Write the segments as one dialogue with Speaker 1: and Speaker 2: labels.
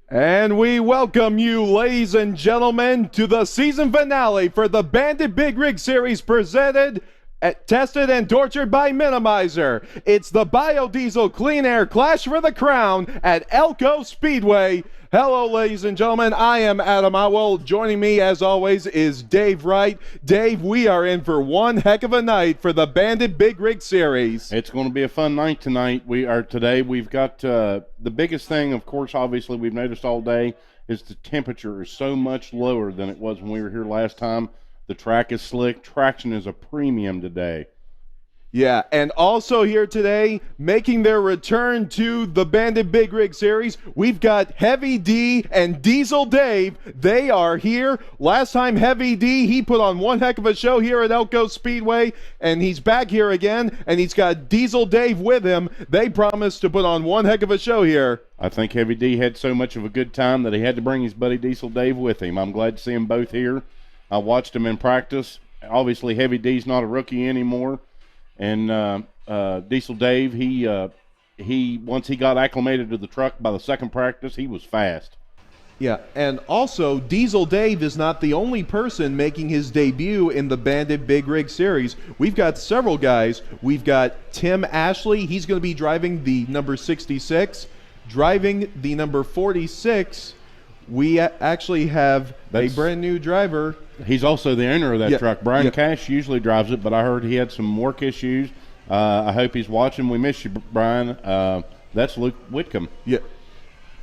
Speaker 1: And we welcome you, ladies and gentlemen, to the season finale for the Bandit Big Rig Series presented, tested, and tortured by Minimizer. It's the Biodiesel Clean Air Clash for the Crown at Elko Speedway. Hello, ladies and gentlemen. I am Adam Otwell. Joining me, as always, is Dave Wright. Dave, we are in for one heck of a night for the Bandit Big Rig Series.
Speaker 2: It's going to be a fun night tonight. We've got the biggest thing, of course, obviously, we've noticed all day is the temperature is so much lower than it was when we were here last time. The track is slick. Traction is a premium today.
Speaker 1: Yeah, and also here today, making their return to the Bandit Big Rig Series, we've got Heavy D and Diesel Dave. They are here. Last time, Heavy D, he put on one heck of a show here at Elko Speedway, and he's back here again, and he's got Diesel Dave with him. They promised to put on one heck of a show here.
Speaker 2: I think Heavy D had so much of a good time that he had to bring his buddy Diesel Dave with him. I'm glad to see them both here. I watched them in practice. Obviously, Heavy D's not a rookie anymore. And Diesel Dave, he once he got acclimated to the truck by the second practice, he was fast.
Speaker 1: Yeah, and also Diesel Dave is not the only person making his debut in the Bandit Big Rig Series. We've got several guys. We've got Tim Ashley. He's going to be driving the number 66. Driving the number 46, we actually have a brand new driver.
Speaker 2: He's also the owner of that truck. Brian Cash usually drives it, but I heard he had some work issues. I hope he's watching. We miss you, Brian. That's Luke Whitcomb.
Speaker 1: Yeah.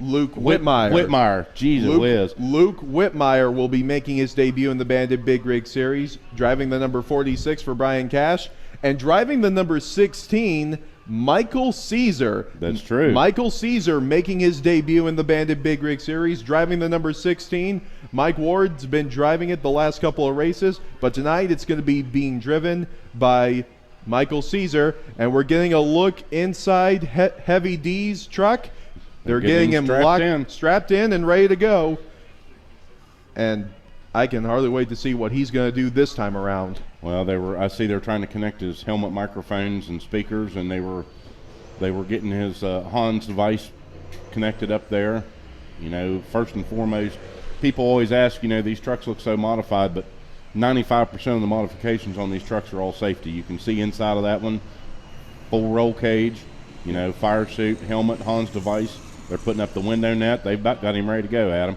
Speaker 1: Luke Whitmire.
Speaker 2: Whitmire. Jesus whiz.
Speaker 1: Luke Whitmire will be making his debut in the Bandit Big Rig Series, driving the number 46 for Brian Cash, and driving the number 16, Michael Caesar.
Speaker 2: That's true.
Speaker 1: Michael Caesar making his debut in the Bandit Big Rig Series, driving the number 16. Mike Ward's been driving it the last couple of races, but tonight it's going to be being driven by Michael Caesar, and we're getting a look inside Heavy D's truck. They're getting him strapped in and ready to go. And I can hardly wait to see what he's going to do this time around.
Speaker 2: Well, I see they're trying to connect his helmet microphones and speakers, and they were getting his Hans device connected up there. You know, first and foremost, people always ask, you know, these trucks look so modified, but 95% of the modifications on these trucks are all safety. You can see inside of that one, full roll cage, you know, fire suit, helmet, Hans device. They're putting up the window net. They've about got him ready to go, Adam.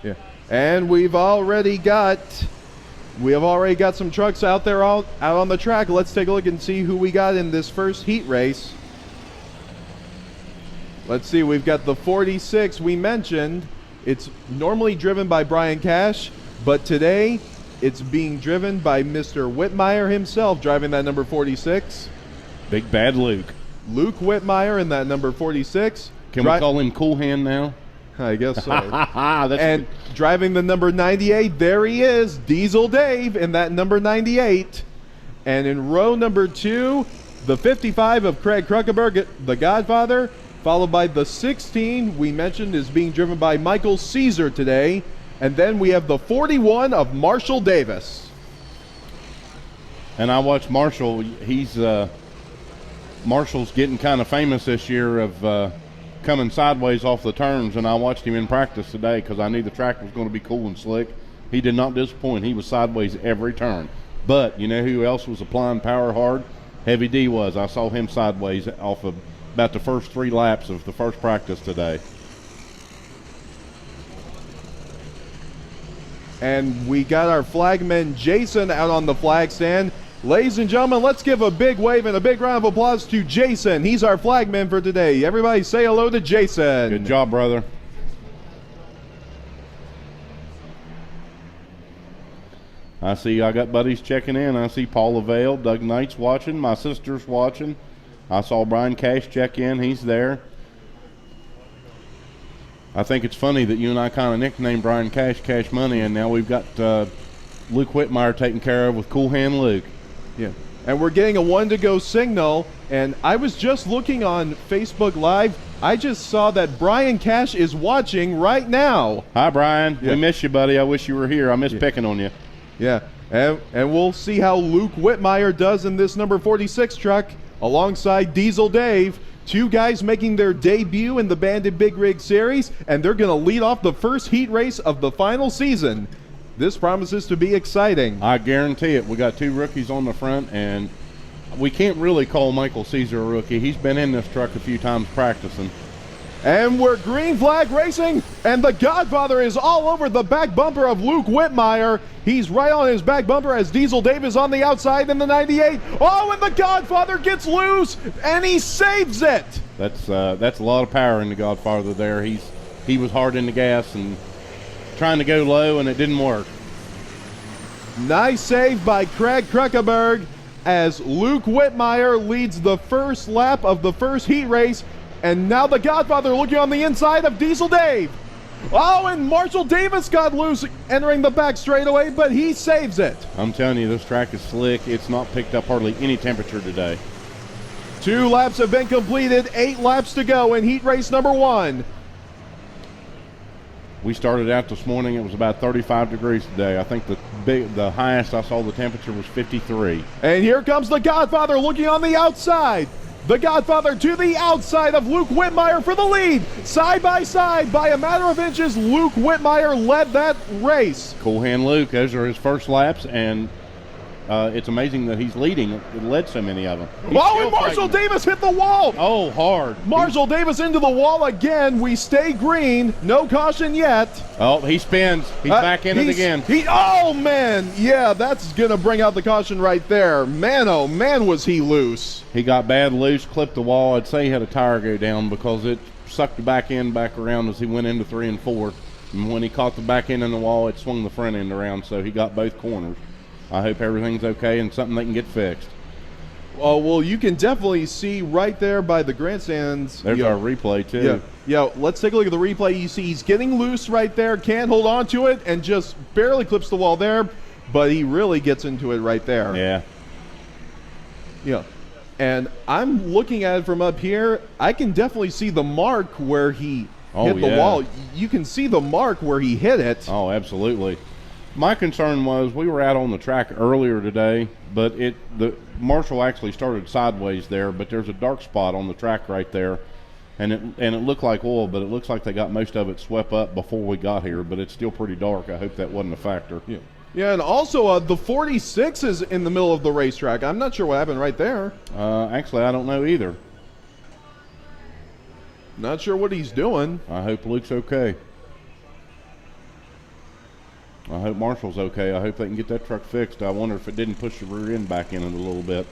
Speaker 1: Yeah, and we've already got some trucks out there out on the track. Let's take a look and see who we got in this first heat race. Let's see, we've got the 46 we mentioned. It's normally driven by Brian Cash, but today it's being driven by Mr. Whitmire himself, driving that number 46.
Speaker 2: Big bad Luke.
Speaker 1: Luke Whitmire in that number 46.
Speaker 2: Can we call him Cool Hand now?
Speaker 1: I guess so. And driving the number 98, there he is, Diesel Dave in that number 98. And in row number 2, the 55 of Craig Kruckenberg, the Godfather, followed by the 16 we mentioned is being driven by Michael Caesar today. And then we have the 41 of Marshall Davis.
Speaker 2: And I watched Marshall. Marshall's getting kind of famous this year of coming sideways off the turns, and I watched him in practice today because I knew the track was going to be cool and slick. He did not disappoint. He was sideways every turn. But you know who else was applying power hard? Heavy D was. I saw him sideways off of about the first 3 laps of the first practice today.
Speaker 1: And we got our flagman Jason out on the flag stand. Ladies and gentlemen, let's give a big wave and a big round of applause to Jason. He's our flagman for today. Everybody say hello to Jason.
Speaker 2: Good job, brother. I see I got buddies checking in. I see Paul Lavelle, Doug Knight's watching. My sister's watching. I saw Brian Cash check in. He's there. I think it's funny that you and I kind of nicknamed Brian Cash Cash Money, and now we've got Luke Whitmire taken care of with Cool Hand Luke.
Speaker 1: Yeah, and we're getting a 1 to go signal, and I was just looking on Facebook Live. I just saw that Brian Cash is watching right now.
Speaker 2: Hi, Brian. Yeah. We miss you, buddy. I wish you were here. I miss picking on you.
Speaker 1: Yeah, and we'll see how Luke Whitmire does in this number 46 truck alongside Diesel Dave. Two guys making their debut in the Bandit Big Rig Series, and they're going to lead off the first heat race of the final season. This promises to be exciting.
Speaker 2: I guarantee it. We got two rookies on the front, and we can't really call Michael Caesar a rookie. He's been in this truck a few times practicing.
Speaker 1: And we're green flag racing, and the Godfather is all over the back bumper of Luke Whitmire. He's right on his back bumper as Diesel Dave is on the outside in the 98. Oh, and the Godfather gets loose, and he saves it.
Speaker 2: That's a lot of power in the Godfather there. He was hard in the gas and trying to go low, and it didn't work.
Speaker 1: Nice save by Craig Kruckeberg as Luke Whitmire leads the first lap of the first heat race. And now the Godfather looking on the inside of Diesel Dave. Oh, and Marshall Davis got loose entering the back straightaway, but he saves it.
Speaker 2: I'm telling you, this track is slick. It's not picked up hardly any temperature today.
Speaker 1: 2 laps have been completed, 8 laps to go in heat race number 1.
Speaker 2: We started out this morning, it was about 35 degrees today. I think the highest I saw the temperature was 53.
Speaker 1: And here comes the Godfather looking on the outside. The Godfather to the outside of Luke Whitmire for the lead. Side by side, by a matter of inches, Luke Whitmire led that race.
Speaker 2: Cool hand Luke, those are his first laps, and it's amazing that he's leading. It led so many of them.
Speaker 1: Oh, and Marshall Davis hit the wall.
Speaker 2: Oh, hard.
Speaker 1: Marshall Davis into the wall again. We stay green. No caution yet.
Speaker 2: Oh, he spins. He's back in it again.
Speaker 1: Oh, man. Yeah, that's going to bring out the caution right there. Man, oh, man, was he loose.
Speaker 2: He got bad loose, clipped the wall. I'd say he had a tire go down because it sucked the back end back around as he went into 3 and 4. And when he caught the back end in the wall, it swung the front end around, so he got both corners. I hope everything's okay and something that can get fixed.
Speaker 1: Oh, well, you can definitely see right there by the grandstands.
Speaker 2: There's our replay, too.
Speaker 1: Yeah, let's take a look at the replay. You see he's getting loose right there, can't hold on to it, and just barely clips the wall there, but he really gets into it right there.
Speaker 2: Yeah.
Speaker 1: Yeah. And I'm looking at it from up here. I can definitely see the mark where he hit the wall. You can see the mark where he hit it.
Speaker 2: Oh, absolutely. My concern was we were out on the track earlier today, but the Marshall actually started sideways there, but there's a dark spot on the track right there, and it looked like oil, but it looks like they got most of it swept up before we got here, but it's still pretty dark. I hope that wasn't a factor.
Speaker 1: Yeah. Yeah, and also the 46 is in the middle of the racetrack. I'm not sure what happened right there.
Speaker 2: Actually, I don't know either.
Speaker 1: Not sure what he's doing.
Speaker 2: I hope Luke's okay. I hope Marshall's okay. I hope they can get that truck fixed. I wonder if it didn't push the rear end back in it a little bit.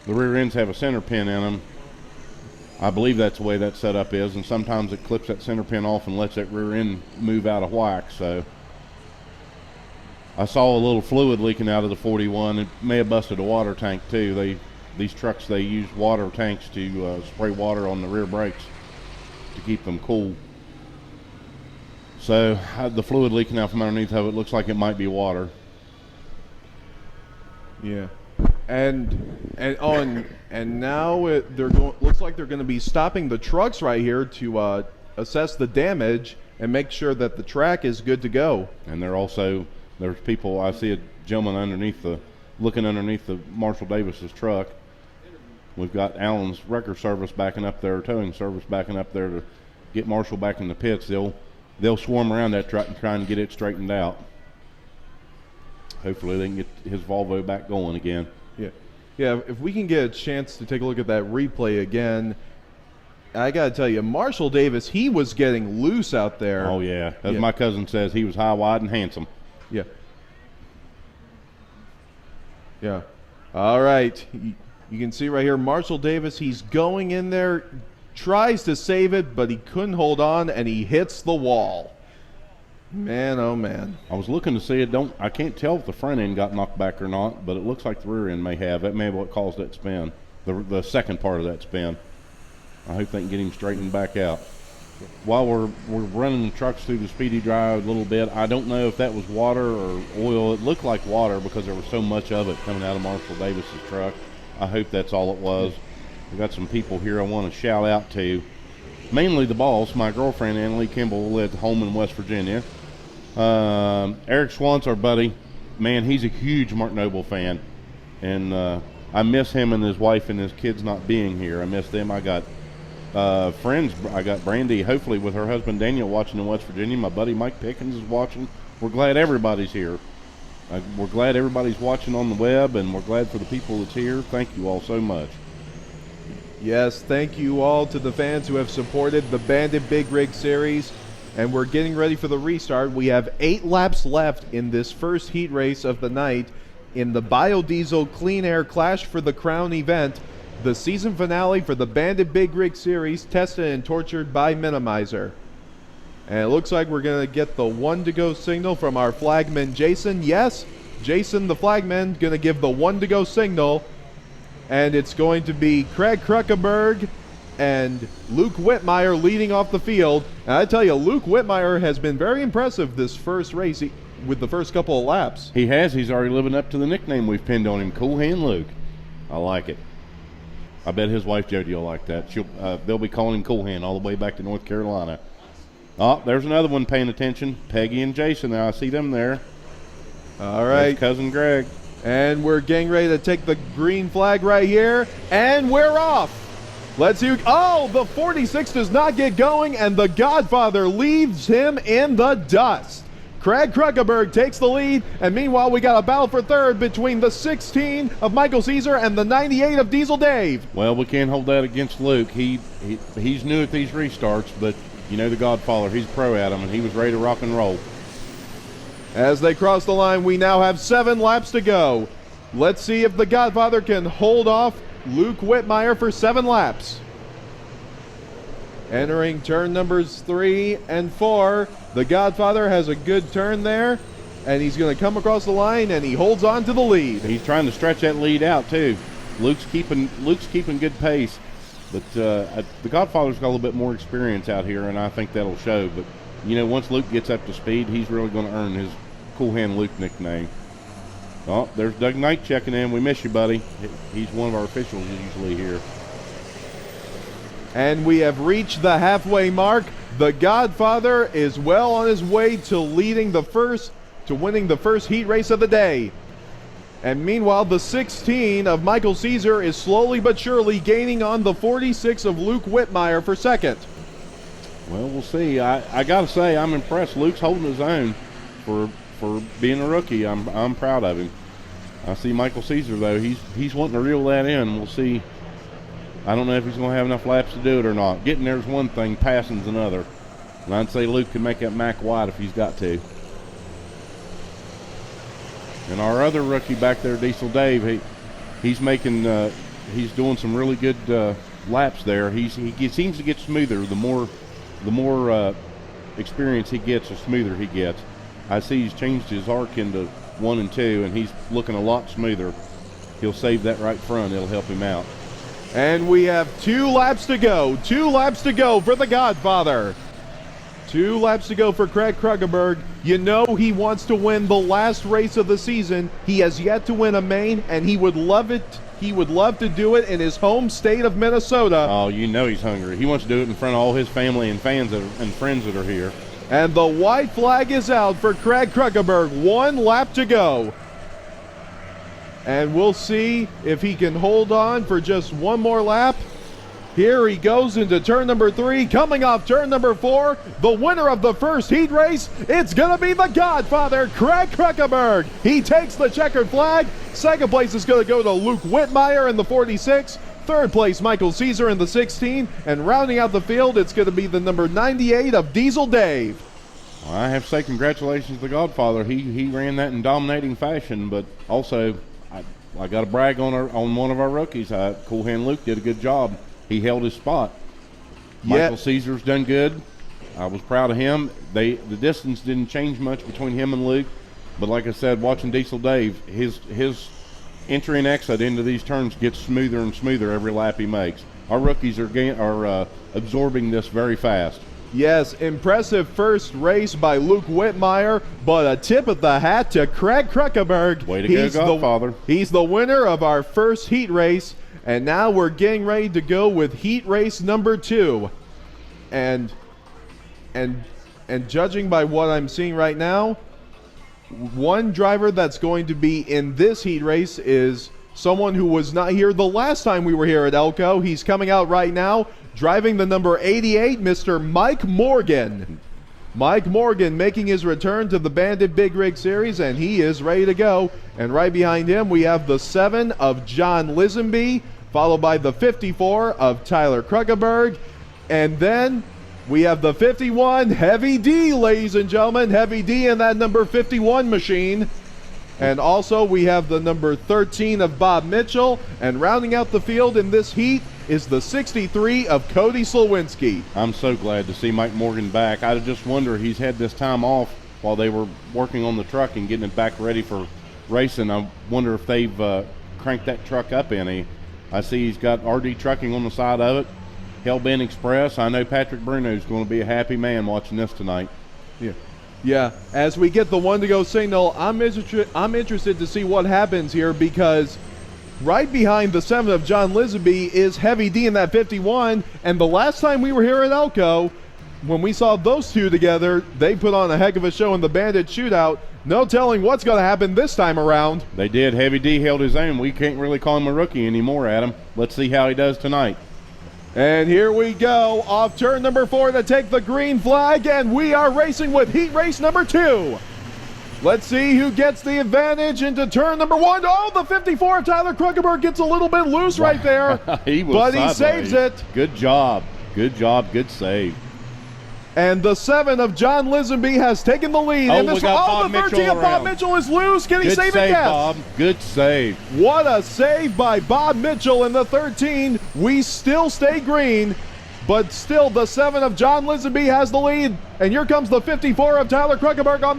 Speaker 2: The rear ends have a center pin in them. I believe that's the way that setup is, and sometimes it clips that center pin off and lets that rear end move out of whack. So I saw a little fluid leaking out of the 41. It may have busted a water tank too. These trucks, they use water tanks to spray water on the rear brakes to keep them cool. So the fluid leaking out from underneath of it looks like it might be water.
Speaker 1: Yeah, and now looks like they're going to be stopping the trucks right here to assess the damage and make sure that the track is good to go.
Speaker 2: And there's people. I see a gentleman looking underneath the Marshall Davis's truck. We've got Allen's wrecker service backing up there, towing service backing up there to get Marshall back in the pits. They'll swarm around that truck and try and get it straightened out. Hopefully they can get his Volvo back going again.
Speaker 1: Yeah, if we can get a chance to take a look at that replay again, I got to tell you, Marshall Davis, he was getting loose out there.
Speaker 2: Oh, yeah. As my cousin says, he was high, wide, and handsome.
Speaker 1: Yeah. Yeah. All right. You can see right here, Marshall Davis, he's going in there, tries to save it, but he couldn't hold on, and he hits the wall. Man, oh man.
Speaker 2: I was looking to see it. I can't tell if the front end got knocked back or not, but it looks like the rear end may have. That may be what caused that spin, the second part of that spin. I hope they can get him straightened back out. While we're running the trucks through the speedy drive a little bit, I don't know if that was water or oil. It looked like water because there was so much of it coming out of Marshall Davis's truck. I hope that's all it was. We've got some people here I want to shout out to. Mainly the boss, my girlfriend, Annalie Kimball, at home in West Virginia. Eric Schwantz, our buddy, man, he's a huge Mark Noble fan. And I miss him and his wife and his kids not being here. I miss them. I got friends. I got Brandy, hopefully with her husband Daniel, watching in West Virginia. My buddy Mike Pickens is watching. We're glad everybody's here. We're glad everybody's watching on the web, and we're glad for the people that's here. Thank you all so much.
Speaker 1: Yes, thank you all to the fans who have supported the Bandit Big Rig Series. And we're getting ready for the restart. We have 8 laps left in this first heat race of the night in the Biodiesel Clean Air Clash for the Crown event, the season finale for the Bandit Big Rig Series, tested and tortured by Minimizer. And it looks like we're going to get the 1 to go signal from our flagman, Jason. Yes, Jason, the flagman, going to give the 1 to go signal. And it's going to be Craig Kruckenberg and Luke Whitmire leading off the field. And I tell you, Luke Whitmire has been very impressive this first race with the first couple of laps.
Speaker 2: He has. He's already living up to the nickname we've pinned on him, Cool Hand Luke. I like it. I bet his wife Jody will like that. They'll be calling him Cool Hand all the way back to North Carolina. Oh, there's another one paying attention. Peggy and Jason. Now I see them there.
Speaker 1: All right.
Speaker 2: There's Cousin Greg.
Speaker 1: And we're getting ready to take the green flag right here. And we're off. Let's see. Oh, the 46 does not get going, and the Godfather leaves him in the dust. Craig Kruckenberg takes the lead, and meanwhile we got a battle for third between the 16 of Michael Caesar and the 98 of Diesel Dave.
Speaker 2: Well, we can't hold that against Luke. He's new at these restarts, but you know the Godfather, he's a pro at them, and he was ready to rock and roll.
Speaker 1: As they cross the line, we now have 7 laps to go. Let's see if the Godfather can hold off Luke Whitmire for 7 laps. Entering turn numbers 3 and 4, the Godfather has a good turn there, and he's going to come across the line, and he holds on to the lead.
Speaker 2: He's trying to stretch that lead out too. Luke's keeping good pace, but the Godfather's got a little bit more experience out here, and I think that'll show. But you know, once Luke gets up to speed, he's really going to earn his Cool Hand Luke nickname. Oh, there's Doug Knight checking in. We miss you, buddy. He's one of our officials usually here.
Speaker 1: And we have reached the halfway mark. The Godfather is well on his way to winning the first heat race of the day. And meanwhile, the 16 of Michael Caesar is slowly but surely gaining on the 46 of Luke Whitmire for second.
Speaker 2: Well, we'll see. I got to say, I'm impressed. Luke's holding his own for being a rookie. I'm proud of him. I see Michael Caesar, though. He's wanting to reel that in. We'll see. I don't know if he's going to have enough laps to do it or not. Getting there's one thing, passing's another. And I'd say Luke can make that Mac wide if he's got to. And our other rookie back there, Diesel Dave, he's doing some really good laps there. He seems to get smoother. The more experience he gets, the smoother he gets. I see he's changed his arc into 1 and 2, and he's looking a lot smoother. He'll save that right front. It'll help him out.
Speaker 1: And we have 2 laps to go. 2 laps to go for the Godfather. 2 laps to go for Craig Kruckenberg. You know he wants to win the last race of the season. He has yet to win a main, and he would love it. He would love to do it in his home state of Minnesota.
Speaker 2: Oh, you know he's hungry. He wants to do it in front of all his family and fans and friends that are here.
Speaker 1: And the white flag is out for Craig Kruckenberg. 1 lap to go. And we'll see if he can hold on for just 1 more lap. Here he goes into turn number 3, coming off turn number 4. The winner of the first heat race, it's going to be the Godfather, Craig Kruckenberg. He takes the checkered flag. Second place is going to go to Luke Whitmire in the 46. Third place, Michael Caesar in the 16. And rounding out the field, it's going to be the number 98 of Diesel Dave.
Speaker 2: Well, I have to say congratulations to the Godfather. He ran that in dominating fashion, but also I got to brag on one of our rookies. Cool Hand Luke did a good job. He held his spot. Michael Caesar's done good. I was proud of him. The distance didn't change much between him and Luke, but like I said, watching Diesel Dave, his entry and exit into these turns gets smoother and smoother every lap he makes. Our rookies are absorbing this very fast.
Speaker 1: Yes, impressive first race by Luke Whitmire, but a tip of the hat to Craig Kruckenberg.
Speaker 2: Way to go, Godfather.
Speaker 1: He's the winner of our first heat race, and now we're getting ready to go with heat race number 2. And judging by what I'm seeing right now, one driver that's going to be in this heat race is someone who was not here the last time we were here at Elko. He's coming out right now. driving the number 88, Mr. Mike Morgan. Mike Morgan making his return to the Bandit Big Rig Series, and he is ready to go. And right behind him, we have the 7 of John Lisenby, followed by the 54 of Tyler Kruckeberg. And then we have the 51, Heavy D, ladies and gentlemen. Heavy D in that number 51 machine. And also we have the number 13 of Bob Mitchell. And rounding out the field in this heat is the 63 of Cody Slowinski.
Speaker 2: I'm so glad to see Mike Morgan back. I just wonder, he's had this time off while they were working on the truck and getting it back ready for racing. I wonder if they've cranked that truck up any. I see he's got RD Trucking on the side of it. Hellbent Express. I know Patrick Bruno's going to be a happy man watching this tonight.
Speaker 1: Yeah. As we get the 1 to go signal, I'm interested to see what happens here, because right behind the 7 of John Lisenby is Heavy D in that 51. And the last time we were here at Elko, when we saw those two together, they put on a heck of a show in the Bandit shootout. No telling what's going to happen this time around.
Speaker 2: They did. Heavy D held his own. We can't really call him a rookie anymore, Adam. Let's see how he does tonight.
Speaker 1: And here we go, off turn number 4 to take the green flag, and we are racing with heat race number 2. Let's see who gets the advantage into turn number 1. Oh, the 54 of Tyler Kruckeberg gets a little bit loose right there,
Speaker 2: but
Speaker 1: he saves it.
Speaker 2: Good job. Good job. Good save.
Speaker 1: And the 7 of John Lisenby has taken the lead.
Speaker 2: Oh,
Speaker 1: and this, the 13 of Bob Mitchell is loose. Can he save it? Yes.
Speaker 2: Bob. Good save.
Speaker 1: What a save by Bob Mitchell in the 13. We still stay green, but still the 7 of John Lisenby has the lead. And here comes the 54 of Tyler Kruckeberg on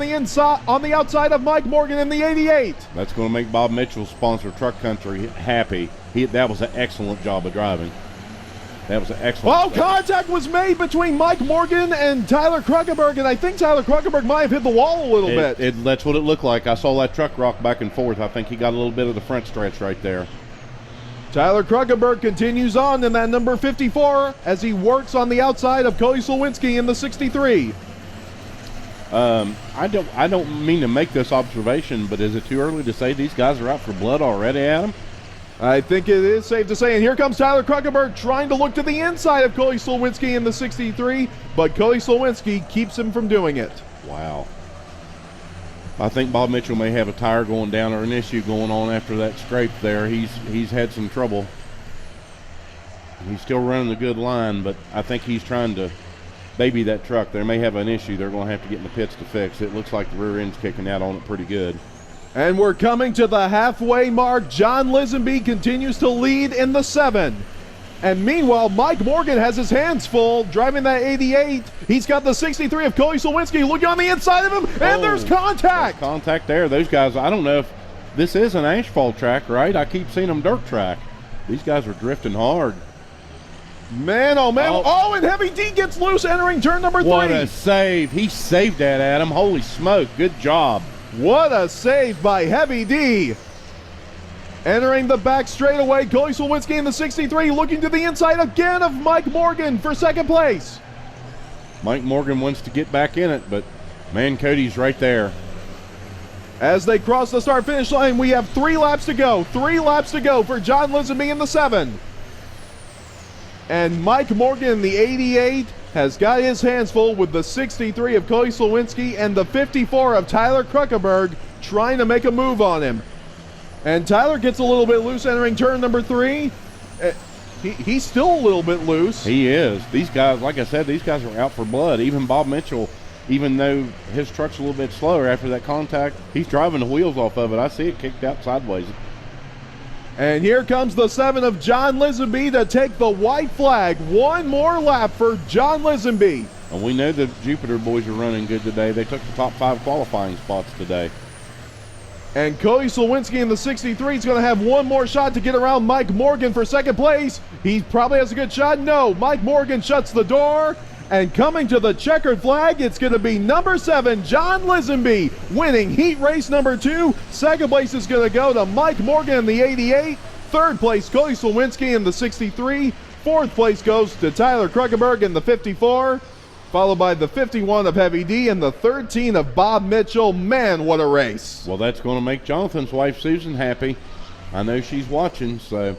Speaker 1: the outside of Mike Morgan in the 88.
Speaker 2: That's going to make Bob Mitchell's sponsor, Truck Country, happy. That was an excellent job of driving. That was an excellent.
Speaker 1: Contact was made between Mike Morgan and Tyler Kruckeberg, and I think Tyler Kruckeberg might have hit the wall a little bit.
Speaker 2: That's what it looked like. I saw that truck rock back and forth. I think he got a little bit of the front stretch right there.
Speaker 1: Tyler Kruckeberg continues on in that number 54 as he works on the outside of Cody Slowinski in the 63.
Speaker 2: I don't mean to make this observation, but is it too early to say these guys are out for blood already, Adam?
Speaker 1: I think it is safe to say, and here comes Tyler Kruckeberg trying to look to the inside of Cody Slowinski in the 63, but Cody Slowinski keeps him from doing it.
Speaker 2: Wow. I think Bob Mitchell may have a tire going down or an issue going on after that scrape there. He's had some trouble. He's still running a good line, but I think he's trying to baby that truck. They may have an issue they're going to have to get in the pits to fix. It looks like the rear end's kicking out on it pretty good.
Speaker 1: And we're coming to the halfway mark. John Lisenby continues to lead in the 7. And meanwhile, Mike Morgan has his hands full driving that 88. He's got the 63 of Cody Slowinski looking on the inside of him, and there's contact.
Speaker 2: There's contact there. Those guys, I don't know if this is an asphalt track, right? I keep seeing them dirt track. These guys are drifting hard.
Speaker 1: Man, oh man. Oh, and Heavy D gets loose entering turn number 3.
Speaker 2: What a save. He saved that, Adam. Holy smoke. Good job.
Speaker 1: What a save by Heavy D. Entering the back straightaway, Cody Slowinski in the 63, looking to the inside again of Mike Morgan for second place.
Speaker 2: Mike Morgan wants to get back in it, but man, Cody's right there.
Speaker 1: As they cross the start-finish line, we have 3 laps to go. 3 laps to go for John Lisenby in the 7. And Mike Morgan in the 88 has got his hands full with the 63 of Cody Slowinski and the 54 of Tyler Kruckeberg trying to make a move on him. And Tyler gets a little bit loose entering turn number 3. He's still a little bit loose.
Speaker 2: He is. These guys, like I said, these guys are out for blood. Even Bob Mitchell, even though his truck's a little bit slower after that contact, he's driving the wheels off of it. I see it kicked out sideways.
Speaker 1: And here comes the 7 of John Lisenby to take the white flag. One more lap for John Lisenby.
Speaker 2: And we know the Jupiter boys are running good today. They took the top 5 qualifying spots today.
Speaker 1: And Cody Slowinski in the 63 is going to have one more shot to get around Mike Morgan for second place. He probably has a good shot. No, Mike Morgan shuts the door. And coming to the checkered flag, it's going to be number 7, John Lisenby, winning heat race number 2. Second place is going to go to Mike Morgan in the 88. Third place, Cody Slowinski in the 63. Fourth place goes to Tyler Kruckeberg in the 54. Followed by the 51 of Heavy D and the 13 of Bob Mitchell. Man, what a race.
Speaker 2: Well, that's going to make Jonathan's wife, Susan, happy. I know she's watching, so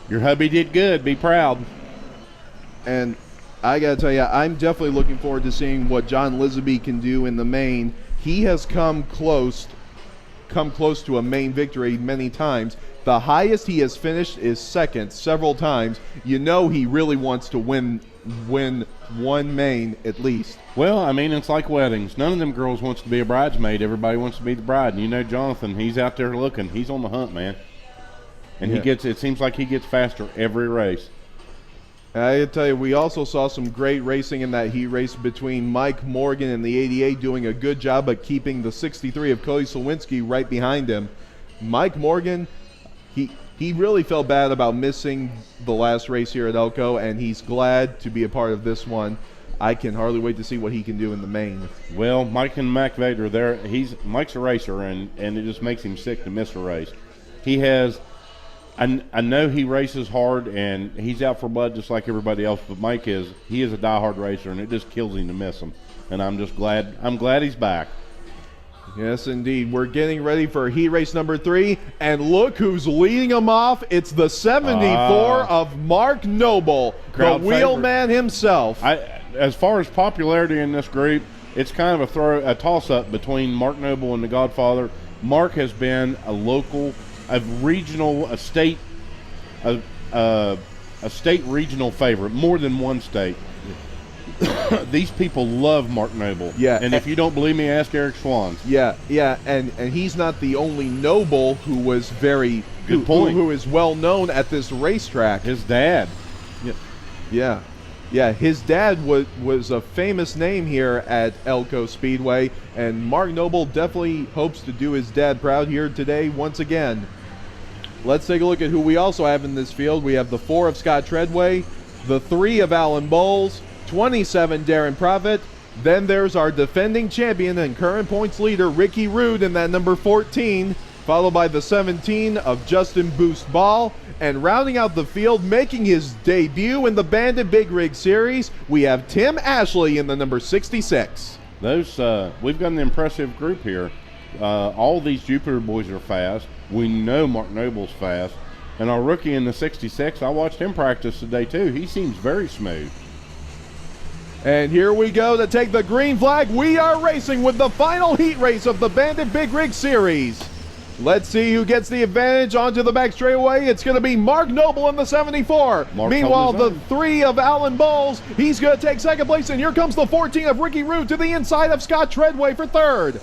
Speaker 2: your hubby did good. Be proud.
Speaker 1: And I got to tell you, I'm definitely looking forward to seeing what John Lisaby can do in the main. He has come close to a main victory many times. The highest he has finished is second several times. You know he really wants to win one main at least.
Speaker 2: Well, I mean, it's like weddings. None of them girls wants to be a bridesmaid. Everybody wants to be the bride. And you know Jonathan, he's out there looking. He's on the hunt, man. And it seems like he gets faster every race.
Speaker 1: I gotta tell you, we also saw some great racing in that heat race between Mike Morgan and the 88, doing a good job of keeping the 63 of Cody Slawinski right behind him. Mike Morgan, he really felt bad about missing the last race here at Elko, and he's glad to be a part of this one. I can hardly wait to see what he can do in the main.
Speaker 2: Well, Mike and Mac Vader, Mike's a racer, and it just makes him sick to miss a race. He has, I know he races hard, and he's out for blood just like everybody else, but Mike he is a diehard racer, and it just kills him to miss him. And I'm glad he's back.
Speaker 1: Yes, indeed. We're getting ready for heat race number 3, and look who's leading them off. It's the 74 of Mark Noble, the wheelman himself.
Speaker 2: As far as popularity in this group, it's kind of a toss-up between Mark Noble and the Godfather. Mark has been a state regional favorite, more than one state. These people love Mark Noble.
Speaker 1: Yeah.
Speaker 2: And if you don't believe me, ask Eric Schwanz.
Speaker 1: Yeah, and he's not the only Noble who was
Speaker 2: Good point.
Speaker 1: who is well known at this racetrack.
Speaker 2: His dad.
Speaker 1: Yeah, his dad was a famous name here at Elko Speedway, and Mark Noble definitely hopes to do his dad proud here today once again. Let's take a look at who we also have in this field. We have the 4 of Scott Treadway, the 3 of Alan Bowles, 27 Darren Profit. Then there's our defending champion and current points leader Ricky Rude in that number 14, followed by the 17 of Justin Boost Ball. And rounding out the field, making his debut in the Bandit Big Rig Series, we have Tim Ashley in the number 66.
Speaker 2: We've got an impressive group here. All these Jupiter boys are fast. We know Mark Noble's fast. And our rookie in the 66, I watched him practice today too. He seems very smooth.
Speaker 1: And here we go to take the green flag. We are racing with the final heat race of the Bandit Big Rig Series. Let's see who gets the advantage onto the back straightaway. It's going to be Mark Noble in the 74. Meanwhile, the 3 of Alan Bowles, he's going to take second place. And here comes the 14 of Ricky Rude to the inside of Scott Treadway for third.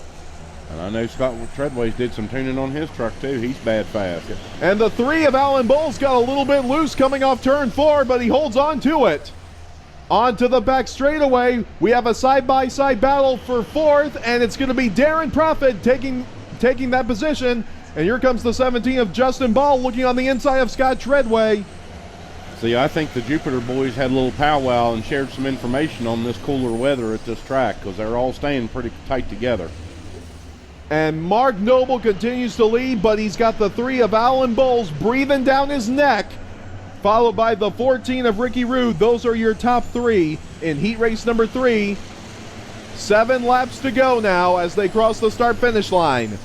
Speaker 2: And I know Scott Treadway did some tuning on his truck too. He's bad fast.
Speaker 1: And the 3 of Alan Bowles got a little bit loose coming off turn 4, but he holds on to it. Onto the back straightaway, we have a side-by-side battle for fourth, and it's going to be Darren Profit taking that position. And here comes the 17 of Justin Ball looking on the inside of Scott Treadway.
Speaker 2: See, I think the Jupiter boys had a little powwow and shared some information on this cooler weather at this track because they're all staying pretty tight together.
Speaker 1: And Mark Noble continues to lead, but he's got the 3 of Alan Bowles breathing down his neck, followed by the 14 of Ricky Rude. Those are your top 3 in heat race number 3. 7 laps to go now as they cross the start-finish line.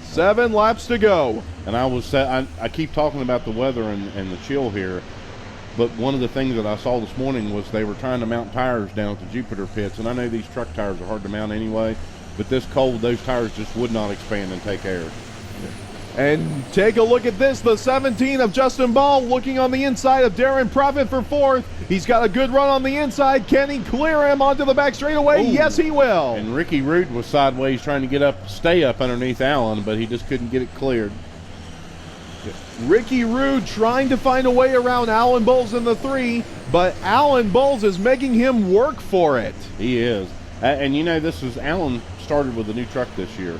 Speaker 1: 7 laps to go.
Speaker 2: And I keep talking about the weather and the chill here, but one of the things that I saw this morning was they were trying to mount tires down at the Jupiter pits, and I know these truck tires are hard to mount anyway, but this cold, those tires just would not expand and take air.
Speaker 1: And take a look at this, the 17 of Justin Ball looking on the inside of Darren Profit for fourth. He's got a good run on the inside. Can he clear him onto the back straightaway?
Speaker 2: Ooh.
Speaker 1: Yes, he will.
Speaker 2: And Ricky Rude was sideways trying to stay up underneath Allen, but he just couldn't get it cleared.
Speaker 1: Ricky Rude trying to find a way around Alan Bowles in the 3, but Alan Bowles is making him work for it.
Speaker 2: He is. And you know, Alan started with a new truck this year,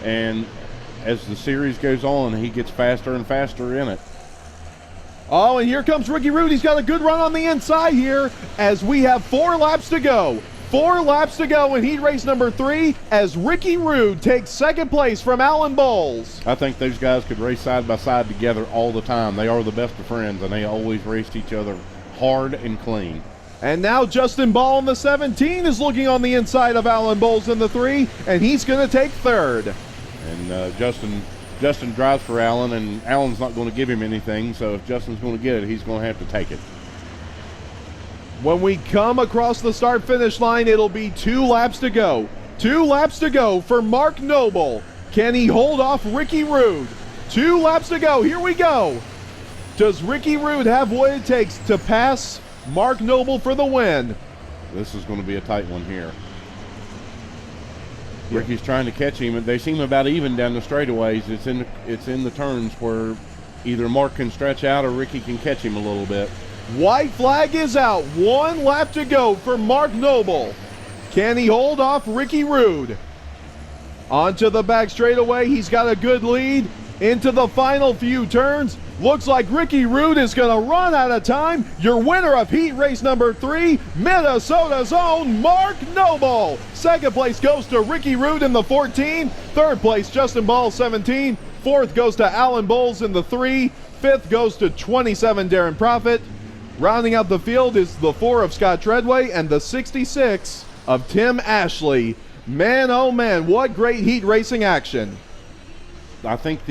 Speaker 2: and as the series goes on, he gets faster and faster in it.
Speaker 1: Oh, and here comes Ricky Rude. He's got a good run on the inside here as we have 4 laps to go. 4 laps to go in heat race number 3 as Ricky Rude takes second place from Alan Bowles.
Speaker 2: I think those guys could race side by side together all the time. They are the best of friends, and they always raced each other hard and clean.
Speaker 1: And now Justin Ball in the 17 is looking on the inside of Alan Bowles in the 3, and he's going to take third.
Speaker 2: And Justin drives for Allen, and Allen's not going to give him anything, so if Justin's going to get it, he's going to have to take it.
Speaker 1: When we come across the start-finish line, it'll be 2 laps to go. 2 laps to go for Mark Noble. Can he hold off Ricky Rude? 2 laps to go. Here we go. Does Ricky Rude have what it takes to pass Mark Noble for the win?
Speaker 2: This is going to be a tight one here. Ricky's trying to catch him. They seem about even down the straightaways. It's in the turns where either Mark can stretch out or Ricky can catch him a little bit.
Speaker 1: White flag is out. 1 lap to go for Mark Noble. Can he hold off Ricky Rude? Onto the back straightaway. He's got a good lead. Into the final few turns. Looks like Ricky Rude is going to run out of time. Your winner of heat race number 3, Minnesota's own Mark Noble. Second place goes to Ricky Rude in the 14. Third place, Justin Ball, 17. Fourth goes to Alan Bowles in the 3. Fifth goes to 27, Darren Profit. Rounding out the field is the 4 of Scott Treadway and the 66 of Tim Ashley. Man, oh man, what great heat racing action.
Speaker 2: I think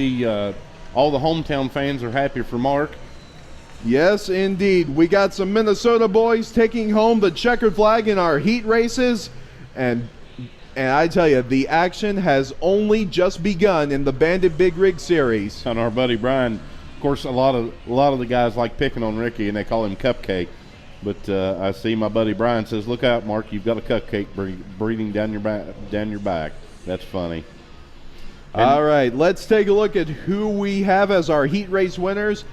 Speaker 2: all the hometown fans are happy for Mark.
Speaker 1: Yes, indeed. We got some Minnesota boys taking home the checkered flag in our heat races. And I tell you, the action has only just begun in the Bandit Big Rig Series.
Speaker 2: And our buddy Brian, of course, a lot of the guys like picking on Ricky, and they call him Cupcake. But I see my buddy Brian says, "Look out, Mark! You've got a cupcake breathing down your back." That's funny.
Speaker 1: All right, let's take a look at who we have as our heat race winners.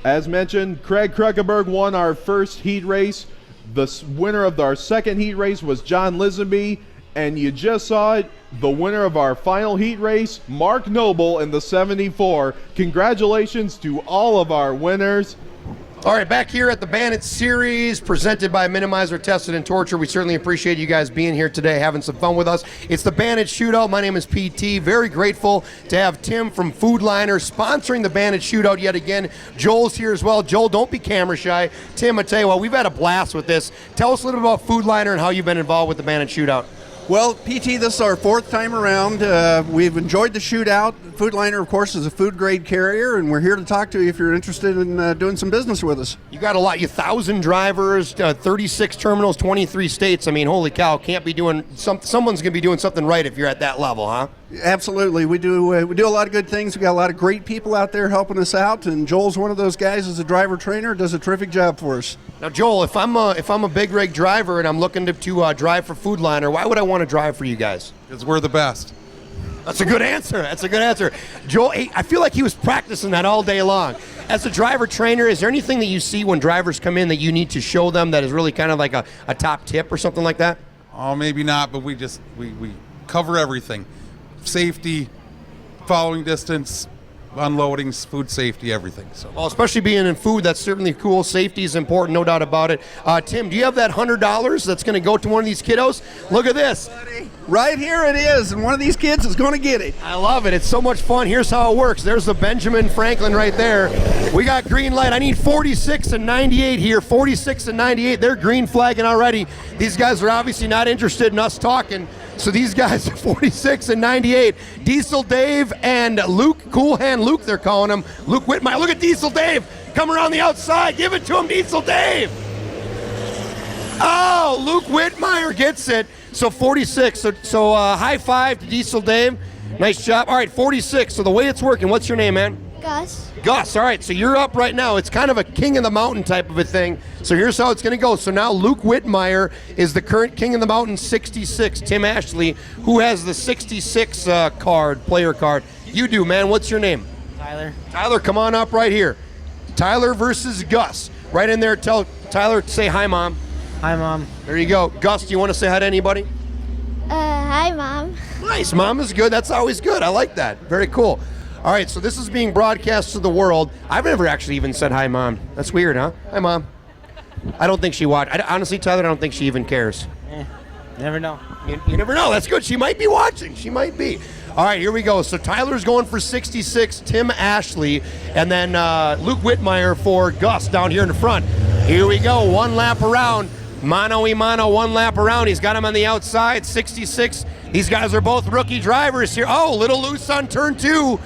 Speaker 1: As mentioned, Craig Kruckenberg won our first heat race. The winner of our second heat race was John Lisenby. And you just saw it, the winner of our final heat race, Mark Noble in the 74. Congratulations to all of our winners.
Speaker 3: All right, back here at the Bandit Series, presented by Minimizer, Tested, and Torture. We certainly appreciate you guys being here today, having some fun with us. It's the Bandit Shootout. My name is PT. Very grateful to have Tim from Food Liner sponsoring the Bandit Shootout yet again. Joel's here as well. Joel, don't be camera shy. Tim, I tell you what, we've had a blast with this. Tell us a little bit about Food Liner and how you've been involved with the Bandit Shootout.
Speaker 4: Well, PT, this is our 4th time around. We've enjoyed the shootout. Food Liner, of course, is a food-grade carrier, and we're here to talk to you if you're interested in doing some business with us.
Speaker 3: You got a lot. You 1,000 drivers, 36 terminals, 23 states. I mean, holy cow! Can't be doing someone's gonna be doing something right if you're at that level, huh?
Speaker 4: Absolutely, we do a lot of good things. We got a lot of great people out there helping us out, and Joel's one of those guys as a driver trainer, does a terrific job for us.
Speaker 3: Now, Joel, if I'm a big rig driver and I'm looking to drive for Food Liner, why would I want to drive for you guys?
Speaker 5: Because we're the best.
Speaker 3: That's a good answer. That's a good answer. Joel, I feel like he was practicing that all day long. As a driver trainer, is there anything that you see when drivers come in that you need to show them that is really kind of like a top tip or something like that?
Speaker 5: Oh, maybe not, but we cover everything. Safety, following distance, unloading, food safety, everything. So,
Speaker 3: well, especially being in food, that's certainly cool. Safety is important, no doubt about it. Tim, do you have that $100 that's going to go to one of these kiddos? Look at this.
Speaker 4: Right here it is, and one of these kids is going to get it.
Speaker 3: I love it. It's so much fun. Here's how it works. There's the Benjamin Franklin right there. We got green light. I need 46 and 98 here. 46 and 98. They're green flagging already. These guys are obviously not interested in us talking. So these guys are 46 and 98. Diesel Dave and Luke, Cool Hand Luke, they're calling him. Luke Whitmire. Look at Diesel Dave coming around the outside. Give it to him, Diesel Dave. Oh, Luke Whitmire gets it. So 46. So high five to Diesel Dave. Nice job. All right, 46. So the way it's working, what's your name, man?
Speaker 6: Gus.
Speaker 3: Gus, all right, so you're up right now. It's kind of a king of the mountain type of a thing. So here's how it's going to go. So now Luke Whitmire is the current king of the mountain, 66. Tim Ashley, who has the 66 player card. You do, man. What's your name?
Speaker 6: Tyler.
Speaker 3: Tyler, come on up right here. Tyler versus Gus. Right in there, tell Tyler, say hi, Mom.
Speaker 6: Hi, Mom.
Speaker 3: There you go. Gus, do you want to say hi to anybody?
Speaker 6: Hi, Mom.
Speaker 3: Nice, Mom is good. That's always good. I like that. Very cool. All right, so this is being broadcast to the world. I've never actually even said hi, Mom. That's weird, huh? Hi, Mom. I don't think she watched. Honestly, Tyler, I don't think she even cares.
Speaker 6: Never know.
Speaker 3: You never know. That's good. She might be watching. She might be. All right, here we go. So Tyler's going for 66, Tim Ashley, and then Luke Whitmire for Gus down here in the front. Here we go. One lap around. Mano-y-mano, one lap around. He's got him on the outside, 66. These guys are both rookie drivers here. Oh, a little loose on turn 2.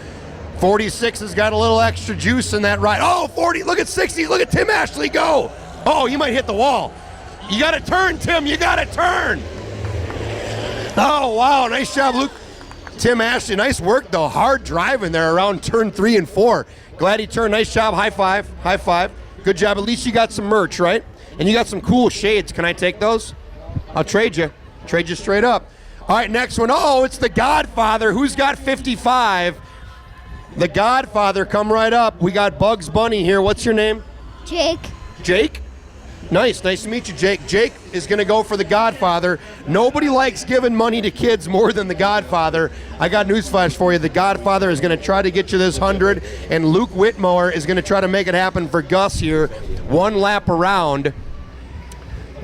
Speaker 3: 46 has got a little extra juice in that ride. Oh, 40, look at 60. Look at Tim Ashley go. Oh, you might hit the wall. You got to turn, Tim. You got to turn. Oh, wow. Nice job, Luke. Tim Ashley, nice work, though. Hard driving there around turn 3 and 4. Glad he turned. Nice job. High five. High five. Good job. At least you got some merch, right? And you got some cool shades. Can I take those? I'll trade you. Trade you straight up. All right, next one. Oh, it's the Godfather. Who's got 55? The Godfather, come right up. We got Bugs Bunny here. What's your name?
Speaker 6: Jake.
Speaker 3: Jake? Nice to meet you, Jake. Jake is going to go for the Godfather. Nobody likes giving money to kids more than the Godfather. I got newsflash for you. The Godfather is going to try to get you this 100, and Luke Whitmore is going to try to make it happen for Gus here. One lap around.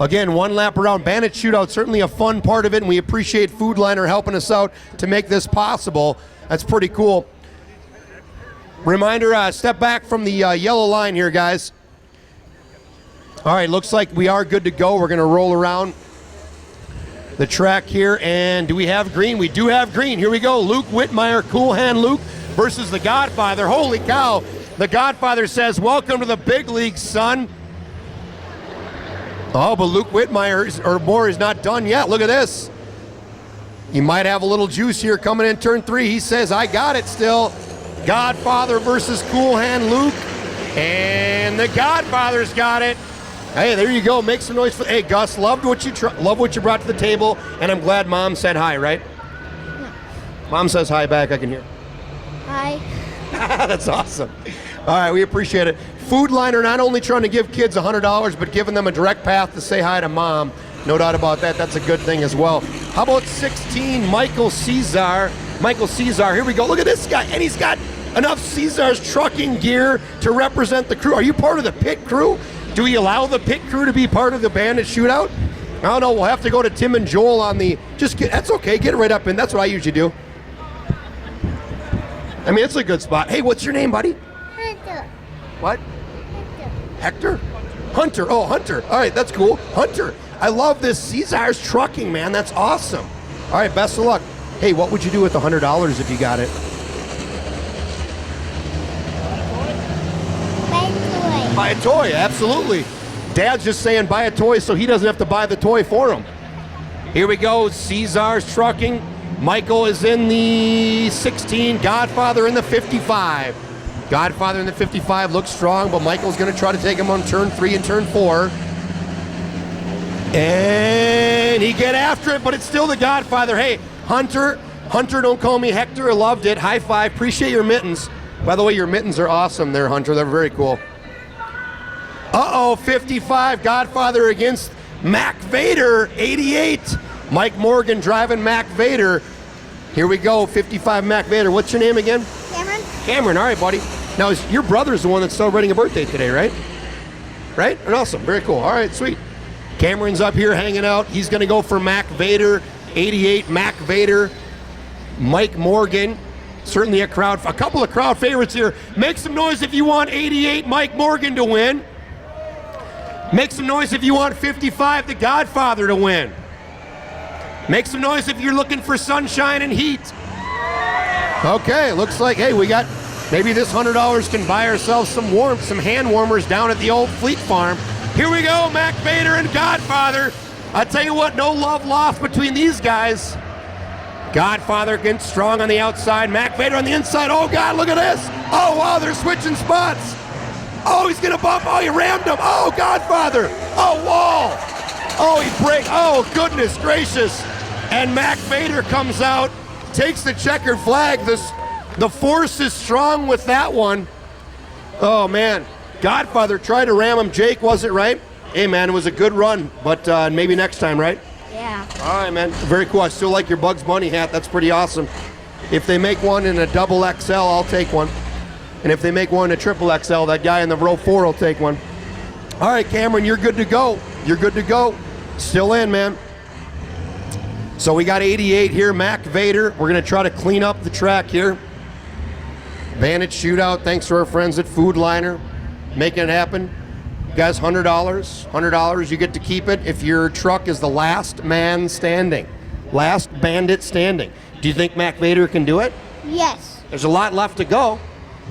Speaker 3: Again, one lap around. Bandit Shootout, certainly a fun part of it, and we appreciate Food Liner helping us out to make this possible. That's pretty cool. Reminder, step back from the yellow line here, guys. All right, looks like we are good to go. We're going to roll around the track here. And do we have green? We do have green. Here we go. Luke Whitmire, Cool Hand Luke versus the Godfather. Holy cow. The Godfather says, welcome to the big leagues, son. Oh, but Luke Whitmire or more is not done yet. Look at this. He might have a little juice here coming in turn 3. He says, I got it still. Godfather versus Cool Hand Luke. And the Godfather's got it. Hey, there you go. Make some noise for. Hey, Gus, loved what you brought to the table, and I'm glad Mom said hi. Right?
Speaker 6: No.
Speaker 3: Mom says hi back. I can hear.
Speaker 6: Hi.
Speaker 3: That's awesome. All right, we appreciate it. Food Liner not only trying to give kids $100, but giving them a direct path to say hi to Mom. No doubt about that. That's a good thing as well. How about 16, Michael Caesar? Michael Caesar. Here we go. Look at this guy, and he's got enough Caesar's trucking gear to represent the crew. Are you part of the pit crew? Do we allow the pit crew to be part of the Bandit Shootout? I don't know. We'll have to go to Tim and Joel on the. That's okay. Get it right up in. That's what I usually do. I mean, it's a good spot. Hey, what's your name, buddy?
Speaker 6: Hunter.
Speaker 3: What? Hector? Hunter. Oh, Hunter. All right, that's cool. Hunter. I love this Caesar's trucking, man. That's awesome. All right, best of luck. Hey, what would you do with the $100 if you got it? Buy a toy, absolutely. Dad's just saying buy a toy so he doesn't have to buy the toy for him. Here we go, Caesar's trucking. Michael is in the 16, Godfather in the 55. Godfather in the 55 looks strong, but Michael's going to try to take him on turn 3 and turn 4. And he get after it, but it's still the Godfather. Hey, Hunter, don't call me Hector. I loved it. High five. Appreciate your mittens. By the way, your mittens are awesome there, Hunter. They're very cool. Uh-oh, 55, Godfather against Mac Vader, 88. Mike Morgan driving Mac Vader. Here we go, 55 Mac Vader. What's your name again?
Speaker 6: Cameron.
Speaker 3: Cameron, all right, buddy. Now, your brother's the one that's celebrating a birthday today, right? Right? Awesome, very cool. All right, sweet. Cameron's up here hanging out. He's going to go for Mac Vader, 88 Mac Vader. Mike Morgan. Certainly a couple of crowd favorites here. Make some noise if you want 88 Mike Morgan to win. Make some noise if you want 55 the Godfather to win. Make some noise if you're looking for sunshine and heat. Okay, looks like, hey, we got, maybe this $100 can buy ourselves some warmth, some hand warmers down at the old Fleet Farm. Here we go, Mac Vader and Godfather. I tell you what, no love lost between these guys. Godfather getting strong on the outside, Mac Vader on the inside. Oh God, look at this. Oh wow, they're switching spots. Oh, he's gonna bump. Oh, he rammed him. Oh, Godfather. Oh, wall. Oh, he breaks. Oh, goodness gracious. And Mac Vader comes out, takes the checkered flag. The force is strong with that one. Oh, man. Godfather tried to ram him. Jake, was it right? Hey, man, it was a good run, but maybe next time, right?
Speaker 6: Yeah.
Speaker 3: All right, man. Very cool. I still like your Bugs Bunny hat. That's pretty awesome. If they make one in a double XL, I'll take one. And if they make one in a triple XL, that guy in the row 4 will take one. All right, Cameron, you're good to go. You're good to go. Still in, man. So we got 88 here, Mac Vader. We're going to try to clean up the track here. Bandit Shootout, thanks to our friends at Food Liner. Making it happen. Guys, $100. $100, you get to keep it if your truck is the last man standing. Last bandit standing. Do you think Mac Vader can do it?
Speaker 6: Yes.
Speaker 3: There's a lot left to go.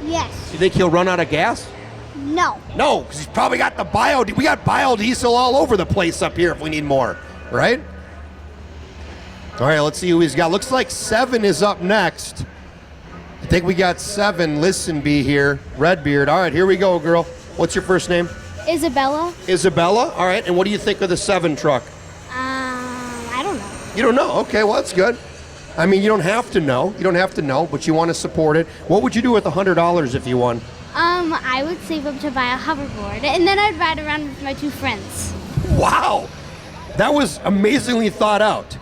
Speaker 6: Yes.
Speaker 3: Do you think he'll run out of gas?
Speaker 6: No.
Speaker 3: No, because he's probably got the we got biodiesel all over the place up here if we need more, right? All right, let's see who he's got. Looks like 7 is up next. I think we got 7, Listenby here, Redbeard. All right, here we go, girl. What's your first name?
Speaker 6: Isabella?
Speaker 3: Isabella. All right, and what do you think of the 7 truck?
Speaker 6: I don't know.
Speaker 3: You don't know? Okay, well, that's good. I mean, you don't have to know. You don't have to know, but you want to support it. What would you do with $100 if you won?
Speaker 6: I would save up to buy a hoverboard, and then I'd ride around with my 2 friends.
Speaker 3: Wow, that was amazingly thought out.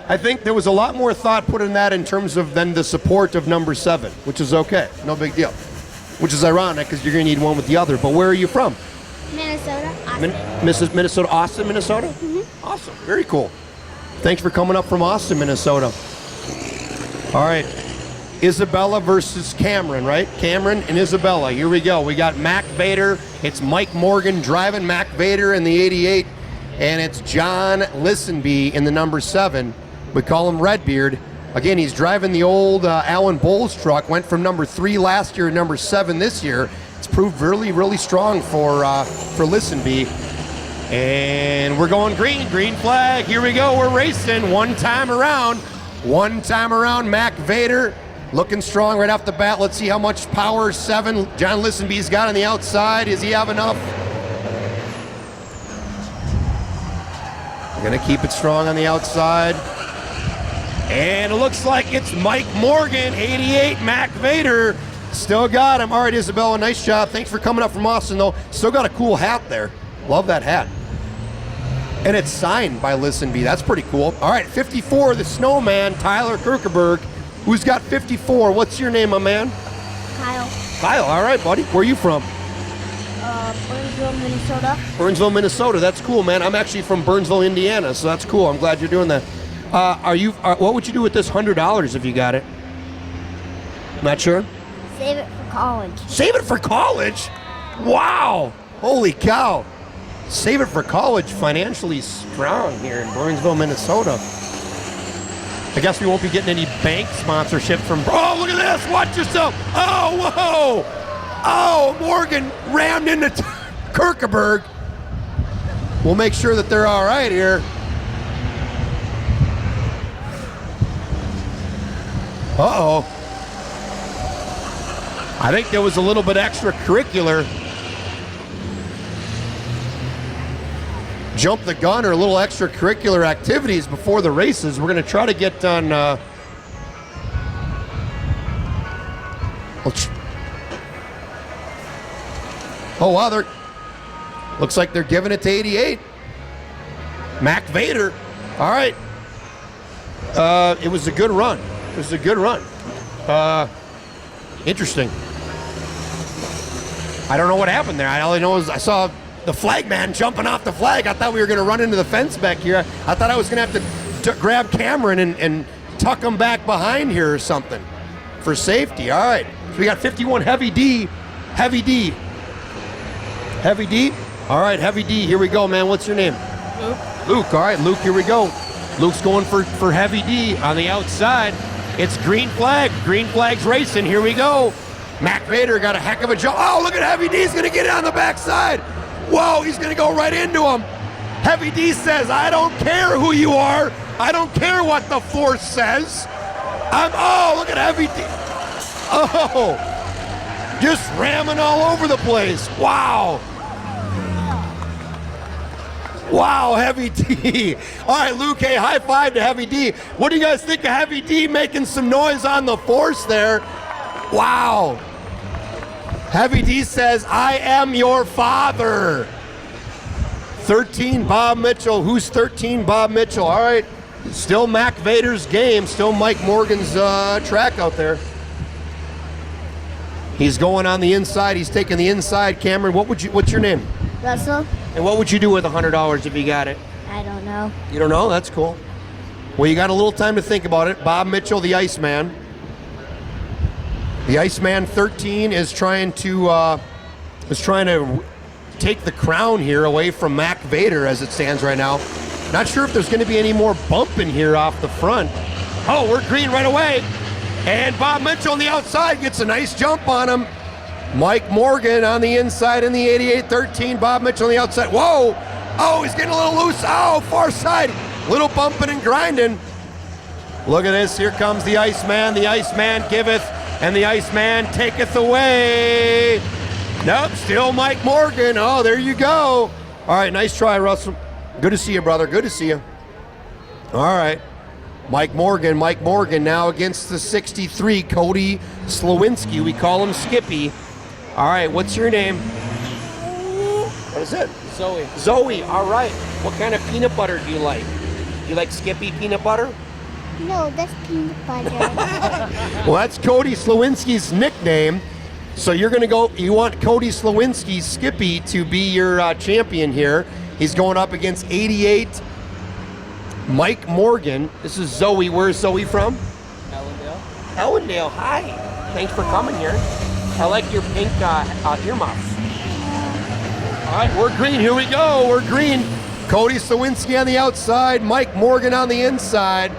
Speaker 3: I think there was a lot more thought put in that in terms of than the support of number 7, which is okay, no big deal. Which is ironic because you're going to need one with the other. But where are you from?
Speaker 6: Minnesota. Austin.
Speaker 3: Minnesota, Austin, Minnesota?
Speaker 6: Mm-hmm.
Speaker 3: Awesome, very cool. Thanks for coming up from Austin, Minnesota. All right, Isabella versus Cameron, right? Cameron and Isabella, here we go. We got Mac Vader, it's Mike Morgan driving Mac Vader in the 88, and it's John Listenby in the number 7. We call him Redbeard. Again, he's driving the old Alan Bowles truck, went from number 3 last year to number 7 this year. It's proved really, really strong for Listenby. And we're going green flag. Here we go, we're racing one time around, Mac Vader. Looking strong right off the bat. Let's see how much power 7 John Listenby's got on the outside. Does he have enough? We're gonna keep it strong on the outside. And it looks like it's Mike Morgan, 88, Mac Vader. Still got him. All right, Isabella, nice job. Thanks for coming up from Austin, though. Still got a cool hat there. Love that hat. And it's signed by Listenby. That's pretty cool. All right, 54, the Snowman, Tyler Kirkeberg. Who's got 54? What's your name, my man?
Speaker 6: Kyle.
Speaker 3: Kyle, all right, buddy. Where are you from?
Speaker 6: Burnsville, Minnesota.
Speaker 3: Burnsville, Minnesota. That's cool, man. I'm actually from Burnsville, Indiana, so that's cool. I'm glad you're doing that. What would you do with this $100 if you got it? Not sure?
Speaker 6: Save it for college.
Speaker 3: Save it for college? Wow. Holy cow. Save it for college. Financially strong here in Burnsville, Minnesota. I guess we won't be getting any bank sponsorship from... Oh, look at this. Watch yourself. Oh, whoa. Oh, Morgan rammed into Kirkeberg. We'll make sure that they're all right here. Uh-oh. I think there was a little bit extracurricular. Jump the gun or a little extracurricular activities before the races. We're going to try to get done. Oh, wow. Looks like they're giving it to 88. Mac Vader. All right. It was a good run. It was a good run. Interesting. I don't know what happened there. All I know is I saw the flag man jumping off the flag. I thought we were going to run into the fence back here. I thought I was going to have to grab Cameron and tuck him back behind here or something for safety. All right. So we got 51 Heavy D. Heavy D. Heavy D? All right, Heavy D. Here we go, man. What's your name? Luke. Luke. All right, Luke, here we go. Luke's going for Heavy D on the outside. It's green flag. Green flag's racing. Here we go. Mac Vader got a heck of a jump. Oh, look at Heavy D. He's going to get it on the backside. Whoa, he's going to go right into him. Heavy D says, I don't care who you are. I don't care what the force says. Oh, look at Heavy D. Oh, just ramming all over the place. Wow. Wow, Heavy D. All right, Luke, hey, high five to Heavy D. What do you guys think of Heavy D making some noise on the force there? Wow. Heavy D says, I am your father. 13, Bob Mitchell. Who's 13, Bob Mitchell? All right. Still Mac Vader's game. Still Mike Morgan's track out there. He's going on the inside. He's taking the inside. Cameron, what's your name?
Speaker 6: Russell?
Speaker 3: And what would you do with $100 if you got it?
Speaker 6: I don't know.
Speaker 3: You don't know? That's cool. Well, you got a little time to think about it. Bob Mitchell, the Iceman. The Iceman 13 is trying to take the crown here away from Mac Vader as it stands right now. Not sure if there's going to be any more bumping here off the front. Oh, we're green right away. And Bob Mitchell on the outside gets a nice jump on him. Mike Morgan on the inside in the 88-13. Bob Mitchell on the outside. Whoa! Oh, he's getting a little loose. Oh, far side. Little bumping and grinding. Look at this. Here comes the Iceman. The Iceman giveth, and the Iceman taketh away. Nope, still Mike Morgan. Oh, there you go. All right, nice try, Russell. Good to see you, brother. Good to see you. All right. Mike Morgan now against the 63, Cody Slowinski. We call him Skippy. All right, what's your name? What is it?
Speaker 7: Zoe.
Speaker 3: Zoe, all right. What kind of peanut butter do you like? You like Skippy peanut butter?
Speaker 6: No, that's peanut butter.
Speaker 3: Well, that's Cody Slowinski's nickname. So you're going to go, you want Cody Slowinski, Skippy, to be your champion here. He's going up against 88, Mike Morgan. This is Zoe. Where's Zoe from?
Speaker 7: Ellendale.
Speaker 3: Ellendale, hi. Thanks for coming here. I like your pink earmuffs. All right, we're green. Here we go. We're green. Cody Slowinski on the outside, Mike Morgan on the inside.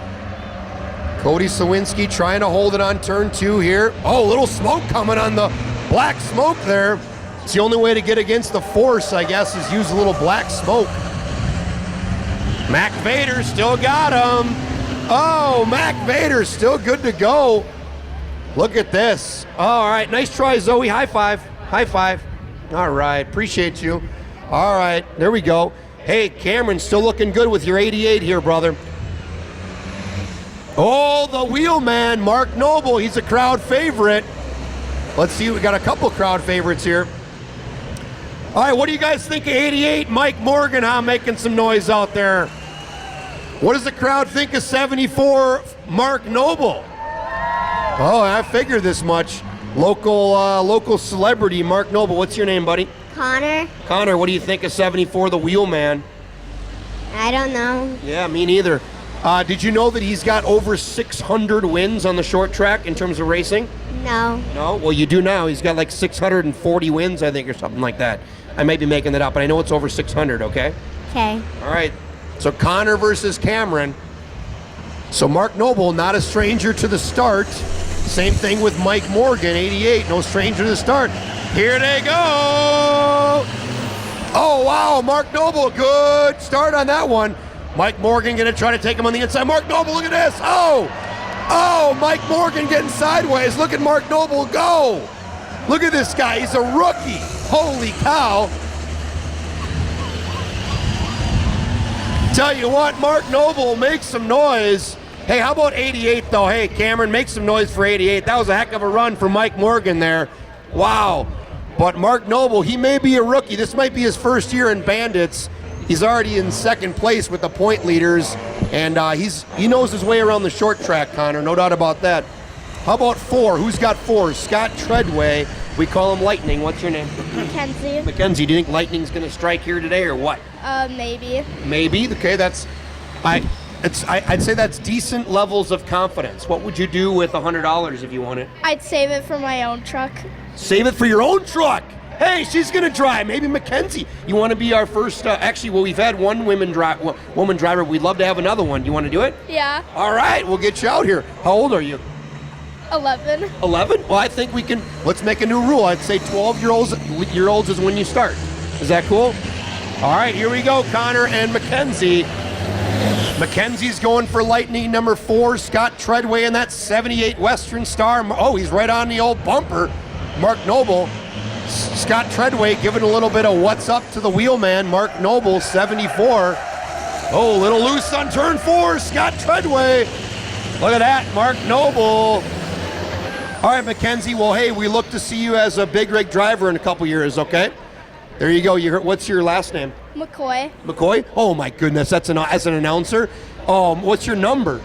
Speaker 3: Cody Slowinski trying to hold it on turn 2 here. Oh, little smoke coming on the black smoke there. It's the only way to get against the force, I guess, is use a little black smoke. Mac Vader still got him. Oh, Mac Vader still good to go. Look at this. Oh, all right, nice try, Zoe. High five. High five. All right, appreciate you. All right, there we go. Hey, Cameron, still looking good with your 88 here, brother. Oh, the wheelman, Mark Noble. He's a crowd favorite. Let's see, we got a couple crowd favorites here. All right, what do you guys think of 88? Mike Morgan, huh, making some noise out there. What does the crowd think of 74, Mark Noble? Oh, I figured this much. Local celebrity, Mark Noble. What's your name, buddy?
Speaker 6: Connor?
Speaker 3: Connor, what do you think of 74, the wheelman?
Speaker 6: I don't know.
Speaker 3: Yeah, me neither. Did you know that he's got over 600 wins on the short track in terms of racing?
Speaker 6: No.
Speaker 3: No? Well, you do now. He's got like 640 wins, I think, or something like that. I might be making that up, but I know it's over 600, okay?
Speaker 6: Okay.
Speaker 3: All right. So Connor versus Cameron. So Mark Noble, not a stranger to the start. Same thing with Mike Morgan, 88, no stranger to the start. Here they go! Oh, wow, Mark Noble, good start on that one. Mike Morgan gonna try to take him on the inside. Mark Noble, look at this. Oh, Mike Morgan getting sideways. Look at Mark Noble go. Look at this guy, he's a rookie. Holy cow. Tell you what, Mark Noble makes some noise. Hey, how about 88 though? Hey, Cameron, make some noise for 88. That was a heck of a run for Mike Morgan there. Wow. But Mark Noble, he may be a rookie. This might be his first year in Bandits. He's already in second place with the point leaders, and he knows his way around the short track, Connor, no doubt about that. How about 4? Who's got 4? Scott Treadway. We call him Lightning. What's your name?
Speaker 6: Mackenzie.
Speaker 3: Mackenzie, do you think Lightning's going to strike here today or what?
Speaker 6: Maybe.
Speaker 3: Maybe? Okay, I'd say that's decent levels of confidence. What would you do with $100 if you won it?
Speaker 6: I'd save it for my own truck.
Speaker 3: Save it for your own truck. Hey, she's gonna drive. Maybe Mackenzie. You want to be our first? We've had one woman driver. We'd love to have another one. Do you want to do it?
Speaker 6: Yeah.
Speaker 3: All right, we'll get you out here. How old are you?
Speaker 6: 11.
Speaker 3: 11? Well, I think we can. Let's make a new rule. I'd say 12-year-olds is when you start. Is that cool? All right, here we go, Connor and Mackenzie. Mackenzie's going for Lightning number 4. Scott Treadway in that 78 Western Star. Oh, he's right on the old bumper. Mark Noble. Scott Treadway giving a little bit of what's up to the wheelman. Mark Noble, 74. Oh, little loose on turn 4. Scott Treadway. Look at that, Mark Noble. All right, Mackenzie. Well, hey, we look to see you as a big rig driver in a couple years, okay? There you go. What's your last name?
Speaker 6: McCoy.
Speaker 3: McCoy? Oh, my goodness. That's as an announcer. What's your number?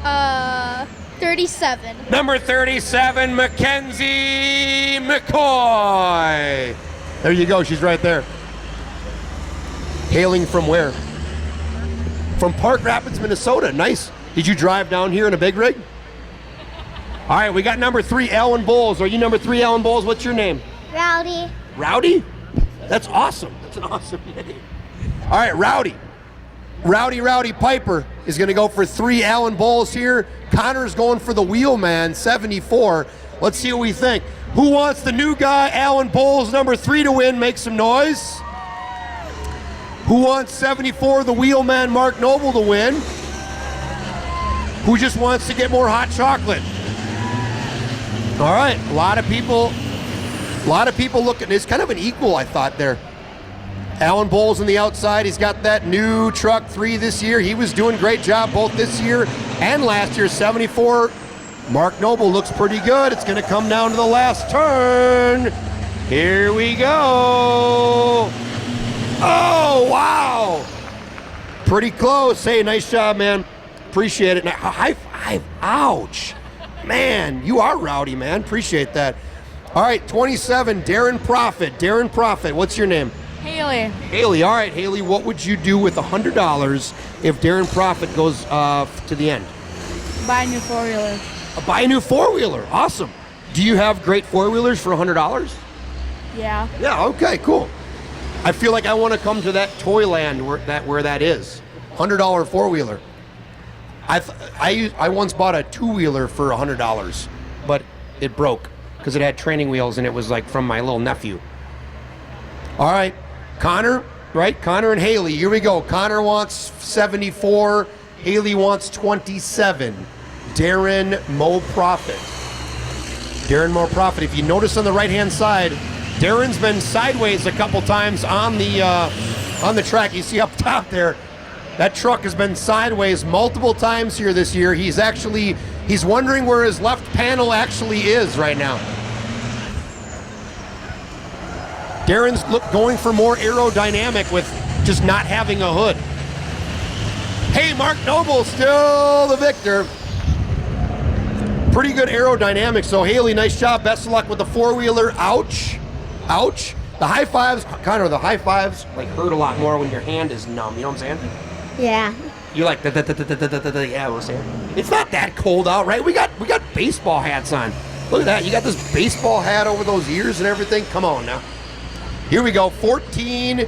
Speaker 6: 37.
Speaker 3: Number 37, Mackenzie McCoy. There you go. She's right there. Hailing from where? From Park Rapids, Minnesota. Nice. Did you drive down here in a big rig? All right, we got number 3, Alan Bowles. Are you number 3, Alan Bowles? What's your name?
Speaker 6: Rowdy.
Speaker 3: Rowdy? That's awesome. That's an awesome name. All right, Rowdy. Rowdy Piper is going to go for 3 Alan Bowles here. Connor's going for the wheelman, 74. Let's see what we think. Who wants the new guy, Alan Bowles, number 3 to win? Make some noise. Who wants 74, the wheelman, Mark Noble, to win? Who just wants to get more hot chocolate? All right, a lot of people looking. It's kind of an equal, I thought, there. Alan Bowles on the outside. He's got that new truck 3 this year. He was doing a great job both this year and last year. 74. Mark Noble looks pretty good. It's going to come down to the last turn. Here we go. Oh, wow. Pretty close. Hey, nice job, man. Appreciate it. Now, high five. Ouch. Man, you are rowdy, man. Appreciate that. All right, 27, Darren Profit. Darren Profit, what's your name?
Speaker 7: Haley.
Speaker 3: Haley, all right, Haley, what would you do with $100 if Darren Profit goes to the end?
Speaker 7: Buy a new four-wheeler.
Speaker 3: Buy a new four-wheeler, awesome. Do you have great four-wheelers for $100?
Speaker 7: Yeah.
Speaker 3: Yeah, okay, cool. I feel like I want to come to that Toyland where that is. $100 four-wheeler. I once bought a two-wheeler for $100, but it broke because it had training wheels and it was like from my little nephew. All right, Connor, right? Connor and Haley, here we go. Connor wants 74, Haley wants 27. Darren Mo Profit. Darren Mo Profit. If you notice on the right-hand side, Darren's been sideways a couple times on the track. You see up top there, that truck has been sideways multiple times here this year. He's wondering where his left panel actually is right now. Darren's going for more aerodynamic with just not having a hood. Hey, Mark Noble still the victor. Pretty good aerodynamics. So Haley, nice job. Best of luck with the four-wheeler. Ouch. Ouch. The high fives, Connor, the high fives like hurt a lot more when your hand is numb. You know what I'm saying?
Speaker 6: Yeah.
Speaker 3: You like yeah, we're saying. It's not that cold out, right? We got baseball hats on. Look at that. You got this baseball hat over those ears and everything. Come on now. Here we go. 14.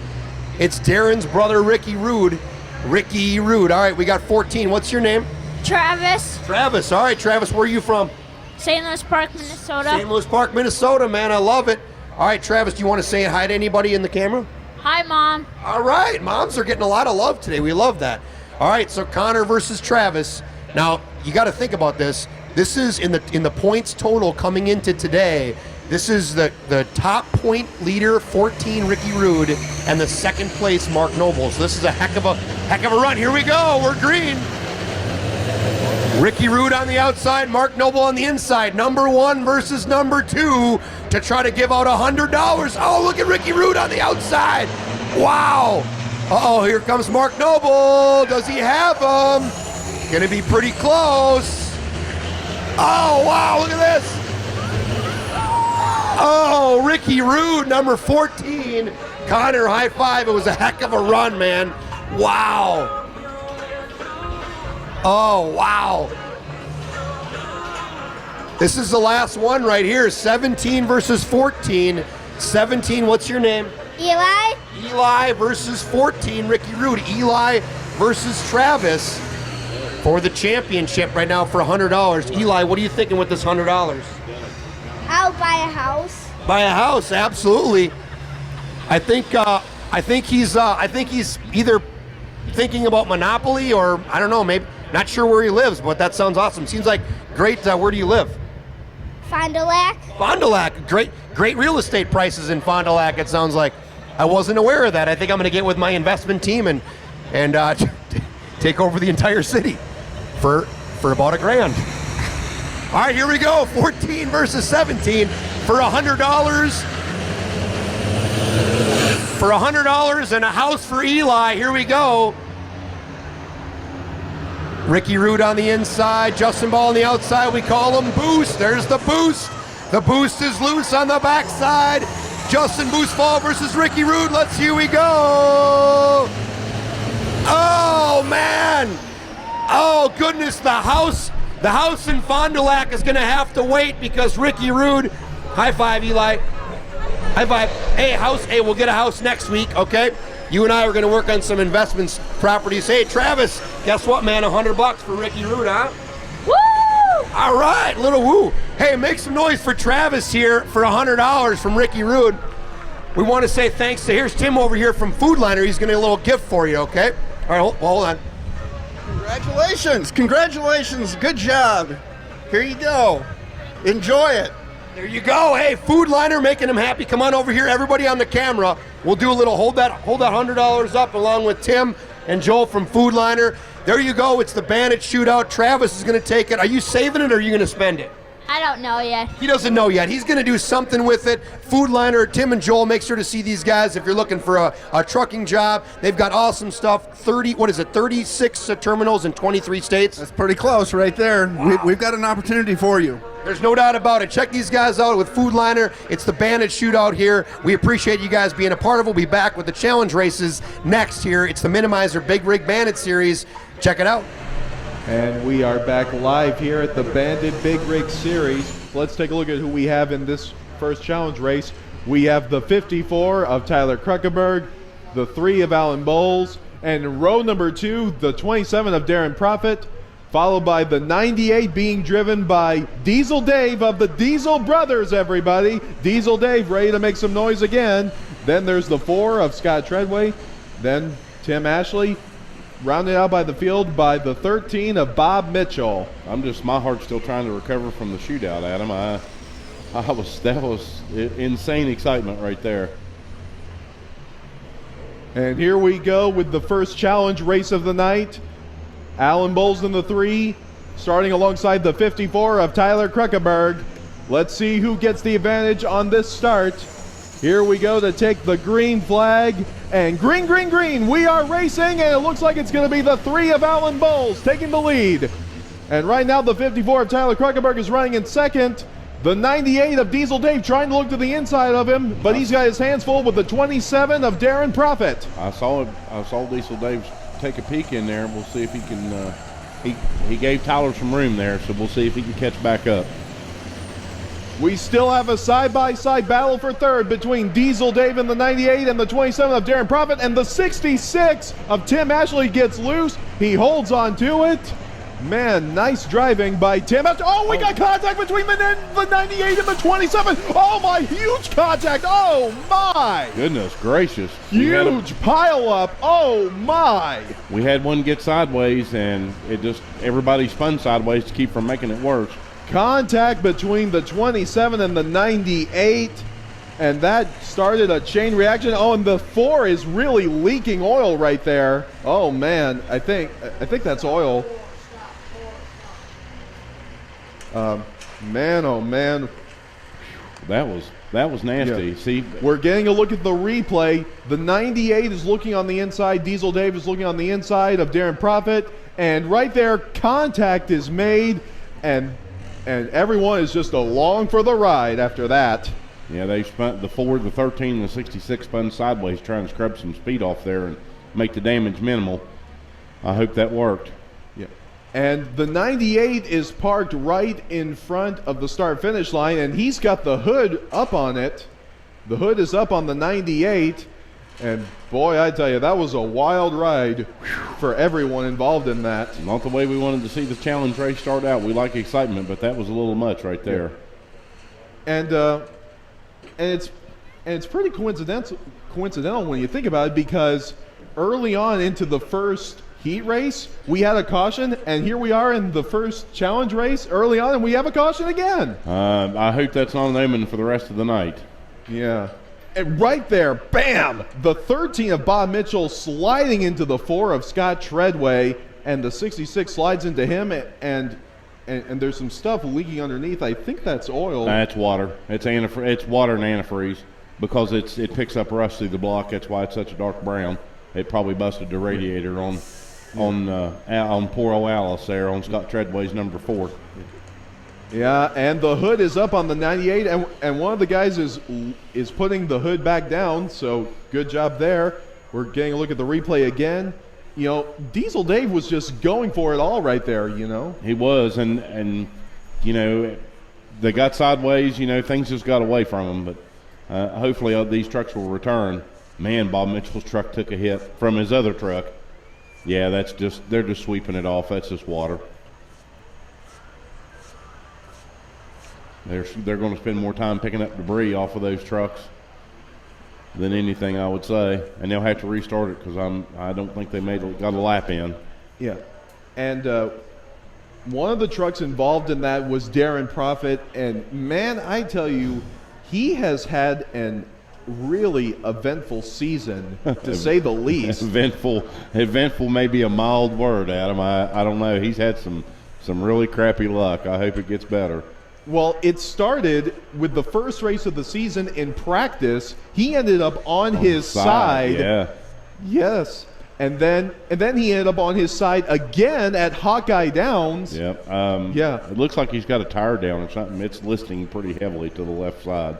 Speaker 3: It's Darren's brother, Ricky Rude. Ricky Rude. All right, we got 14. What's your name?
Speaker 7: Travis.
Speaker 3: Travis. All right, Travis, where are you from?
Speaker 7: St. Louis Park, Minnesota.
Speaker 3: St. Louis Park, Minnesota, man. I love it. All right, Travis, do you want to say hi to anybody in the camera?
Speaker 7: Hi, Mom.
Speaker 3: All right, moms are getting a lot of love today. We love that. All right, so Connor versus Travis. Now, you got to think about this. This is in the points total coming into today. This is the top point leader, 14, Ricky Rude, and the second place, Mark Noble. So this is a heck of a run. Here we go. We're green. Ricky Rude on the outside, Mark Noble on the inside. Number 1 versus number 2 to try to give out $100. Oh, look at Ricky Rude on the outside. Wow. Uh-oh, here comes Mark Noble. Does he have him? Gonna be pretty close. Oh, wow, look at this. Oh, Ricky Rude, number 14. Connor, high five. It was a heck of a run, man. Wow. Oh, wow. This is the last one right here. 17 versus 14. 17, what's your name?
Speaker 6: Eli?
Speaker 3: Eli versus 14, Ricky Rude. Eli versus Travis for the championship right now for $100. Eli, what are you thinking with this $100?
Speaker 6: I'll buy a house.
Speaker 3: Buy a house, absolutely. I think he's either thinking about Monopoly or I don't know, maybe not sure where he lives, but that sounds awesome. Seems like great. Where do you live?
Speaker 6: Fond du Lac.
Speaker 3: Fond du Lac. Great real estate prices in Fond du Lac. It sounds like. I wasn't aware of that. I think I'm going to get with my investment team and take over the entire city for about $1,000. All right, here we go. 14 versus 17 for $100. For $100 and a house for Eli. Here we go. Ricky Rude on the inside, Justin Ball on the outside. We call him Boost. There's the Boost. The Boost is loose on the backside. Justin Boostfall versus Ricky Rude. Here we go. Oh, man. Oh, goodness. The house in Fond du Lac is going to have to wait because Ricky Rude. High five, Eli. High five. Hey, house. Hey, we'll get a house next week, okay? You and I are going to work on some investments properties. Hey, Travis, guess what, man? $100 for Ricky Rude, huh?
Speaker 7: Woo!
Speaker 3: All right, little woo. Hey, make some noise for Travis here for $100 from Ricky Rude. We want to say thanks to, here's Tim over here from Food Liner. He's going to get a little gift for you, okay? All right, hold on.
Speaker 4: Congratulations. Congratulations. Good job. Here you go. Enjoy it.
Speaker 3: There you go. Hey, Food Liner making him happy. Come on over here, everybody on the camera. We'll do a little hold that $100 up along with Tim and Joel from Food Liner. There you go. It's the Bandit shootout. Travis is going to take it. Are you saving it or are you going to spend it?
Speaker 7: I don't know yet.
Speaker 3: He doesn't know yet. He's going to do something with it. Food Liner, Tim and Joel, make sure to see these guys if you're looking for a trucking job. They've got awesome stuff. 36 terminals in 23 states.
Speaker 4: That's pretty close right there. We've got an opportunity for you.
Speaker 3: There's no doubt about it. Check these guys out with Food Liner. It's the Bandit shootout here. We appreciate you guys being a part of it. We'll be back with the challenge races next here. It's the Minimizer Big Rig Bandit Series. Check it out.
Speaker 1: And we are back live here at the Bandit Big Rig Series. Let's take a look at who we have in this first challenge race. We have the 54 of Tyler Kruckenberg, the 3 of Alan Bowles, and in row number 2, the 27 of Darren Profit, followed by the 98 being driven by Diesel Dave of the Diesel Brothers, everybody. Diesel Dave ready to make some noise again. Then there's the 4 of Scott Treadway, then Tim Ashley, rounded out by the field by the 13 of Bob Mitchell.
Speaker 2: My heart's still trying to recover from the shootout, Adam. That was insane excitement right there.
Speaker 1: And here we go with the first challenge race of the night. Alan Bowles in the 3, starting alongside the 54 of Tyler Kruckenberg. Let's see who gets the advantage on this start. Here we go to take the green flag. And green, green, green, we are racing, and it looks like it's going to be the 3 of Alan Bowles taking the lead. And right now the 54 of Tyler Kruckenberg is running in second. The 98 of Diesel Dave trying to look to the inside of him, but he's got his hands full with the 27 of Darren Profit.
Speaker 2: I saw Diesel Dave take a peek in there. We'll see if he can, he gave Tyler some room there, so we'll see if he can catch back up.
Speaker 1: We still have a side-by-side battle for third between Diesel Dave and the 98 and the 27 of Darren Profit, and the 66 of Tim Ashley gets loose. He holds on to it. Man, nice driving by Tim Ashley. Oh, we got contact between the 98 and the 27. Oh, my, huge contact. Oh, my.
Speaker 2: Goodness gracious.
Speaker 1: Huge pile up. Oh, my.
Speaker 2: We had one get sideways, and everybody spun sideways to keep from making it worse.
Speaker 1: Contact between the 27 and the 98, and that started a chain reaction. Oh, and the 4 is really leaking oil right there. Oh man, I think that's oil. Man, oh man,
Speaker 2: that was nasty.
Speaker 1: Yeah.
Speaker 2: See,
Speaker 1: we're getting a look at the replay. The 98 is looking on the inside. Diesel Dave is looking on the inside of Darren Profit, and right there, contact is made, and everyone is just along for the ride after that.
Speaker 2: Yeah, they spun the 4, the 13, and the 66 spun sideways trying to scrub some speed off there and make the damage minimal. I hope that worked.
Speaker 1: Yeah. And the 98 is parked right in front of the start-finish line, and he's got the hood up on it. The hood is up on the 98, and boy, I tell you, that was a wild ride for everyone involved in that.
Speaker 2: Not the way we wanted to see the challenge race start out. We like excitement, but that was a little much right there.
Speaker 1: Yeah. And it's pretty coincidental when you think about it, because early on into the first heat race, we had a caution, and here we are in the first challenge race early on, and we have a caution again.
Speaker 2: I hope that's not an omen for the rest of the night.
Speaker 1: Yeah. And right there, bam! The 13 of Bob Mitchell sliding into the 4 of Scott Treadway, and the 66 slides into him, and there's some stuff leaking underneath. I think that's oil.
Speaker 2: That's water. It's water and antifreeze, because it picks up rust through the block. That's why it's such a dark brown. It probably busted the radiator on poor old Alice there on Scott Treadway's number 4.
Speaker 1: Yeah, and the hood is up on the 98, and one of the guys is putting the hood back down, so good job there. We're getting a look at the replay again. You know, Diesel Dave was just going for it all right there, you know.
Speaker 2: He was, and you know, they got sideways, you know, things just got away from them, but hopefully these trucks will return. Man, Bob Mitchell's truck took a hit from his other truck. Yeah, they're just sweeping it off. That's just water. They're going to spend more time picking up debris off of those trucks than anything, I would say, and they'll have to restart it because I don't think they got a lap in.
Speaker 1: Yeah, and one of the trucks involved in that was Darren Prophet, and man, I tell you, he has had an really eventful season, to say the least.
Speaker 2: Eventful may be a mild word, Adam. I don't know. He's had some really crappy luck. I hope it gets better.
Speaker 1: Well, it started with the first race of the season in practice. He ended up on his side.
Speaker 2: Yeah.
Speaker 1: Yes. And then he ended up on his side again at Hawkeye Downs.
Speaker 2: Yep.
Speaker 1: Yeah.
Speaker 2: It looks like he's got a tire down or something. It's listing pretty heavily to the left side.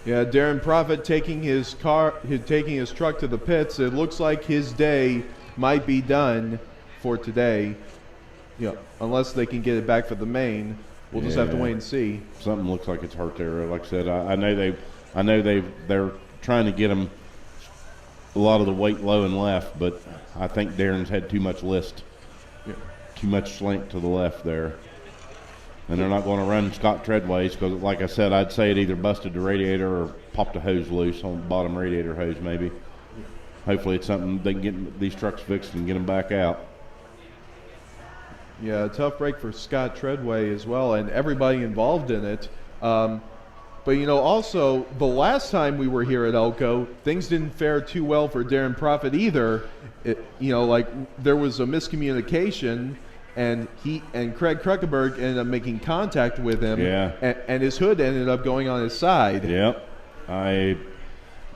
Speaker 1: Yeah, Darren Prophet taking his truck to the pits. It looks like his day might be done for today. Yeah, unless they can get it back for the main. We'll just have to wait and see.
Speaker 2: Something looks like it's hurt there. Like I said, I know they're trying to get him a lot of the weight low and left, but I think Darren's had too much too much slant to the left there, and they're not going to run Scott Treadways because, like I said, I'd say it either busted the radiator or popped a hose loose on the bottom radiator hose, maybe. Hopefully, it's something they can get these trucks fixed and get them back out.
Speaker 1: Yeah, a tough break for Scott Treadway as well, and everybody involved in it. But, you know, also, the last time we were here at Elko, things didn't fare too well for Darren Prophet either. There was a miscommunication, and Craig Kruckenberg ended up making contact with him, and his hood ended up going on his side.
Speaker 2: Yep. Of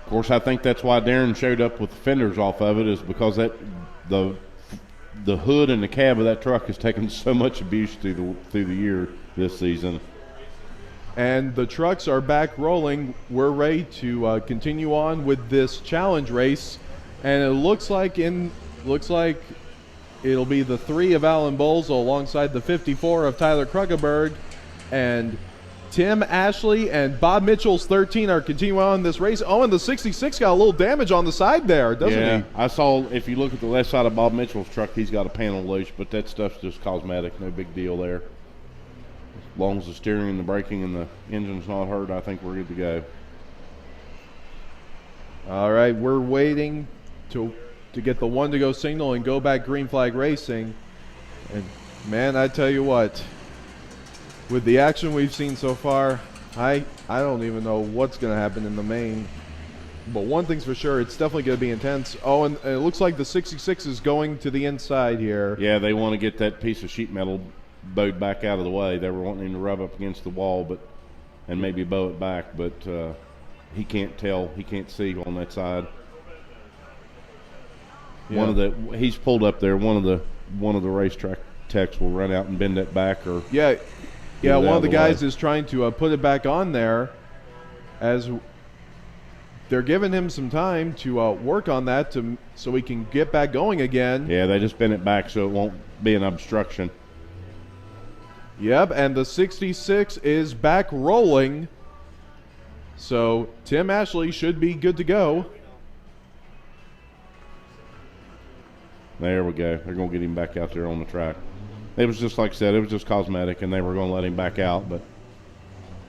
Speaker 2: course, I think that's why Darren showed up with the fenders off of it, is because the hood and the cab of that truck has taken so much abuse through the year this season.
Speaker 1: And the trucks are back rolling. We're ready to continue on with this challenge race, and it looks like it'll be the 3 of Alan Bowles alongside the 54 of Tyler Kruckenberg, and Tim Ashley and Bob Mitchell's 13 are continuing on this race. Oh, and the 66 got a little damage on the side there, doesn't he?
Speaker 2: Yeah, I saw, if you look at the left side of Bob Mitchell's truck, he's got a panel loose, but that stuff's just cosmetic, no big deal there. As long as the steering and the braking and the engine's not hurt, I think we're good to go.
Speaker 1: All right, we're waiting to get the 1 to go signal and go back green flag racing. And man, I tell you what, with the action we've seen so far, I don't even know what's going to happen in the main. But one thing's for sure, it's definitely going to be intense. Oh, and it looks like the 66 is going to the inside here.
Speaker 2: Yeah, they want to get that piece of sheet metal bowed back out of the way. They were wanting him to rub up against the wall and maybe bow it back, but he can't tell. He can't see on that side. Yeah. He's pulled up there. One of the racetrack techs will run out and bend that back, or
Speaker 1: one of the guys is trying to put it back on there, as they're giving him some time to work on that so we can get back going again.
Speaker 2: Yeah, they just bend it back so it won't be an obstruction.
Speaker 1: Yep, and the 66 is back rolling. So Tim Ashley should be good to go.
Speaker 2: There we go. They're going to get him back out there on the track. It was just, like I said, it was just cosmetic, and they were going to let him back out, but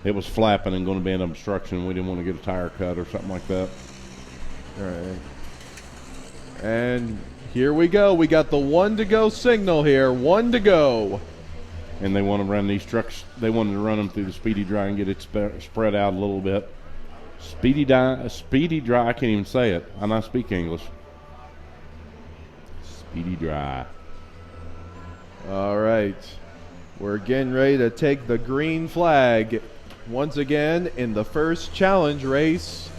Speaker 2: it was flapping and going to be an obstruction. We didn't want to get a tire cut or something like that.
Speaker 1: All right. And here we go. We got the 1 to go signal here. 1 to go.
Speaker 2: And they want to run these trucks. They wanted to run them through the speedy dry and get it spread out a little bit. Speedy dry. I can't even say it. I not speak English. Speedy dry.
Speaker 1: All right. We're getting ready to take the green flag once again in the first challenge race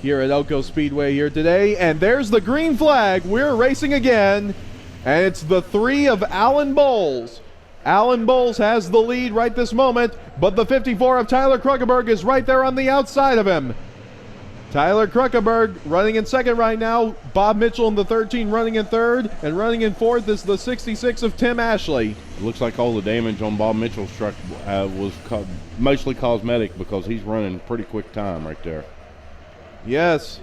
Speaker 1: here at Elko Speedway here today. And there's the green flag. We're racing again. And it's the 3 of Alan Bowles. Alan Bowles has the lead right this moment, but the 54 of Tyler Kruckenberg is right there on the outside of him. Tyler Kruckenberg running in second right now. Bob Mitchell in the 13 running in third, and running in fourth is the 66 of Tim Ashley.
Speaker 2: It looks like all the damage on Bob Mitchell's truck was mostly cosmetic, because he's running pretty quick time right there.
Speaker 1: Yes,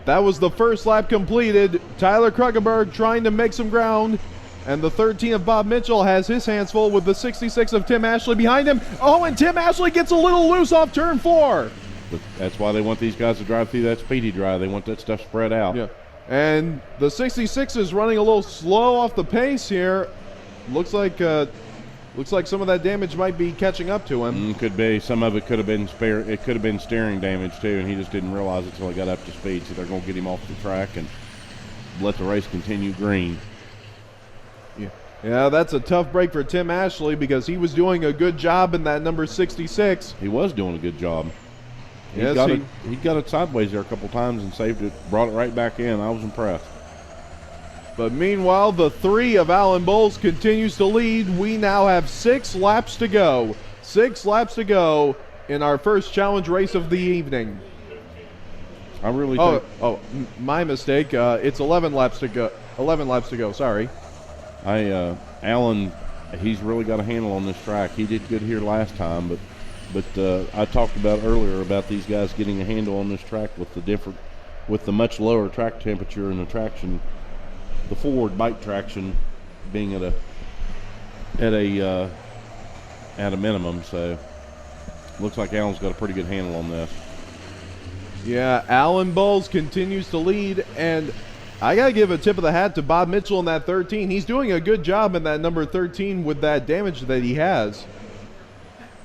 Speaker 1: that was the first lap completed. Tyler Kruckenberg trying to make some ground And the 13 of Bob Mitchell has his hands full with the 66 of Tim Ashley behind him. Oh, and Tim Ashley gets a little loose off turn 4.
Speaker 2: But that's why they want these guys to drive through that speedy drive. They want that stuff spread out.
Speaker 1: Yeah. And the 66 is running a little slow off the pace here. Looks like some of that damage might be catching up to him.
Speaker 2: Could be. Some of it could have been It could have been steering damage too, and he just didn't realize it until he got up to speed. So they're going to get him off the track and let the race continue green.
Speaker 1: Yeah, that's a tough break for Tim Ashley because he was doing a good job in that number 66.
Speaker 2: He was doing a good job. He
Speaker 1: Yes,
Speaker 2: got it sideways there a couple times and saved it, brought it right back in. I was impressed.
Speaker 1: But meanwhile, the 3 of Alan Bowles continues to lead. We now have 6 laps to go. 6 laps to go in our first challenge race of the evening.
Speaker 2: I really think.
Speaker 1: My mistake. It's 11 laps to go. 11 laps to go. Sorry.
Speaker 2: Alan, he's really got a handle on this track. He did good here last time, but I talked about earlier about these guys getting a handle on this track with the much lower track temperature and the traction, the forward bike traction being at a minimum. So looks like Alan's got a pretty good handle on this.
Speaker 1: Yeah, Alan Bowles continues to lead, and I got to give a tip of the hat to Bob Mitchell in that 13. He's doing a good job in that number 13 with that damage that he has.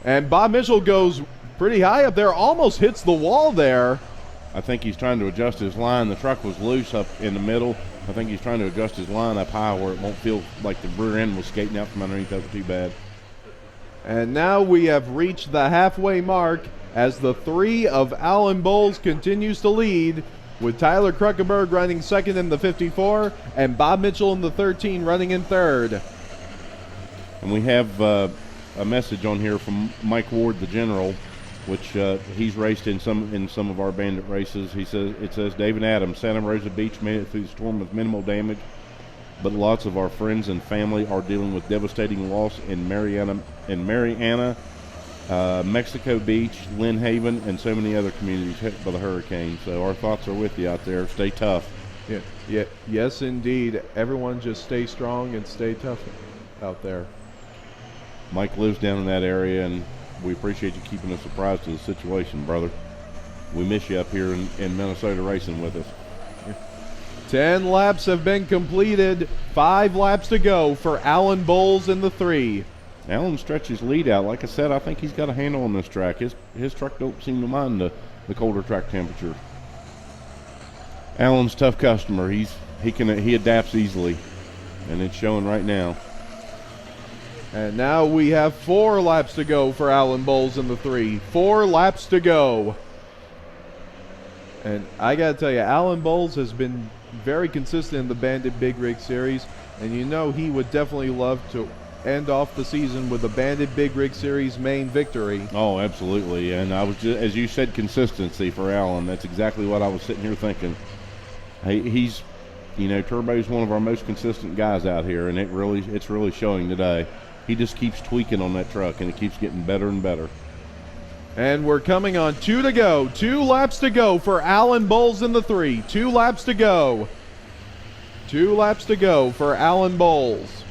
Speaker 1: And Bob Mitchell goes pretty high up there, almost hits the wall there.
Speaker 2: I think he's trying to adjust his line. The truck was loose up in the middle. I think he's trying to adjust his line up high where it won't feel like the rear end was skating out from underneath over too bad.
Speaker 1: And now we have reached the halfway mark as the 3 of Alan Bowles continues to lead, with Tyler Kruckenberg running second in the 54 and Bob Mitchell in the 13 running in third.
Speaker 2: And we have a message on here from Mike Ward, the general, which he's raced in some of our Bandit races. It says David Adams, Santa Rosa Beach made it through the storm with minimal damage, but lots of our friends and family are dealing with devastating loss in Mariana, Mexico Beach, Lynn Haven, and so many other communities hit by the hurricane. So our thoughts are with you out there. Stay tough.
Speaker 1: Yeah, yes, indeed. Everyone just stay strong and stay tough out there.
Speaker 2: Mike lives down in that area, and we appreciate you keeping us apprised of the situation, brother. We miss you up here in Minnesota racing with us.
Speaker 1: 10 laps have been completed. 5 laps to go for Alan Bowles in the 3.
Speaker 2: Alan stretches lead out. Like I said, I think he's got a handle on this track. His truck don't seem to mind the colder track temperature. Alan's a tough customer. He adapts easily, and it's showing right now.
Speaker 1: And now we have 4 laps to go for Alan Bowles in the 3. 4 laps to go. And I got to tell you, Alan Bowles has been very consistent in the Bandit Big Rig Series, and you know he would definitely love to end off the season with a Bandit Big Rig Series main victory.
Speaker 2: Oh, absolutely. And I was just, as you said, consistency for Alan. That's exactly what I was sitting here thinking. He's, Turbo's one of our most consistent guys out here, and it's really showing today. He just keeps tweaking on that truck, and it keeps getting better and better.
Speaker 1: And we're coming on 2 to go. 2 laps to go for Alan Bowles in the 3. 2 laps to go. 2 laps to go for Alan Bowles.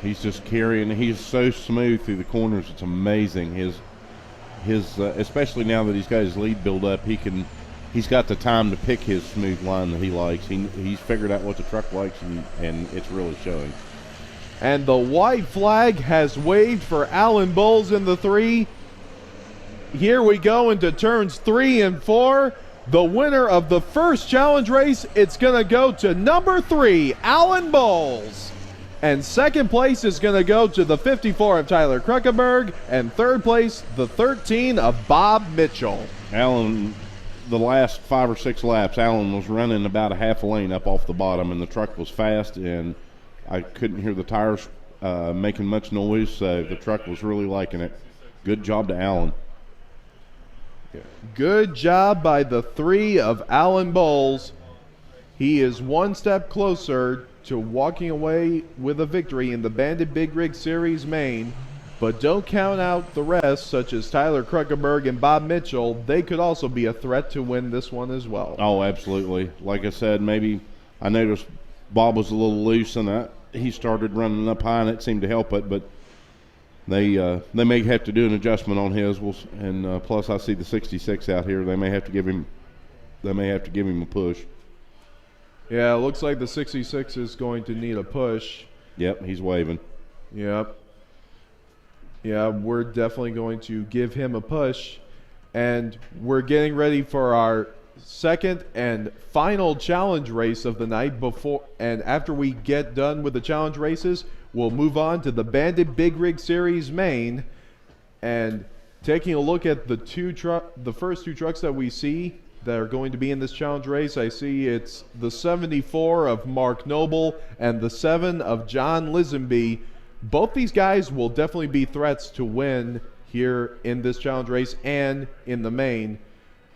Speaker 2: He's just carrying. He's so smooth through the corners. It's amazing. His especially now that he's got his lead build up, he's got the time to pick his smooth line that he likes. He's figured out what the truck likes, and it's really showing.
Speaker 1: And the white flag has waved for Alan Bowles in the 3. Here we go into turns 3 and 4. The winner of the first challenge race, it's going to go to number 3, Alan Bowles. And second place is going to go to the 54 of Tyler Kruckenberg. And third place, the 13 of Bob Mitchell.
Speaker 2: Alan, the last 5 or 6 laps, Alan was running about a half a lane up off the bottom, and the truck was fast, and I couldn't hear the tires making much noise, so the truck was really liking it. Good job to Alan.
Speaker 1: Good job by the 3 of Alan Bowles. He is one step closer to walking away with a victory in the Bandit Big Rig Series main, but don't count out the rest, such as Tyler Kruckenberg and Bob Mitchell. They could also be a threat to win this one as well.
Speaker 2: Oh, absolutely. Like I said, maybe I noticed Bob was a little loose, and he started running up high, and it seemed to help it. But they may have to do an adjustment on his. And plus, I see the 66 out here. They may have to give him a push.
Speaker 1: Yeah, it looks like the 66 is going to need a push.
Speaker 2: Yep, he's waving.
Speaker 1: Yep. Yeah, we're definitely going to give him a push. And we're getting ready for our second and final challenge race of the night. And after we get done with the challenge races, we'll move on to the Bandit Big Rig Series main. And taking a look at the first two trucks that we see that are going to be in this challenge race, I see it's the 74 of Mark Noble and the 7 of John Lisenby. Both these guys will definitely be threats to win here in this challenge race and in the main.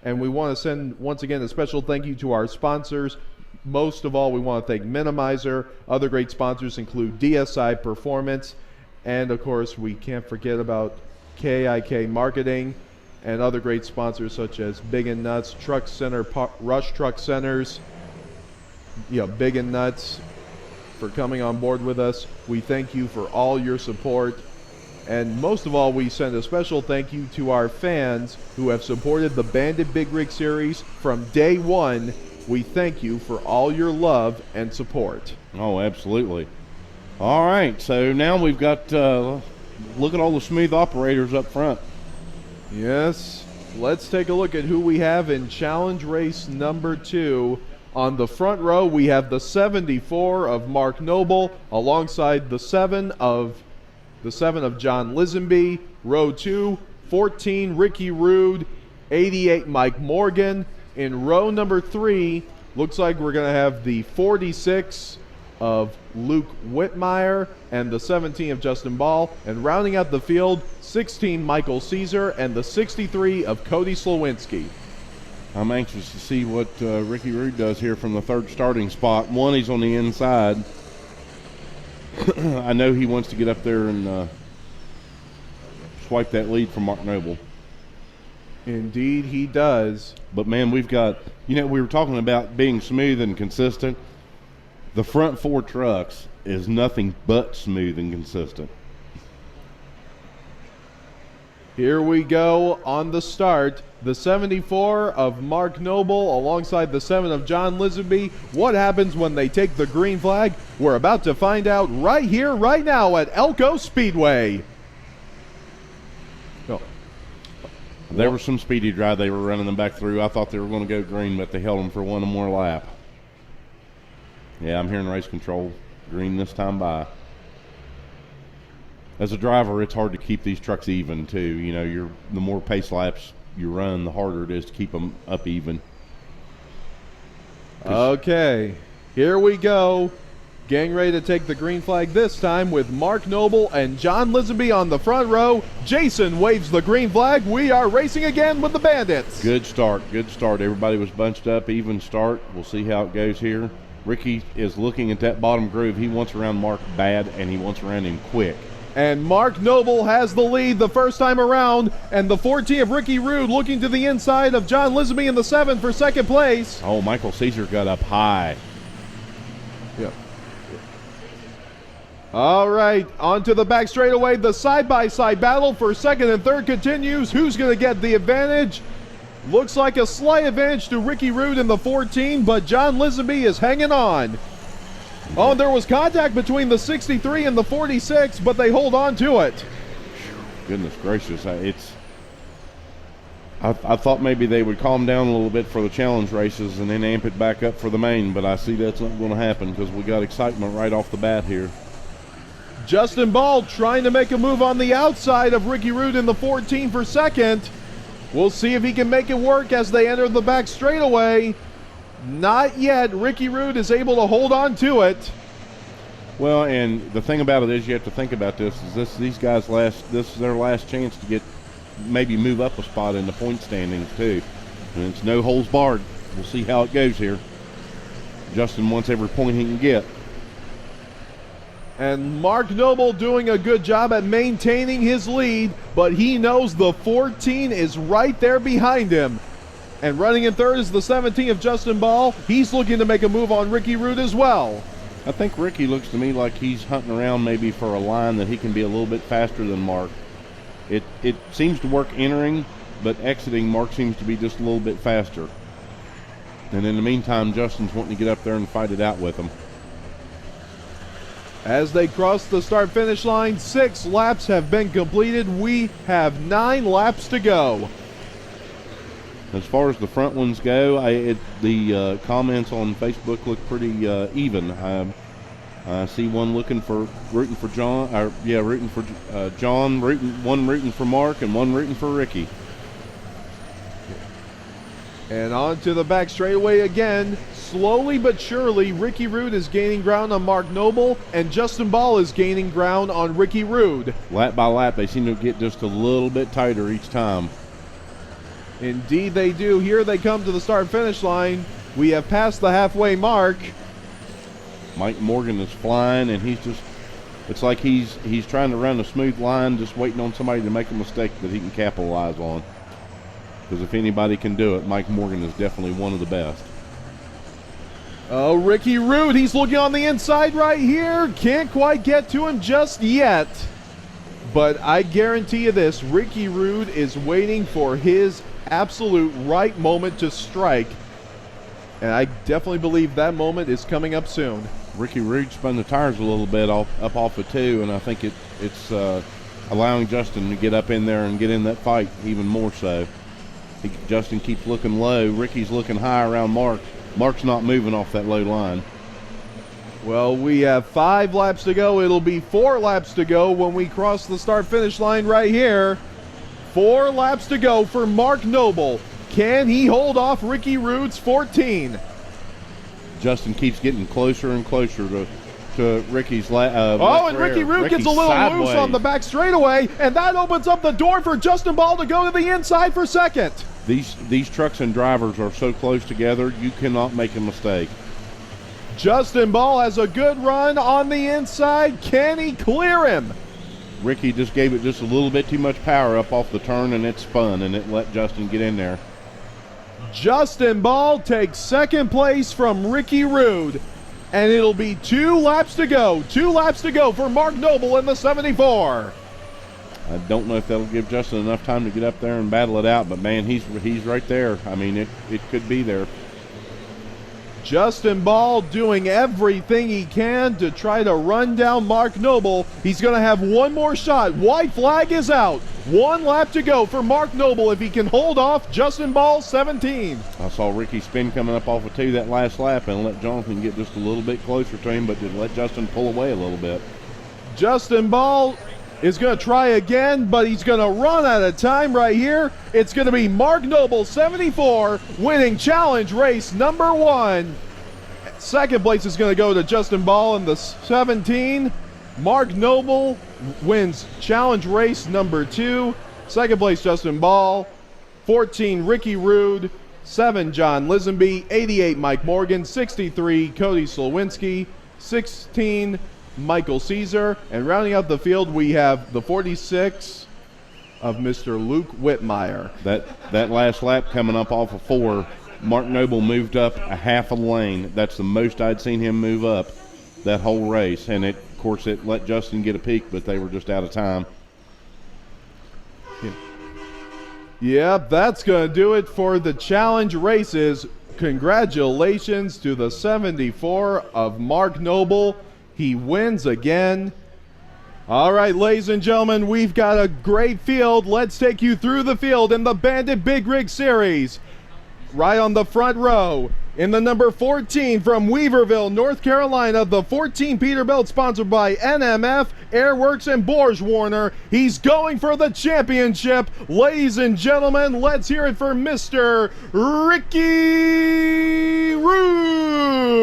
Speaker 1: And we want to send, once again, a special thank you to our sponsors. Most of all, we want to thank Minimizer. Other great sponsors include DSI Performance. And, of course, we can't forget about KIK Marketing and other great sponsors such as Big and Nuts, Truck Center, Rush Truck Centers, Big and Nuts, for coming on board with us. We thank you for all your support. And most of all, we send a special thank you to our fans who have supported the Bandit Big Rig Series from day one. We thank you for all your love and support.
Speaker 2: Oh, absolutely. All right, so now we've got, look at all the smooth operators up front.
Speaker 1: Yes, let's take a look at who we have in challenge race number 2. On the front row, we have the 74 of Mark Noble alongside the 7 of John Lisenby. Row 2, 14 Ricky Rude, 88 Mike Morgan. In row number 3, looks like we're going to have the 46 of Luke Whitmire and the 17 of Justin Ball. And rounding out the field, 16 Michael Caesar and the 63 of Cody Slowinski.
Speaker 2: I'm anxious to see what Ricky Rude does here from the third starting spot. One, he's on the inside. I know he wants to get up there and swipe that lead from Mark Noble.
Speaker 1: Indeed, he does.
Speaker 2: But, man, we've got, we were talking about being smooth and consistent. The front 4 trucks is nothing but smooth and consistent.
Speaker 1: Here we go on the start. The 74 of Mark Noble alongside the 7 of John Lisenby. What happens when they take the green flag? We're about to find out right here, right now at Elko Speedway. Oh.
Speaker 2: There was some speedy drive. They were running them back through. I thought they were going to go green, but they held them for one more lap. Yeah, I'm hearing race control. Green this time by. As a driver, it's hard to keep these trucks even, too. The more pace laps you run, the harder it is to keep them up even.
Speaker 1: Okay, here we go. Getting ready to take the green flag this time with Mark Noble and John Lisenby on the front row. Jason waves the green flag. We are racing again with the Bandits.
Speaker 2: Good start, good start. Everybody was bunched up, even start. We'll see how it goes here. Ricky is looking at that bottom groove. He wants around Mark bad, and he wants around him quick.
Speaker 1: And Mark Noble has the lead the first time around, and the 14 of Ricky Rude looking to the inside of John Lisenby in the 7 for second place.
Speaker 2: Oh, Michael Caesar got up high.
Speaker 1: Yep. All right, on to the back straightaway. The side-by-side battle for second and third continues. Who's going to get the advantage? Looks like a slight advantage to Ricky Rude in the 14, but John Lisenby is hanging on. Oh, there was contact between the 63 and the 46, but they hold on to it.
Speaker 2: Goodness gracious. I thought maybe they would calm down a little bit for the challenge races and then amp it back up for the main, but I see that's not going to happen because we got excitement right off the bat here.
Speaker 1: Justin Ball trying to make a move on the outside of Ricky Rude in the 14 for second. We'll see if he can make it work as they enter the back straightaway. Not yet. Ricky Rude is able to hold on to it.
Speaker 2: Well, and the thing about it is you have to think about this is these guys this is their last chance to maybe move up a spot in the point standings too. And it's no holds barred. We'll see how it goes here. Justin wants every point he can get.
Speaker 1: And Mark Noble doing a good job at maintaining his lead, but he knows the 14 is right there behind him. And running in third is the 17 of Justin Ball. He's looking to make a move on Ricky Rude as well.
Speaker 2: I think Ricky looks to me like he's hunting around maybe for a line that he can be a little bit faster than Mark. It seems to work entering, but exiting, Mark seems to be just a little bit faster. And in the meantime, Justin's wanting to get up there and fight it out with him.
Speaker 1: As they cross the start-finish line, 6 laps have been completed. We have 9 laps to go.
Speaker 2: As far as the front ones go, the comments on Facebook look pretty even. I see one rooting for John, rooting for John, one rooting for Mark, and one rooting for Ricky.
Speaker 1: And on to the back straightaway again. Slowly but surely, Ricky Rude is gaining ground on Mark Noble, and Justin Ball is gaining ground on Ricky Rude.
Speaker 2: Lap by lap, they seem to get just a little bit tighter each time.
Speaker 1: Indeed they do. Here they come to the start-finish line. We have passed the halfway mark.
Speaker 2: Mike Morgan is flying, and it's like he's trying to run a smooth line, just waiting on somebody to make a mistake that he can capitalize on. Because if anybody can do it, Mike Morgan is definitely one of the best.
Speaker 1: Oh, Ricky Rude, he's looking on the inside right here. Can't quite get to him just yet. But I guarantee you this, Ricky Rude is waiting for his absolute right moment to strike. And I definitely believe that moment is coming up soon.
Speaker 2: Ricky Rude spun the tires a little bit up off of 2, and I think it's allowing Justin to get up in there and get in that fight even more so. Justin keeps looking low. Ricky's looking high around Mark. Mark's not moving off that low line.
Speaker 1: Well, we have 5 laps to go. It'll be 4 laps to go when we cross the start-finish line right here. 4 laps to go for Mark Noble. Can he hold off Ricky Rude's 14?
Speaker 2: Justin keeps getting closer and closer to Ricky's
Speaker 1: and Ricky Rude gets a little
Speaker 2: sideways.
Speaker 1: loose on the back straightaway, and that opens up the door for Justin Ball to go to the inside for second.
Speaker 2: These trucks and drivers are so close together, you cannot make a mistake.
Speaker 1: Justin Ball has a good run on the inside. Can he clear him?
Speaker 2: Ricky just gave it just a little bit too much power up off the turn, and it spun, and it let Justin get in there.
Speaker 1: Justin Ball takes second place from Ricky Rude, and it'll be 2 laps to go. 2 laps to go for Mark Noble in the 74.
Speaker 2: I don't know if that'll give Justin enough time to get up there and battle it out, but man, he's right there. I mean, it could be there.
Speaker 1: Justin Ball doing everything he can to try to run down Mark Noble. He's going to have one more shot. White flag is out. 1 lap to go for Mark Noble if he can hold off Justin Ball 17.
Speaker 2: I saw Ricky spin coming up off of 2 that last lap and let Jonathan get just a little bit closer to him, but did let Justin pull away a little bit.
Speaker 1: Justin Ball is going to try again, but he's going to run out of time right here. It's going to be Mark Noble, 74, winning challenge race number 1. Second place is going to go to Justin Ball in the 17. Mark Noble wins challenge race number 2. Second place, Justin Ball. 14, Ricky Rude. 7, John Lisenby. 88, Mike Morgan. 63, Cody Slowinski. 16, Michael Caesar, and rounding out the field we have the 46 of Mr. Luke Whitmire.
Speaker 2: That last lap coming up off of 4, Mark Noble moved up a half a lane. That's the most I'd seen him move up that whole race, and of course it let Justin get a peek, but they were just out of time.
Speaker 1: Yep, that's going to do it for the challenge races. Congratulations to the 74 of Mark Noble. He wins again. All right, ladies and gentlemen, we've got a great field. Let's take you through the field in the Bandit Big Rig Series. Right on the front row, in the number 14 from Weaverville, North Carolina, the 14 Peterbilt, sponsored by NMF, Airworks, and Borge Warner. He's going for the championship. Ladies and gentlemen, let's hear it for Mr. Ricky Rude.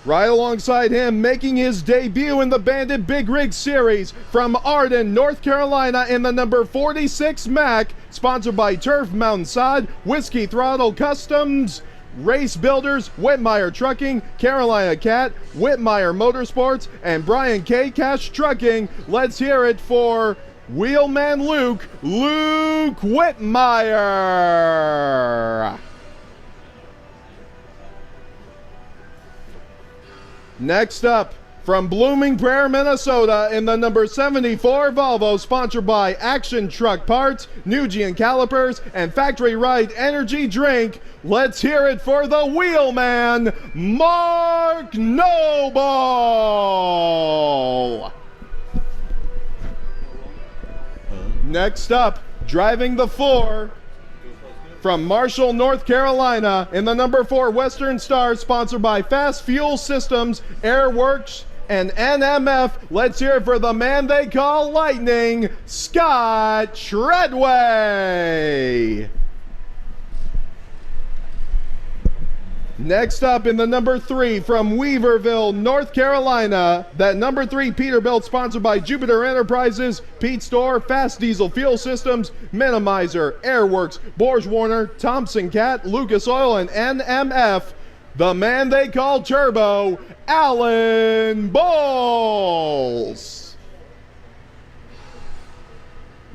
Speaker 1: Right alongside him, making his debut in the Bandit Big Rig Series from Arden, North Carolina, in the number 46 Mac, sponsored by Turf Mountain Sod, Whiskey Throttle Customs, Race Builders, Whitmire Trucking, Carolina Cat, Whitmire Motorsports, and Brian K. Cash Trucking. Let's hear it for Wheelman Luke Whitmire. Next up, from Blooming Prairie, Minnesota, in the number 74 Volvo, sponsored by Action Truck Parts, Nugian Calipers, and Factory Ride Energy Drink, let's hear it for the wheelman, Mark Noble! Next up, driving the 4, from Marshall, North Carolina, in the number 4 Western Star, sponsored by Fast Fuel Systems, Airworks, and NMF, let's hear it for the man they call Lightning, Scott Treadway. Next up, in the number 3 from Weaverville, North Carolina, that number 3 Peterbilt, sponsored by Jupiter Enterprises, Pete Store, Fast Diesel Fuel Systems, Minimizer, Airworks, Borge Warner, Thompson Cat, Lucas Oil, and NMF, the man they call Turbo, Alan Bowles.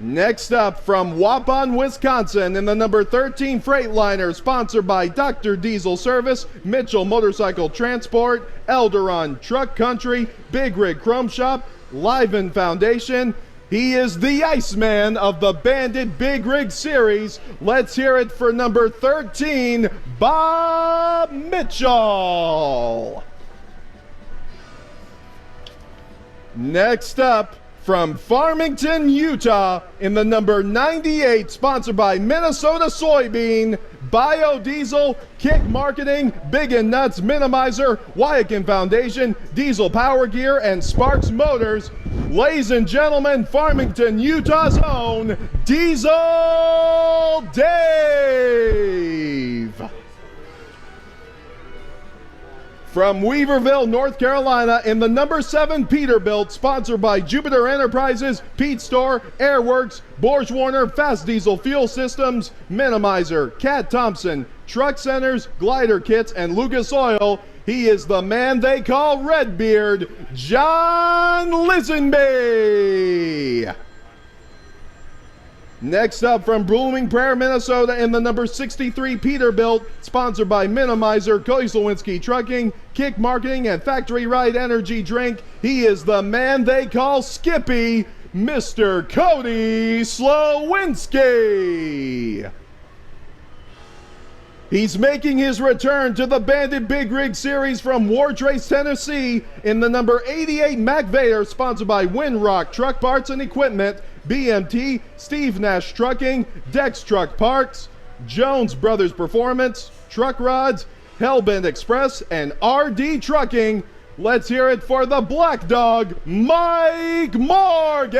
Speaker 1: Next up, from Waupun, Wisconsin, in the number 13 Freightliner, sponsored by Dr. Diesel Service, Mitchell Motorcycle Transport, Elderon Truck Country, Big Rig Chrome Shop, Liven Foundation. He is the Iceman of the Bandit Big Rig Series. Let's hear it for number 13, Bob Mitchell. Next up, from Farmington, Utah, in the number 98, sponsored by Minnesota Soybean, Biodiesel, Kick Marketing, Big and Nuts Minimizer, Wyakin Foundation, Diesel Power Gear, and Sparks Motors. Ladies and gentlemen, Farmington, Utah's own Diesel Dave. From Weaverville, North Carolina, in the number 7 Peterbilt, sponsored by Jupiter Enterprises, Pete Store, Airworks, Borge Warner, Fast Diesel Fuel Systems, Minimizer, Cat Thompson, Truck Centers, Glider Kits, and Lucas Oil. He is the man they call Redbeard, John Lisenby. Next up, from Blooming Prairie, Minnesota, in the number 63 Peterbilt, sponsored by Minimizer, Koislewinski Trucking, Kick Marketing, and Factory Ride Energy Drink, he is the man they call Skippy, Mr. Cody Slowinski. He's making his return to the Bandit Big Rig Series from Wartrace, Tennessee, in the number 88 Mac Vader, sponsored by Windrock Truck Parts and Equipment, BMT, Steve Nash Trucking, Dex Truck Parts, Jones Brothers Performance, Truck Rods, Hellbent Express, and RD Trucking. Let's hear it for the Black Dog, Mike Morgan.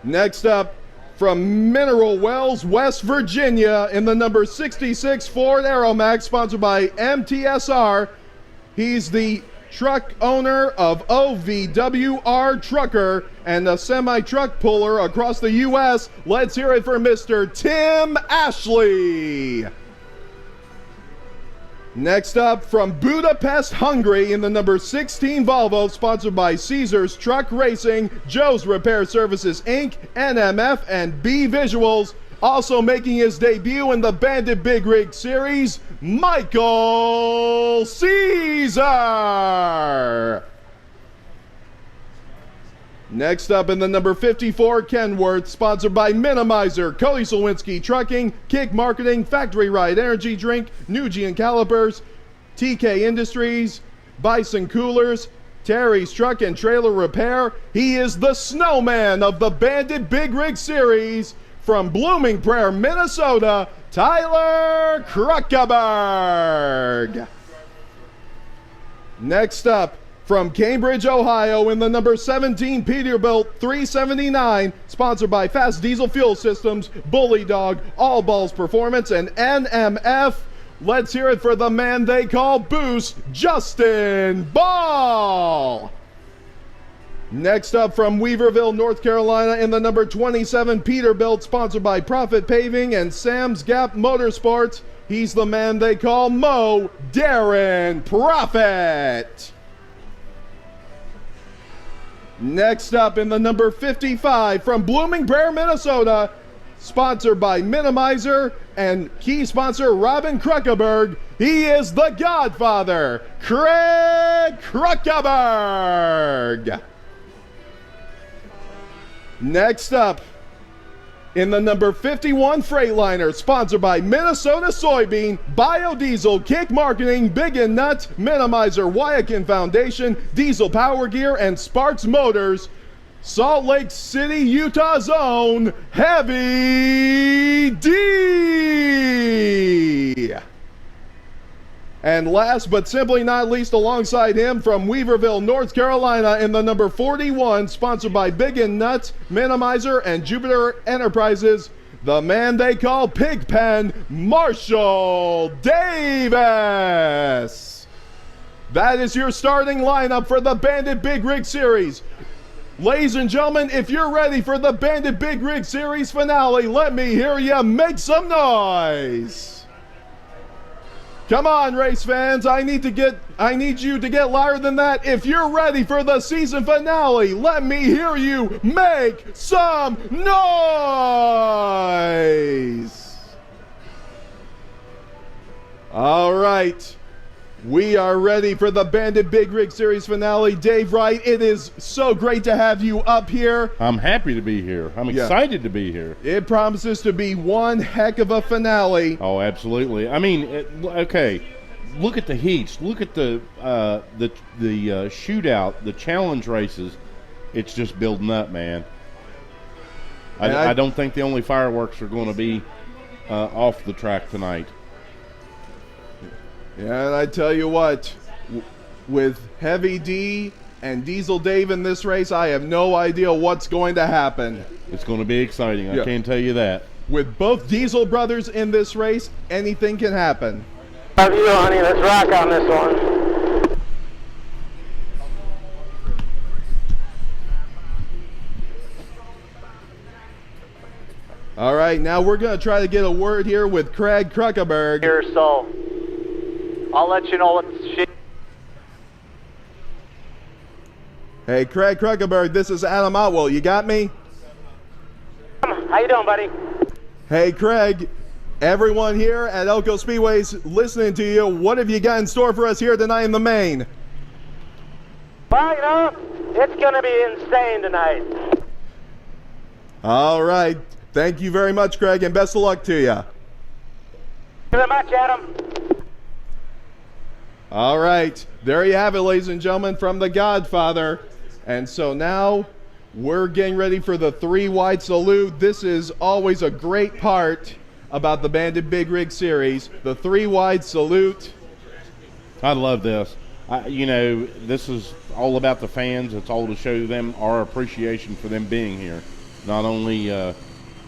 Speaker 1: Next up, from Mineral Wells, West Virginia, in the number 66 Ford Aeromax, sponsored by MTSR, he's the truck owner of OVWR Trucker and a semi-truck puller across the U.S. Let's hear it for Mr. Tim Ashley. Next up, from Budapest, Hungary, in the number 16 Volvo, sponsored by Caesars Truck Racing, Joe's Repair Services Inc., NMF, and B Visuals. Also making his debut in the Bandit Big Rig Series, Michael Caesar. Next up, in the number 54 Kenworth, sponsored by Minimizer, Cody Slowinski Trucking, Kick Marketing, Factory Ride Energy Drink, Nugian Calipers, TK Industries, Bison Coolers, Terry's Truck and Trailer Repair. He is the snowman of the Bandit Big Rig Series. From Blooming Prairie, Minnesota, Tyler Kruckeberg. Next up, from Cambridge, Ohio, in the number 17 Peterbilt 379, sponsored by Fast Diesel Fuel Systems, Bully Dog, All Balls Performance, and NMF. Let's hear it for the man they call Boost, Justin Ball. Next up, from Weaverville, North Carolina, in the number 27 Peterbilt, sponsored by Profit Paving and Sam's Gap Motorsports, he's the man they call Mo Darren Profit. Next up, in the number 55 from Blooming Prairie, Minnesota, sponsored by Minimizer and key sponsor Robin Kruckeberg. He is the Godfather, Craig Kruckeberg. Next up, in the number 51 Freightliner, sponsored by Minnesota Soybean, Biodiesel, Kick Marketing, Big and Nut, Minimizer, Wyakin Foundation, Diesel Power Gear, and Sparks Motors, Salt Lake City, Utah's own Heavy D. And last but simply not least, alongside him from Weaverville, North Carolina, in the number 41, sponsored by Big and Nuts, Minimizer, and Jupiter Enterprises, the man they call Pigpen, Marshall Davis. That is your starting lineup for the Bandit Big Rig Series. Ladies and gentlemen, if you're ready for the Bandit Big Rig Series finale, let me hear you make some noise. Come on, race fans, I need you to get louder than that. If you're ready for the season finale, let me hear you make some noise. All right. We are ready for the Bandit Big Rig Series finale. Dave Wright, it is so great to have you up here.
Speaker 2: I'm happy to be here. I'm excited to be here.
Speaker 1: It promises to be one heck of a finale.
Speaker 2: Oh, absolutely. I mean, okay, look at the heats. Look at the shootout, the challenge races. It's just building up, man. I don't think the only fireworks are going to be off the track tonight.
Speaker 1: Yeah, and I tell you what, with Heavy D and Diesel Dave in this race, I have no idea what's going to happen.
Speaker 2: It's going to be exciting, I can tell you that.
Speaker 1: With both Diesel brothers in this race, anything can happen.
Speaker 8: Love you, honey. Let's rock on this one.
Speaker 1: All right, now we're going to try to get a word here with Craig Kruckeberg.
Speaker 8: Here, so I'll let you know what's shit.
Speaker 1: Hey, Craig Kruckeberg, this is Adam Otwell. You got me?
Speaker 8: How you doing, buddy?
Speaker 1: Hey, Craig, everyone here at Elko Speedway's listening to you. What have you got in store for us here tonight in the main?
Speaker 8: Well, you know, it's going to be insane tonight.
Speaker 1: All right. Thank you very much, Craig, and best of luck to you.
Speaker 8: Thank you very much, Adam.
Speaker 1: All right, there you have it, ladies and gentlemen, from the Godfather. And so now we're getting ready for the 3-wide salute. This is always a great part about the Bandit Big Rig Series, the 3-wide salute.
Speaker 2: I love this. You know, this is all about the fans. It's all to show them our appreciation for them being here. Not only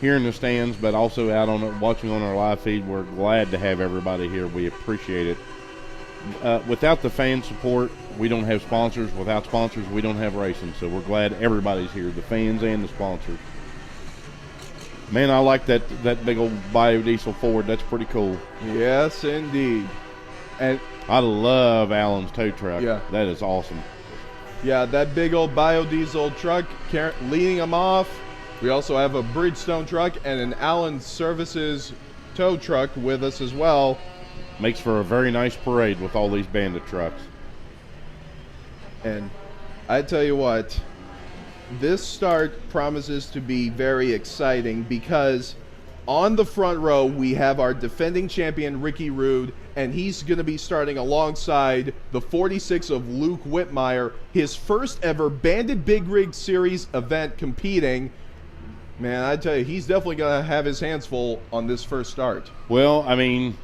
Speaker 2: here in the stands, but also out on watching on our live feed. We're glad to have everybody here. We appreciate it. Without the fan support, we don't have sponsors. Without sponsors, we don't have racing. So we're glad everybody's here, the fans and the sponsors. Man, I like that big old biodiesel Ford. That's pretty cool.
Speaker 1: Yes, indeed. And
Speaker 2: I love Alan's tow truck.
Speaker 1: Yeah.
Speaker 2: That is awesome.
Speaker 1: yeah, that big old biodiesel truck leading them off. We also have a Bridgestone truck and an Allen Services tow truck with us as well.
Speaker 2: Makes for a very nice parade with all these Bandit trucks.
Speaker 1: And I tell you what, this start promises to be very exciting because on the front row we have our defending champion Ricky Rude, and he's going to be starting alongside the 46 of Luke Whitmire, his first ever Bandit Big Rig Series event competing. Man, I tell you, he's definitely going to have his hands full on this first start.
Speaker 2: Well, I mean,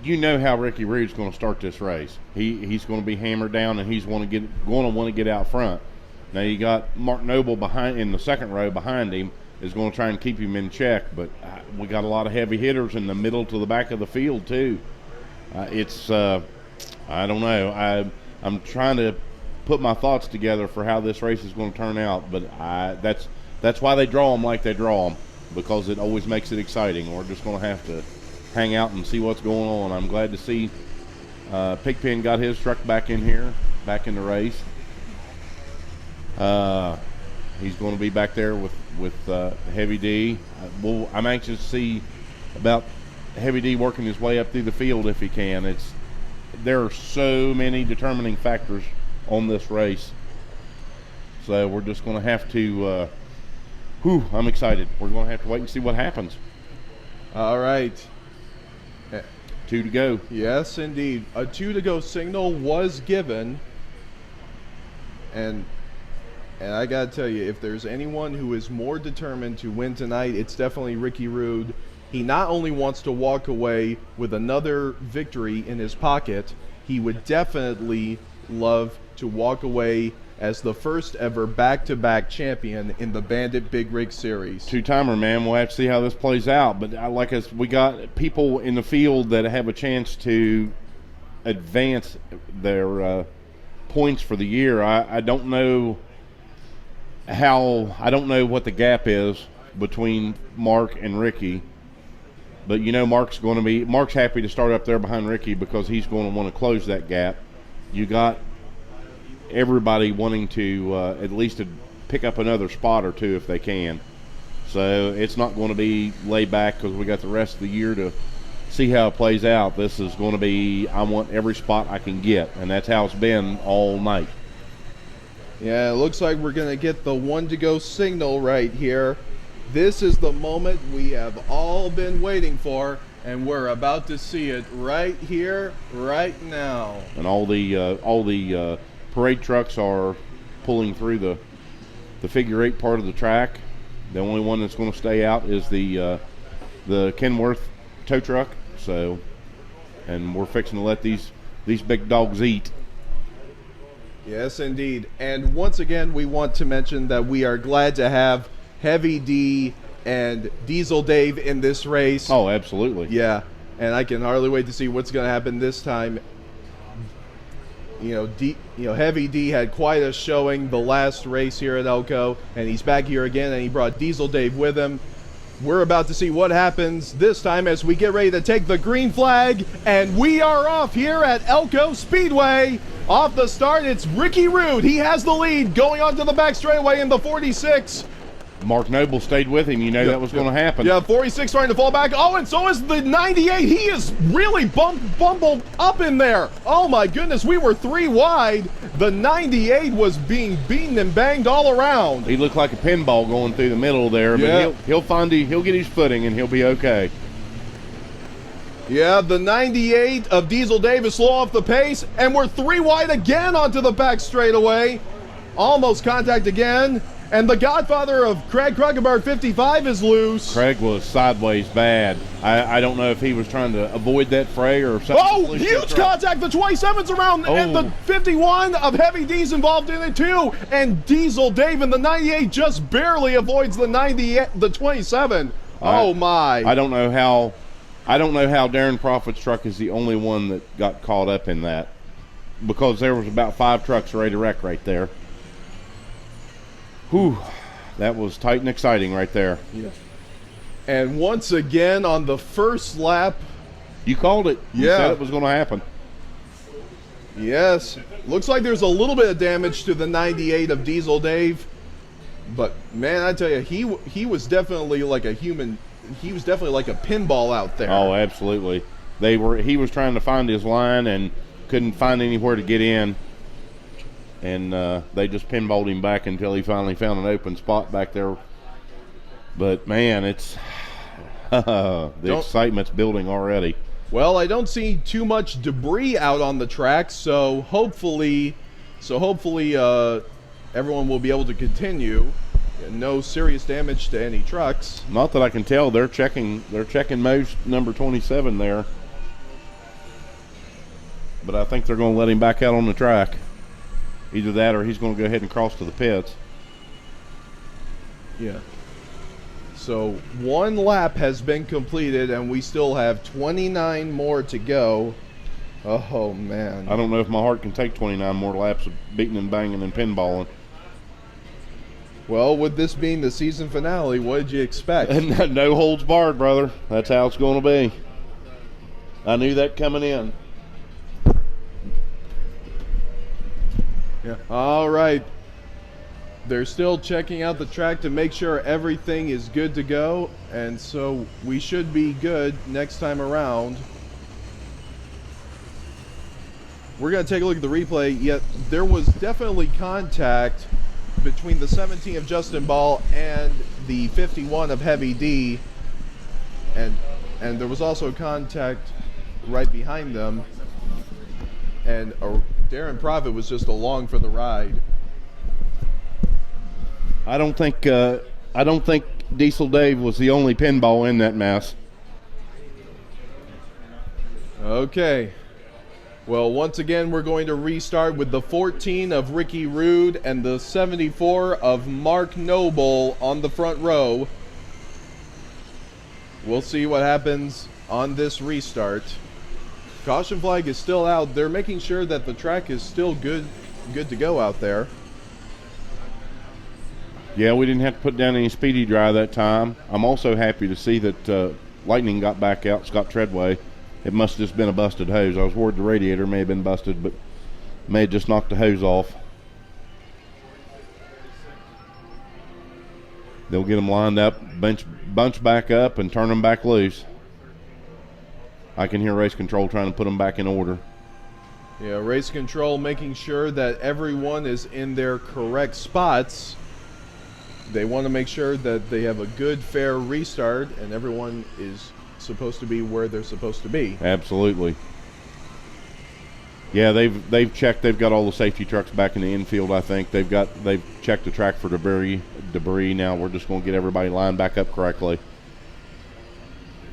Speaker 2: you know how Ricky Rude's going to start this race. He's going to be hammered down, and he's going to want to get out front. Now you got Mark Noble behind in the second row behind him, is going to try and keep him in check. But we got a lot of heavy hitters in the middle to the back of the field too. I don't know. I'm trying to put my thoughts together for how this race is going to turn out. But that's why they draw them like they draw them, because it always makes it exciting. We're just going to have to hang out and see what's going on. I'm glad to see Pigpen got his truck back in here, back in the race. He's going to be back there with Heavy D. I'm anxious to see about Heavy D working his way up through the field if he can. There are so many determining factors on this race. So we're just going to have to, I'm excited. We're going to have to wait and see what happens.
Speaker 1: All right.
Speaker 2: 2 to go.
Speaker 1: Yes, indeed. A 2 to go signal was given. And I got to tell you, if there's anyone who is more determined to win tonight, it's definitely Ricky Rude. He not only wants to walk away with another victory in his pocket, he would definitely love to walk away as the first ever back-to-back champion in the Bandit Big Rig Series.
Speaker 2: Two-timer, man. We'll have to see how this plays out. But we got people in the field that have a chance to advance their points for the year. I don't know what the gap is between Mark and Ricky. But you know Mark's happy to start up there behind Ricky because he's going to want to close that gap. You got everybody wanting to at least to pick up another spot or two if they can. So it's not going to be laid back because we got the rest of the year to see how it plays out. This is going to be, I want every spot I can get, and that's how it's been all night.
Speaker 1: Yeah, it looks like we're going to get the 1 to go signal right here. This is the moment we have all been waiting for, and we're about to see it right here, right now.
Speaker 2: And all the parade trucks are pulling through the figure 8 part of the track. The only one that's going to stay out is the Kenworth tow truck. So, and we're fixing to let these big dogs eat.
Speaker 1: Yes, indeed. And once again, we want to mention that we are glad to have Heavy D and Diesel Dave in this race.
Speaker 2: Oh, absolutely.
Speaker 1: Yeah, and I can hardly wait to see what's going to happen this time. Heavy D had quite a showing the last race here at Elko, and he's back here again, and he brought Diesel Dave with him. We're about to see what happens this time as we get ready to take the green flag, and we are off here at Elko Speedway. Off the start, it's Ricky Rude. He has the lead going onto the back straightaway in the 46.
Speaker 2: Mark Noble stayed with him. That was going to happen.
Speaker 1: Yeah, 46 trying to fall back. Oh, and so is the 98. He is really bumbled up in there. Oh, my goodness. We were 3 wide. The 98 was being beaten and banged all around.
Speaker 2: He looked like a pinball going through the middle there, but he'll get his footing, and he'll be okay.
Speaker 1: Yeah, the 98 of Diesel Dave is slow off the pace, and we're 3 wide again onto the back straightaway. Almost contact again. And the godfather of Craig Kruggenberg, 55, is loose.
Speaker 2: Craig was sideways bad. I don't know if he was trying to avoid that fray or something.
Speaker 1: Oh, huge contact. The 27's around, and the 51 of Heavy D's involved in it too. And Diesel Dave in the 98 just barely avoids the 27. Oh my!
Speaker 2: I don't know how Darren Prophet's truck is the only one that got caught up in that, because there was about 5 trucks ready to wreck right there. Whew, that was tight and exciting right there.
Speaker 1: Yeah. And once again on the first lap.
Speaker 2: You called it. You said it was going to happen.
Speaker 1: Yes. Looks like there's a little bit of damage to the 98 of Diesel Dave. But, man, I tell you, he was definitely like a human. He was definitely like a pinball out there.
Speaker 2: Oh, absolutely. He was trying to find his line and couldn't find anywhere to get in. And they just pinballed him back until he finally found an open spot back there. But, man, it's the excitement's building already.
Speaker 1: Well, I don't see too much debris out on the track, so hopefully everyone will be able to continue. No serious damage to any trucks.
Speaker 2: Not that I can tell. They're checking most number 27 there. But I think they're going to let him back out on the track. Either that or he's going to go ahead and cross to the pits.
Speaker 1: Yeah. So 1 lap has been completed, and we still have 29 more to go. Oh, man.
Speaker 2: I don't know if my heart can take 29 more laps of beating and banging and pinballing.
Speaker 1: Well, with this being the season finale, what did you expect?
Speaker 2: No holds barred, brother. That's how it's going to be. I knew that coming in.
Speaker 1: Yeah. All right. They're still checking out the track to make sure everything is good to go, and so we should be good next time around. We're going to take a look at the replay. Yet there was definitely contact between the 17 of Justin Ball and the 51 of Heavy D, and there was also contact right behind them, and Darren Profit was just along for the ride.
Speaker 2: I don't think Diesel Dave was the only pinball in that mess.
Speaker 1: Okay. Well, once again, we're going to restart with the 14 of Ricky Rude and the 74 of Mark Noble on the front row. We'll see what happens on this restart. Caution flag is still out. They're making sure that the track is still good to go out there.
Speaker 2: Yeah, we didn't have to put down any speedy dry that time. I'm also happy to see that Lightning got back out, Scott Treadway. It must have just been a busted hose. I was worried the radiator may have been busted, but may have just knocked the hose off. They'll get them lined up, bunch back up, and turn them back loose. I can hear race control trying to put them back in order.
Speaker 1: Yeah, race control making sure that everyone is in their correct spots. They want to make sure that they have a good, fair restart, and everyone is supposed to be where they're supposed to be.
Speaker 2: Absolutely. Yeah, they've checked. They've got all the safety trucks back in the infield. I think they've checked the track for debris. Now we're just going to get everybody lined back up correctly.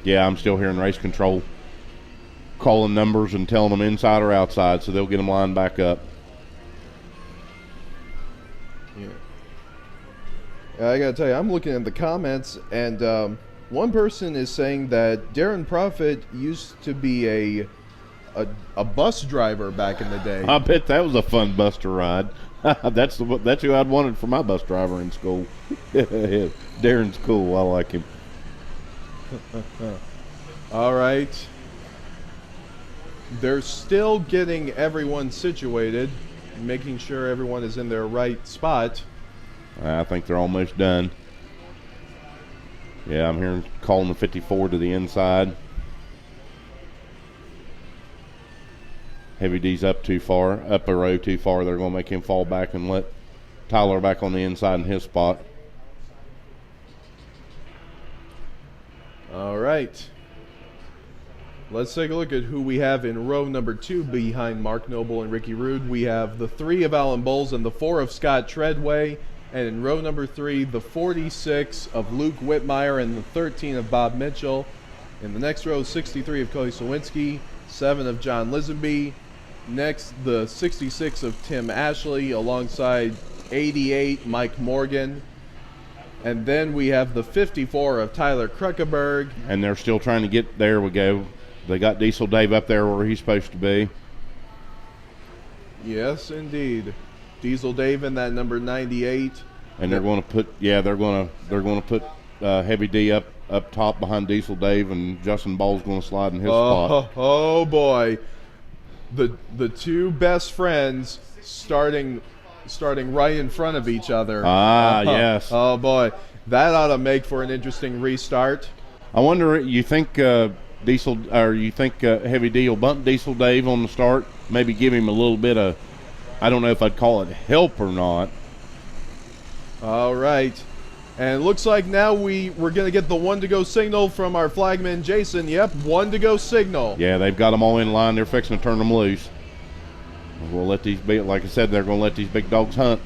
Speaker 2: Yeah, I'm still hearing race control calling numbers and telling them inside or outside, so they'll get them lined back up.
Speaker 1: I gotta tell you, I'm looking at the comments, and one person is saying that Darren Profit used to be a bus driver back in the day.
Speaker 2: I bet that was a fun bus to ride. That's who I'd wanted for my bus driver in school. Darren's cool. I like him.
Speaker 1: All right. They're still getting everyone situated, making sure everyone is in their right spot.
Speaker 2: I think they're almost done. Yeah, I'm hearing calling the 54 to the inside. Heavy D's up too far, up a row too far. They're going to make him fall back and let Tyler back on the inside in his spot.
Speaker 1: All right. Let's take a look at who we have in row number 2 behind Mark Noble and Ricky Rude. We have the 3 of Alan Bowles and the 4 of Scott Treadway. And in row number 3, the 46 of Luke Whitmire and the 13 of Bob Mitchell. In the next row, 63 of Cody Sawinski, 7 of John Lisenby. Next, the 66 of Tim Ashley alongside 88 Mike Morgan. And then we have the 54 of Tyler Kruckeberg.
Speaker 2: And they're still trying to get, there we go. They got Diesel Dave up there where he's supposed to be.
Speaker 1: Yes, indeed. Diesel Dave in that number 98.
Speaker 2: And they're going to put, they're going to put Heavy D up top behind Diesel Dave, and Justin Ball's going to slide in his spot.
Speaker 1: Oh boy, the two best friends starting right in front of each other.
Speaker 2: Yes.
Speaker 1: Oh boy, that ought to make for an interesting restart.
Speaker 2: I wonder, you think Heavy D will bump Diesel Dave on the start? Maybe give him a little bit of, I don't know if I'd call it help or not.
Speaker 1: All right. And it looks like now we're going to get the 1-to-go signal from our flagman, Jason. Yep, 1-to-go signal.
Speaker 2: Yeah, they've got them all in line. They're fixing to turn them loose. We'll let these be, like I said, they're going to let these big dogs hunt,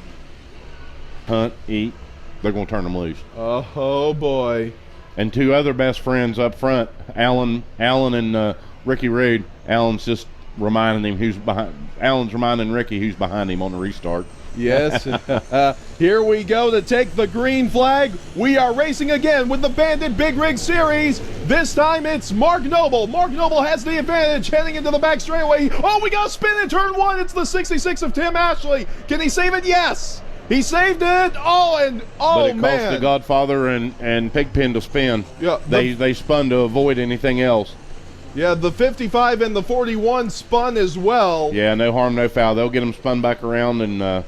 Speaker 2: eat. They're going to turn them loose.
Speaker 1: Oh boy.
Speaker 2: And 2 other best friends up front, Alan and Ricky Rude. Alan's just reminding him who's behind. Alan's reminding Ricky who's behind him on the restart.
Speaker 1: Yes. Here we go to take the green flag. We are racing again with the Bandit Big Rig Series. This time it's Mark Noble. Mark Noble has the advantage heading into the back straightaway. Oh, we got a spin in turn 1. It's the 66 of Tim Ashley. Can he save it? Yes. He saved it. But it
Speaker 2: cost the Godfather and Pigpen to spin. Yeah, they spun to avoid anything else.
Speaker 1: Yeah, the 55 and the 41 spun as well.
Speaker 2: Yeah, no harm, no foul. They'll get them spun back around, and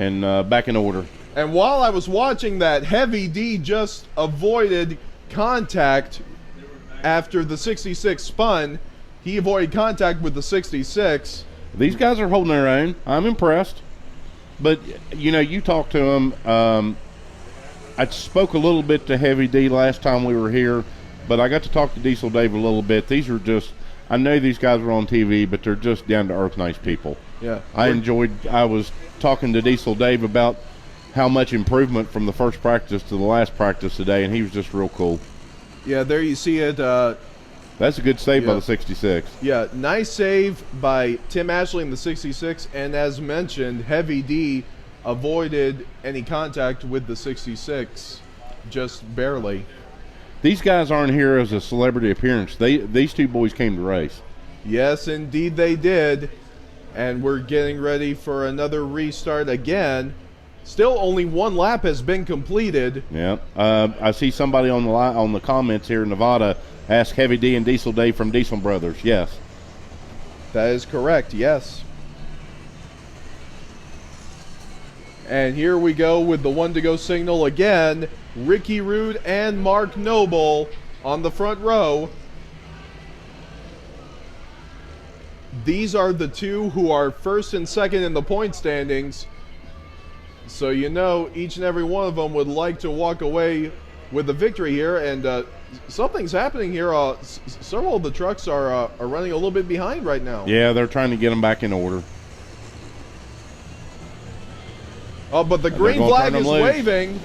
Speaker 2: and back in order.
Speaker 1: And while I was watching that, Heavy D just avoided contact after the 66 spun. He avoided contact with the 66.
Speaker 2: These guys are holding their own. I'm impressed. But, you know, you talked to them. I spoke a little bit to Heavy D last time we were here, but I got to talk to Diesel Dave a little bit. These are just, I know these guys are on TV, but they're just down-to-earth nice people.
Speaker 1: Yeah.
Speaker 2: I was talking to Diesel Dave about how much improvement from the first practice to the last practice today, and he was just real cool.
Speaker 1: Yeah, there you see it.
Speaker 2: That's a good save by the 66.
Speaker 1: Yeah, nice save by Tim Ashley in the 66, and as mentioned, Heavy D avoided any contact with the 66, just barely.
Speaker 2: These guys aren't here as a celebrity appearance. These two boys came to race.
Speaker 1: Yes, indeed they did, and we're getting ready for another restart again. Still, only one lap has been completed.
Speaker 2: Yeah, I see somebody on the comments here in Nevada. Ask Heavy D and Diesel Dave from Diesel Brothers. Yes.
Speaker 1: That is correct, yes. And here we go with the one to go signal again. Ricky Rude and Mark Noble on the front row. These are the two who are first and second in the point standings. So you know each and every one of them would like to walk away with the victory here, and something's happening here. Several of the trucks are running a little bit behind right now.
Speaker 2: Yeah, they're trying to get them back in order.
Speaker 1: Oh, but the green flag is waving.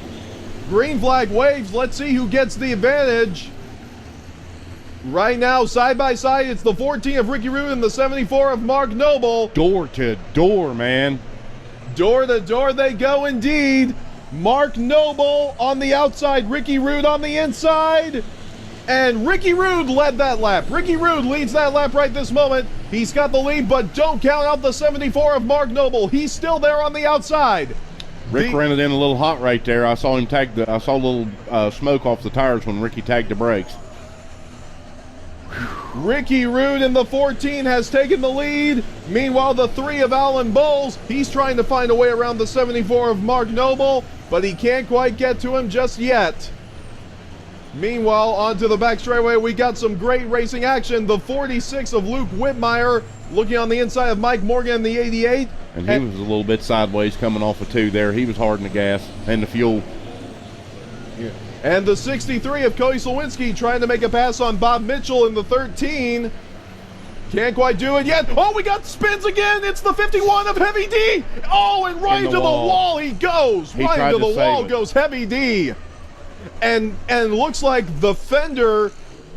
Speaker 1: Green flag waves. Let's see who gets the advantage. Right now, side by side, it's the 14 of Ricky Rude and the 74 of Mark Noble.
Speaker 2: Door to door, man.
Speaker 1: Door to door they go indeed. Mark Noble on the outside, Ricky Rude on the inside. And Ricky Rude led that lap. Ricky Rude leads that lap right this moment. He's got the lead, but don't count out the 74 of Mark Noble. He's still there on the outside.
Speaker 2: Rick ran it in a little hot right there. I saw him I saw a little smoke off the tires when Ricky tagged the brakes.
Speaker 1: Ricky Rude in the 14 has taken the lead. Meanwhile, the 3 of Alan Bowles, he's trying to find a way around the 74 of Mark Noble, but he can't quite get to him just yet. Meanwhile, onto the back straightaway, we got some great racing action. The 46 of Luke Whitmire looking on the inside of Mike Morgan in the 88.
Speaker 2: And he was a little bit sideways coming off of 2 there. He was hard in the gas and the fuel.
Speaker 1: Yeah. And the 63 of Cody Slawinski trying to make a pass on Bob Mitchell in the 13. Can't quite do it yet. Oh, we got spins again. It's the 51 of Heavy D. Oh, and right into the wall he goes. Right into the wall goes Heavy D. And looks like the fender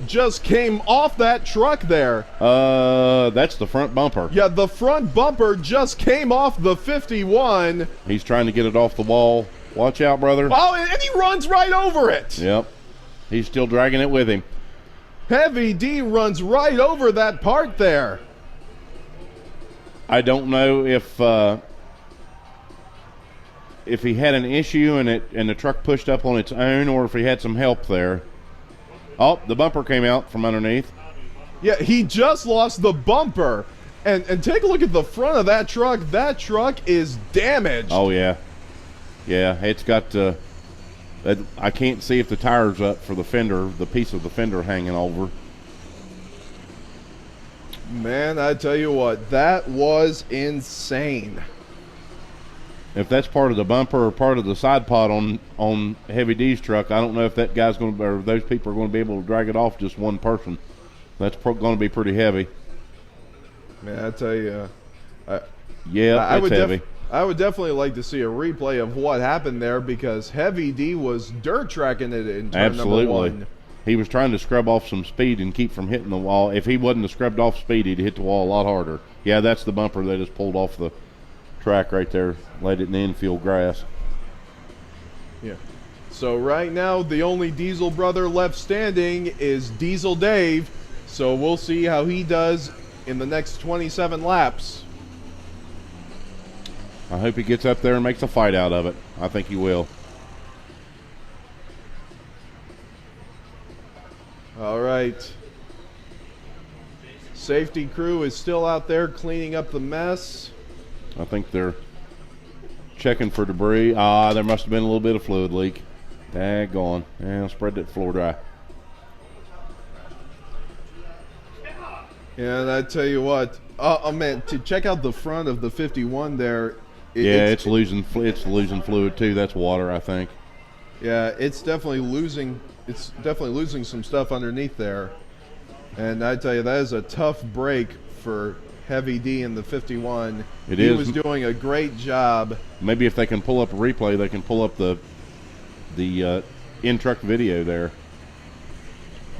Speaker 1: just came off that truck there.
Speaker 2: That's the front bumper.
Speaker 1: Yeah, the front bumper just came off the 51.
Speaker 2: He's trying to get it off the wall. Watch out, brother.
Speaker 1: Oh, and he runs right over it.
Speaker 2: Yep. He's still dragging it with him.
Speaker 1: Heavy D runs right over that part there.
Speaker 2: I don't know if he had an issue and the truck pushed up on its own, or if he had some help there. Oh, the bumper came out from underneath.
Speaker 1: Yeah, he just lost the bumper. And take a look at the front of that truck. That truck is damaged.
Speaker 2: Oh, yeah. Yeah, it's got I can't see if the tire's up for the fender, the piece of the fender hanging over.
Speaker 1: Man, I tell you what, that was insane.
Speaker 2: If that's part of the bumper or part of the side pod on Heavy D's truck, I don't know if that guy's going to, or those people are going to be able to drag it off just one person. That's going to be pretty heavy.
Speaker 1: Man, I tell you,
Speaker 2: it's heavy.
Speaker 1: I would definitely like to see a replay of what happened there, because Heavy D was dirt tracking it in turn number 1.
Speaker 2: He was trying to scrub off some speed and keep from hitting the wall. If he wasn't have scrubbed off speed, he'd hit the wall a lot harder. Yeah, that's the bumper they just pulled off the track right there, laid it in the infield grass.
Speaker 1: Yeah. So right now, the only Diesel brother left standing is Diesel Dave. So we'll see how he does in the next 27 laps.
Speaker 2: I hope he gets up there and makes a fight out of it. I think he will.
Speaker 1: All right. Safety crew is still out there cleaning up the mess.
Speaker 2: I think they're checking for debris. Ah, there must have been a little bit of fluid leak. Daggone. Yeah, I'll spread that floor dry.
Speaker 1: Yeah, and I tell you what, oh man, to check out the front of the 51 there.
Speaker 2: It's losing fluid too. That's water, I think.
Speaker 1: Yeah, it's definitely losing. It's definitely losing some stuff underneath there. And I tell you, that is a tough break for Heavy D in the 51. He was doing a great job.
Speaker 2: Maybe if they can pull up a replay, they can pull up the in-truck video there.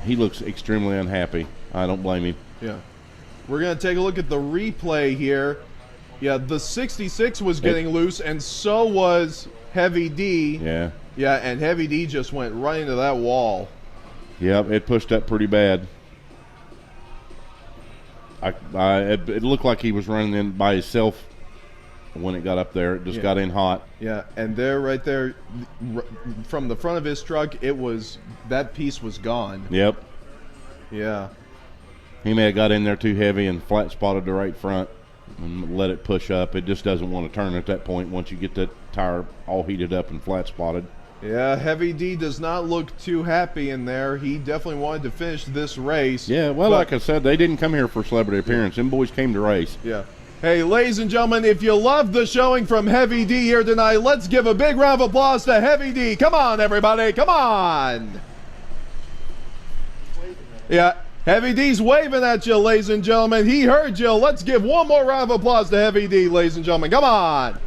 Speaker 2: He looks extremely unhappy. I don't blame him.
Speaker 1: Yeah. We're going to take a look at the replay here. Yeah, the 66 was getting loose, and so was Heavy D.
Speaker 2: Yeah.
Speaker 1: Yeah, and Heavy D just went right into that wall.
Speaker 2: Yep, it pushed up pretty bad. It looked like he was running in by himself when it got up there. It just got in hot.
Speaker 1: Yeah, and there, right there, from the front of his truck, that piece was gone.
Speaker 2: Yep.
Speaker 1: Yeah.
Speaker 2: He may have got in there too heavy and flat spotted the right front and let it push up. It just doesn't want to turn at that point once you get that tire all heated up and flat spotted.
Speaker 1: Yeah, Heavy D does not look too happy in there. He definitely wanted to finish this race.
Speaker 2: Yeah, well, like I said, they didn't come here for celebrity appearance. Them boys came to race.
Speaker 1: Yeah. Hey, ladies and gentlemen, if you love the showing from Heavy D here tonight, let's give a big round of applause to Heavy D. Come on, everybody. Come on. Yeah, Heavy D's waving at you, ladies and gentlemen. He heard you. Let's give one more round of applause to Heavy D, ladies and gentlemen. Come on.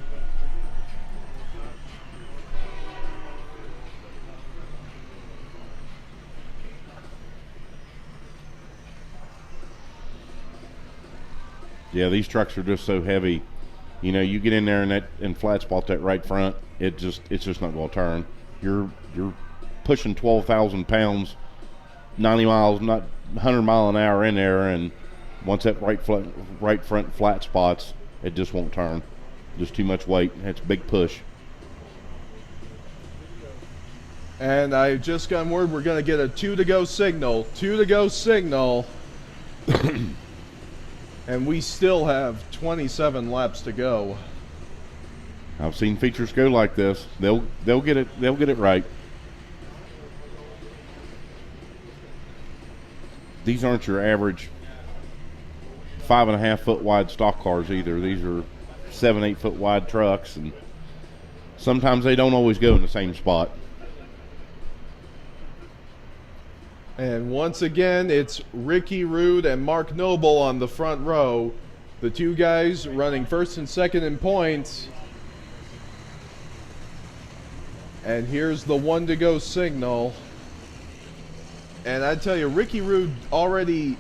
Speaker 2: Yeah, these trucks are just so heavy. You know, you get in there and flat spot that right front, it's just not going to turn. You're pushing 12,000 pounds, 90 miles, not 100 mile an hour in there, and once that right front flat spots, it just won't turn. Just too much weight. It's a big push.
Speaker 1: And I just got word we're going to get a 2 to go signal. 2 to go signal. And we still have 27 laps to go.
Speaker 2: I've seen features go like this. They'll get it right. These aren't your average 5.5 foot wide stock cars either. These are 7-8 foot wide trucks, and sometimes they don't always go in the same spot.
Speaker 1: And once again, it's Ricky Rude and Mark Noble on the front row. The two guys running first and second in points. And here's the 1 to go signal. And I tell you, Ricky Rude already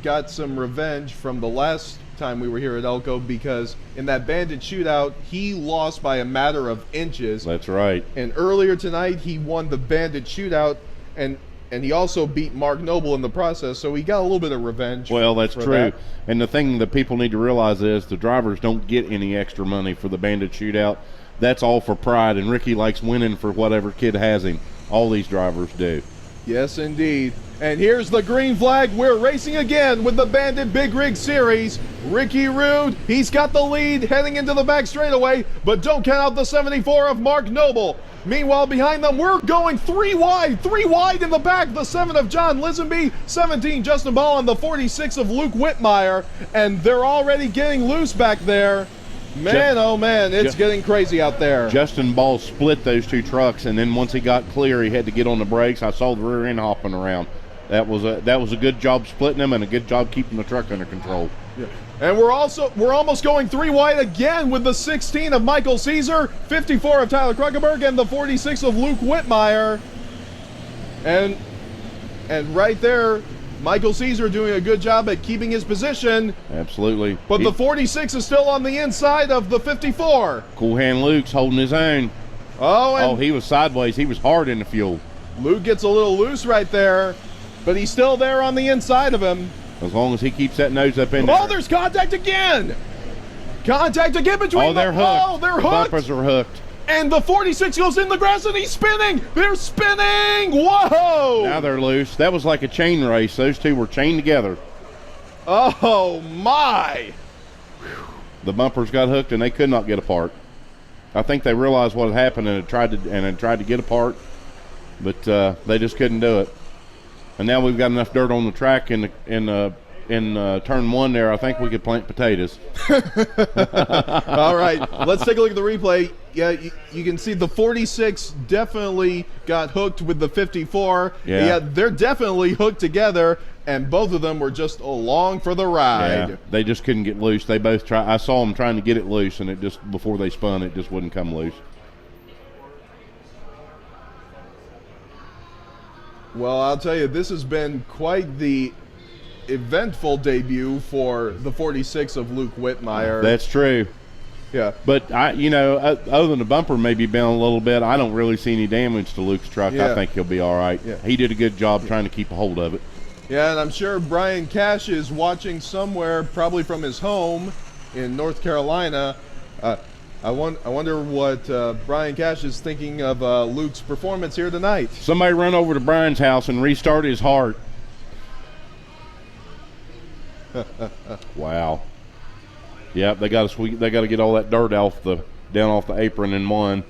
Speaker 1: got some revenge from the last time we were here at Elko, because in that Bandit shootout, he lost by a matter of inches.
Speaker 2: That's right.
Speaker 1: And earlier tonight, he won the Bandit shootout, and he also beat Mark Noble in the process, so he got a little bit of revenge.
Speaker 2: Well, that's true. And the thing that people need to realize is the drivers don't get any extra money for the Bandit shootout. That's all for pride, and Ricky likes winning for whatever kid has him. All these drivers do.
Speaker 1: Yes, indeed. And here's the green flag. We're racing again with the Bandit Big Rig Series. Ricky Rude, he's got the lead heading into the back straightaway, but don't count out the 74 of Mark Noble. Meanwhile, behind them, we're going three wide in the back. The 7 of John Lisenby, 17 Justin Ball, and the 46 of Luke Whitmire. And they're already getting loose back there. Man, oh man, it's getting crazy out there.
Speaker 2: Justin Ball split those two trucks, and then once he got clear, he had to get on the brakes. I saw the rear end hopping around. That was a good job splitting them and a good job keeping the truck under control.
Speaker 1: Yeah. And we're almost going 3 wide again with the 16 of Michael Caesar, 54 of Tyler Kruckenberg, and the 46 of Luke Whitmire. And right there, Michael Caesar doing a good job at keeping his position.
Speaker 2: Absolutely.
Speaker 1: But the 46 is still on the inside of the 54.
Speaker 2: Cool Hand Luke's holding his own.
Speaker 1: Oh,
Speaker 2: he was sideways. He was hard in the fuel.
Speaker 1: Luke gets a little loose right there, but he's still there on the inside of him.
Speaker 2: As long as he keeps that nose up in there.
Speaker 1: Oh, there's contact again! Contact again between
Speaker 2: they're hooked.
Speaker 1: Oh, they're hooked!
Speaker 2: Bumpers are hooked.
Speaker 1: And the 46 goes in the grass and he's spinning! They're spinning! Whoa!
Speaker 2: Now they're loose. That was like a chain race. Those two were chained together.
Speaker 1: Oh, my!
Speaker 2: The bumpers got hooked and they could not get apart. I think they realized what had happened and had tried to get apart, but they just couldn't do it. And now we've got enough dirt on the track in turn one there. I think we could plant potatoes.
Speaker 1: All right, let's take a look at the replay. Yeah, you can see the 46 definitely got hooked with the 54.
Speaker 2: Yeah.
Speaker 1: They're definitely hooked together, and both of them were just along for the ride.
Speaker 2: Yeah, they just couldn't get loose. They both tried. I saw them trying to get it loose, and it just, before they spun, it just wouldn't come loose.
Speaker 1: Well, I'll tell you, this has been quite the eventful debut for the 46 of Luke Whitmire.
Speaker 2: That's true.
Speaker 1: Yeah.
Speaker 2: But, other than the bumper maybe bent a little bit, I don't really see any damage to Luke's truck.
Speaker 1: Yeah.
Speaker 2: I think he'll be all right.
Speaker 1: Yeah.
Speaker 2: He did a good job trying to keep a hold of it.
Speaker 1: Yeah, and I'm sure Brian Cash is watching somewhere, probably from his home in North Carolina. I wonder what Brian Cash is thinking of Luke's performance here tonight.
Speaker 2: Somebody run over to Brian's house and restart his heart. Wow. Yep, they got to get all that dirt down off the apron in one.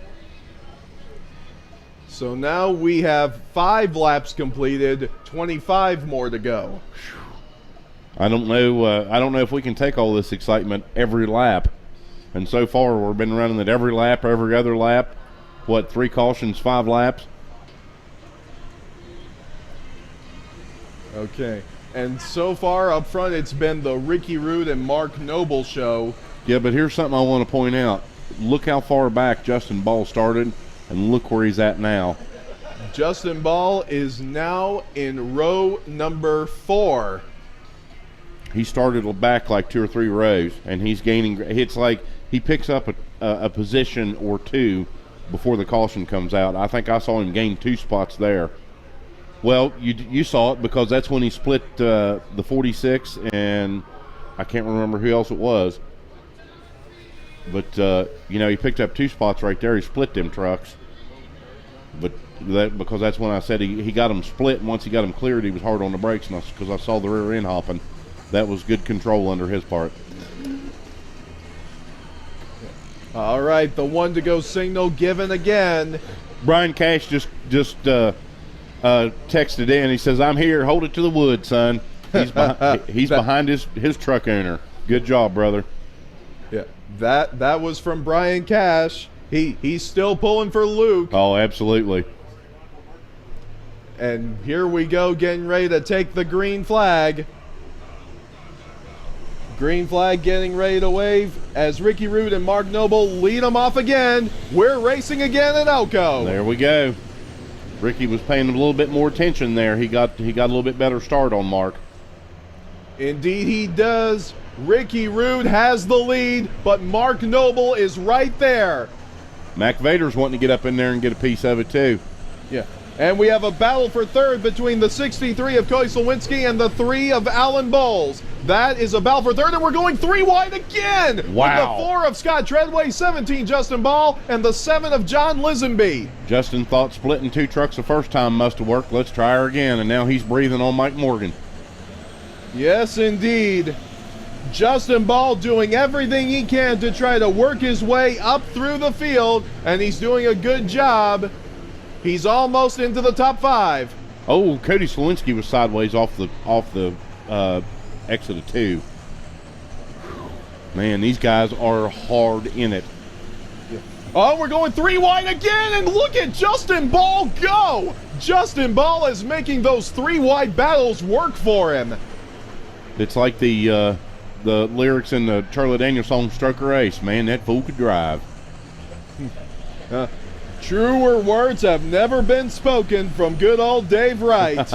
Speaker 1: So now we have 5 laps completed, 25 more to go.
Speaker 2: I don't know if we can take all this excitement every lap. And so far we've been running it every lap, every other lap. What, 3 cautions, 5 laps?
Speaker 1: Okay. And so far up front, it's been the Ricky Rude and Mark Noble show.
Speaker 2: Yeah, but here's something I want to point out. Look how far back Justin Ball started, and look where he's at now.
Speaker 1: Justin Ball is now in row number 4.
Speaker 2: He started back like 2 or 3 rows, and he's gaining. It's like he picks up a position or 2 before the caution comes out. I think I saw him gain 2 spots there. Well, you saw it because that's when he split the 46, and I can't remember who else it was. But, he picked up 2 spots right there. He split them trucks. But because that's when I said he got them split, and once he got them cleared, he was hard on the brakes because I saw the rear end hopping. That was good control under his part.
Speaker 1: All right, the 1 to go signal given again.
Speaker 2: Brian Cash just texted in. He says, "I'm here. Hold it to the wood, son." He's behind his truck owner. Good job, brother.
Speaker 1: Yeah, that was from Brian Cash. He's still pulling for Luke.
Speaker 2: Oh, absolutely.
Speaker 1: And here we go, getting ready to take the green flag. Green flag getting ready to wave as Ricky Rude and Mark Noble lead them off again. We're racing again at Elko.
Speaker 2: There we go. Ricky was paying a little bit more attention there. He got a little bit better start on Mark.
Speaker 1: Indeed he does. Ricky Rude has the lead, but Mark Noble is right there.
Speaker 2: Mac Vader's wanting to get up in there and get a piece of it too.
Speaker 1: Yeah. And we have a battle for third between the 63 of Cody Slawinski and the 3 of Alan Bowles. That is a battle for third, and we're going 3 wide again.
Speaker 2: Wow.
Speaker 1: With the 4 of Scott Treadway, 17 Justin Ball, and the 7 of John Lisenby.
Speaker 2: Justin thought splitting 2 trucks the first time must have worked. Let's try her again, and now he's breathing on Mike Morgan.
Speaker 1: Yes, indeed. Justin Ball doing everything he can to try to work his way up through the field, and he's doing a good job. He's almost into the top 5.
Speaker 2: Oh, Cody Slawinski was sideways off the exit of 2. Man, these guys are hard in it.
Speaker 1: Oh, we're going 3 wide again, and look at Justin Ball go! Justin Ball is making those 3 wide battles work for him.
Speaker 2: It's like the lyrics in the Charlie Daniels song "Stroker Ace." Man, that fool could drive.
Speaker 1: Truer words have never been spoken from good old Dave Wright.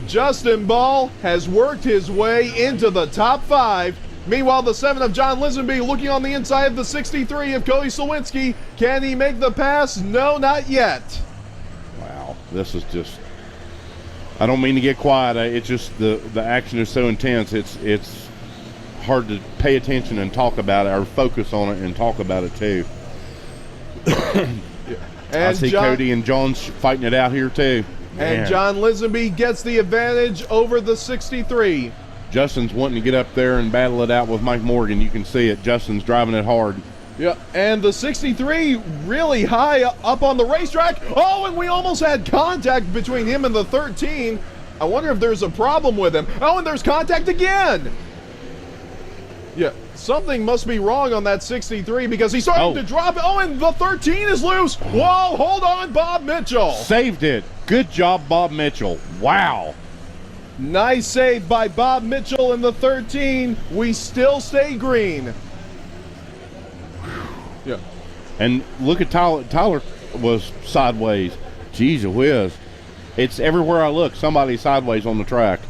Speaker 1: Justin Ball has worked his way into the top 5. Meanwhile, the 7 of John Lisenby looking on the inside of the 63 of Cody Slawinski. Can he make the pass? No, not yet.
Speaker 2: Wow, this is just. I don't mean to get quiet. It's just the action is so intense. It's hard to pay attention and talk about it, or focus on it and talk about it too.
Speaker 1: And
Speaker 2: I see Cody and John's fighting it out here too. Man.
Speaker 1: And John Lisenby gets the advantage over the 63.
Speaker 2: Justin's wanting to get up there and battle it out with Mike Morgan. You can see it. Justin's driving it hard.
Speaker 1: Yeah, and the 63 really high up on the racetrack. Oh, and we almost had contact between him and the 13. I wonder if there's a problem with him. Oh, and there's contact again. Yeah, something must be wrong on that 63 because he's starting to drop it. Oh, and the 13 is loose. Whoa, hold on, Bob Mitchell.
Speaker 2: Saved it. Good job, Bob Mitchell. Wow.
Speaker 1: Nice save by Bob Mitchell in the 13. We still stay green. Yeah.
Speaker 2: And look at Tyler. Tyler was sideways. Jeez whiz. It's everywhere I look, somebody's sideways on the track.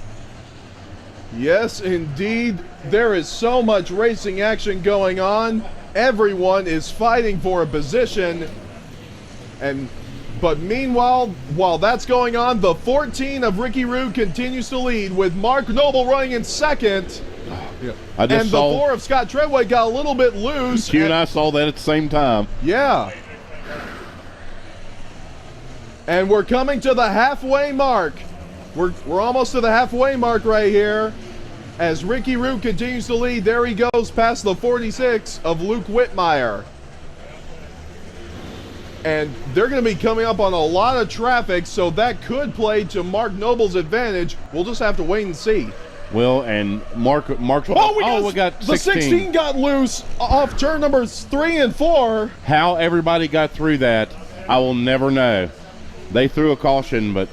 Speaker 1: Yes, indeed. There is so much racing action going on. Everyone is fighting for a position. But meanwhile, while that's going on, the 14 of Ricky Rude continues to lead with Mark Noble running in second. Yeah. And the 4 of Scott Treadway got a little bit loose.
Speaker 2: You and I saw that at the same time.
Speaker 1: Yeah. And we're coming to the halfway mark. We're almost to the halfway mark right here. As Ricky Rude continues to lead, there he goes past the 46 of Luke Whitmire. And they're going to be coming up on a lot of traffic, so that could play to Mark Noble's advantage. We'll just have to wait and see.
Speaker 2: Well, and Mark.
Speaker 1: We got 16. The 16 got loose off turn numbers 3 and 4.
Speaker 2: How everybody got through that, I will never know. They threw a caution, but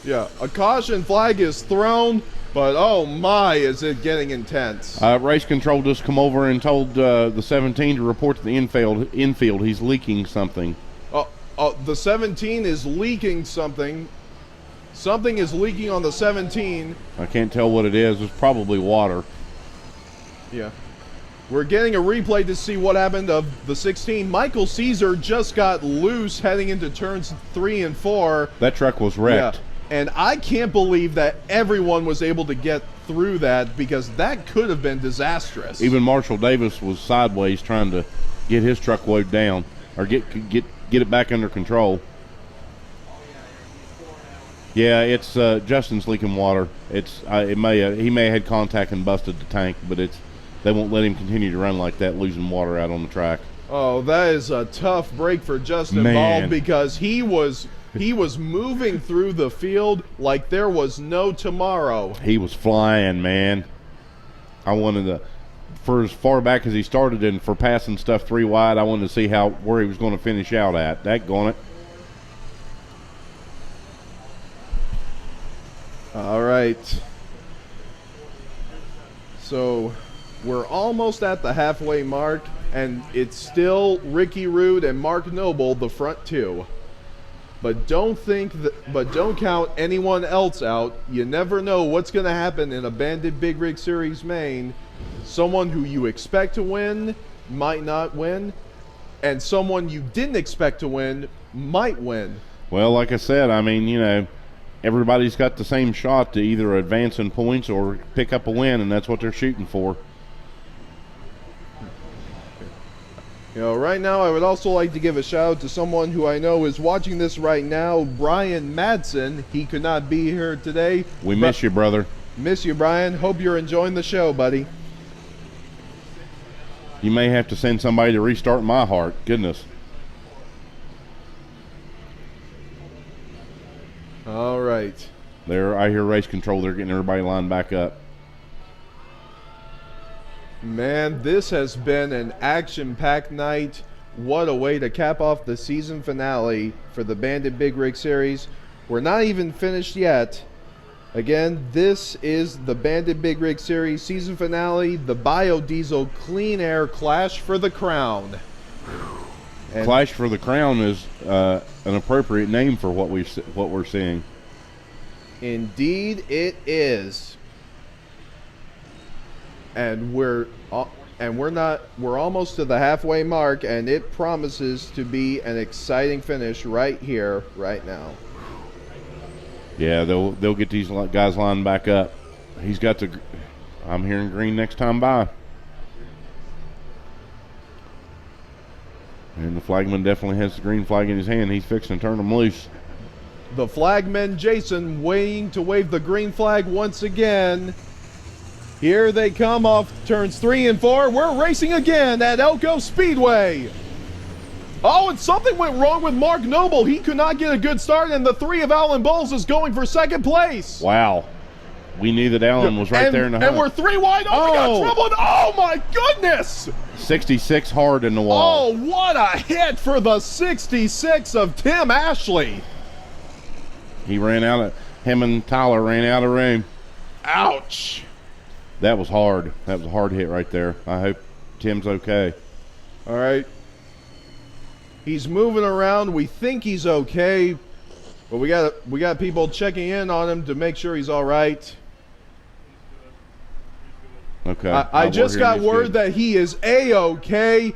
Speaker 1: yeah, a caution flag is thrown, but oh my, is it getting intense.
Speaker 2: Race control just come over and told the 17 to report to the infield. He's leaking something.
Speaker 1: The 17 is leaking something. Something is leaking on the 17.
Speaker 2: I can't tell what it is. It's probably water.
Speaker 1: Yeah. We're getting a replay to see what happened of the 16. Michael Caesar just got loose heading into turns 3 and 4.
Speaker 2: That truck was wrecked.
Speaker 1: Yeah. And I can't believe that everyone was able to get through that, because that could have been disastrous.
Speaker 2: Even Marshall Davis was sideways trying to get his truck weighed down or get it back under control. Yeah, it's Justin's leaking water. He may have had contact and busted the tank, but they won't let him continue to run like that, losing water out on the track.
Speaker 1: Oh, that is a tough break for Justin Ball, because he was moving through the field like there was no tomorrow. He was
Speaker 2: flying, man. I wanted to, for as far back as he started and for passing stuff 3 wide, I wanted to see where he was going to finish out at. Daggone it.
Speaker 1: All right. So we're almost at the halfway mark, and it's still Ricky Rude and Mark Noble, the front two. But don't count anyone else out. You never know what's going to happen in a Bandit Big Rig Series main. Someone who you expect to win might not win, and someone you didn't expect to win might win.
Speaker 2: Well, like I said, I mean, everybody's got the same shot to either advance in points or pick up a win, and that's what they're shooting for.
Speaker 1: Right now I would also like to give a shout out to someone who I know is watching this right now, Brian Madsen. He could not be here today.
Speaker 2: We miss you, brother.
Speaker 1: Miss you, Brian. Hope you're enjoying the show, buddy.
Speaker 2: You may have to send somebody to restart my heart. Goodness.
Speaker 1: All right.
Speaker 2: I hear race control. They're getting everybody lined back up.
Speaker 1: Man, this has been an action-packed night. What a way to cap off the season finale for the Bandit Big Rig Series. We're not even finished yet. Again, this is the Bandit Big Rig Series season finale, the Biodiesel Clean Air Clash for the Crown. And
Speaker 2: Clash for the Crown is an appropriate name for what we're seeing.
Speaker 1: Indeed, it is. And we're almost to the halfway mark, and it promises to be an exciting finish right here, right now.
Speaker 2: Yeah, they'll get these guys lined back up. I'm hearing green next time by. And the flagman definitely has the green flag in his hand. He's fixing to turn them loose.
Speaker 1: The flagman, Jason, waiting to wave the green flag once again. Here they come off turns 3 and 4. We're racing again at Elko Speedway. Oh, and something went wrong with Mark Noble. He could not get a good start, and the 3 of Alan Bowles is going for second place.
Speaker 2: Wow. We knew that Alan was right there in the hunt.
Speaker 1: And we're 3 wide. Oh, we got trouble. Oh, my goodness.
Speaker 2: 66 hard in the wall.
Speaker 1: Oh, what a hit for the 66 of Tim Ashley.
Speaker 2: He ran out of, him and Tyler ran out of room.
Speaker 1: Ouch.
Speaker 2: That was hard. That was a hard hit right there. I hope Tim's okay.
Speaker 1: All right. He's moving around. We think he's okay, but we got people checking in on him to make sure he's all right.
Speaker 2: Okay.
Speaker 1: I just got word that he is A-okay,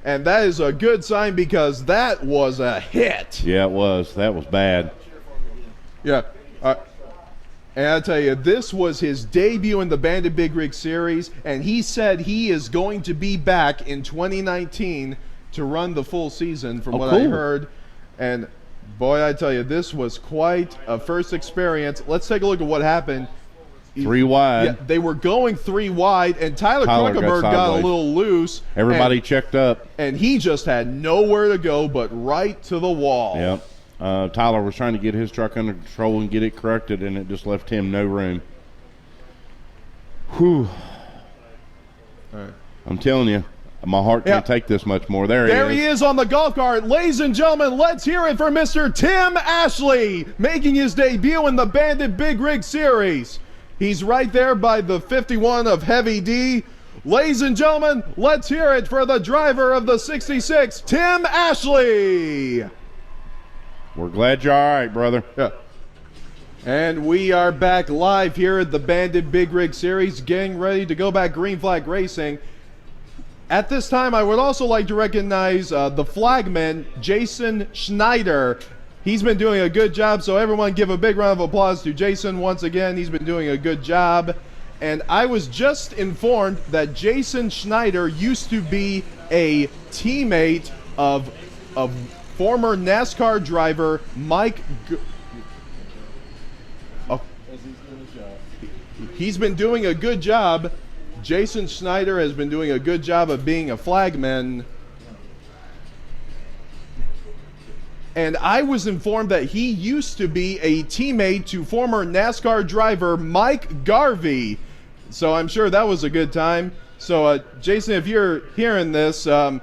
Speaker 1: and that is a good sign because that was a hit.
Speaker 2: Yeah, it was. That was bad.
Speaker 1: Yeah. And I tell you, this was his debut in the Bandit Big Rig Series, and he said he is going to be back in 2019 to run the full season from what I heard. And boy, I tell you, this was quite a first experience. Let's take a look at what happened.
Speaker 2: 3 wide.
Speaker 1: Yeah, they were going 3 wide, and Tyler Kronkenberg got a little loose.
Speaker 2: Everybody checked up.
Speaker 1: And he just had nowhere to go but right to the wall.
Speaker 2: Yep. Tyler was trying to get his truck under control and get it corrected, and it just left him no room. Whew.
Speaker 1: All right.
Speaker 2: I'm telling you, my heart can't take this much more. There
Speaker 1: he is on the golf cart. Ladies and gentlemen, let's hear it for Mr. Tim Ashley, making his debut in the Bandit Big Rig Series. He's right there by the 51 of Heavy D. Ladies and gentlemen, let's hear it for the driver of the 66, Tim Ashley.
Speaker 2: We're glad you're all right, brother.
Speaker 1: Yeah. And we are back live here at the Bandit Big Rig Series, getting ready to go back green flag racing. At this time, I would also like to recognize the flagman, Jason Schneider. He's been doing a good job, so everyone give a big round of applause to Jason once again. He's been doing a good job. And I was just informed that Jason Schneider used to be a teammate of former NASCAR driver Mike. He's been doing a good job. Jason Schneider has been doing a good job of being a flagman. And I was informed that he used to be a teammate to former NASCAR driver Mike Garvey. So I'm sure that was a good time. So Jason, if you're hearing this, I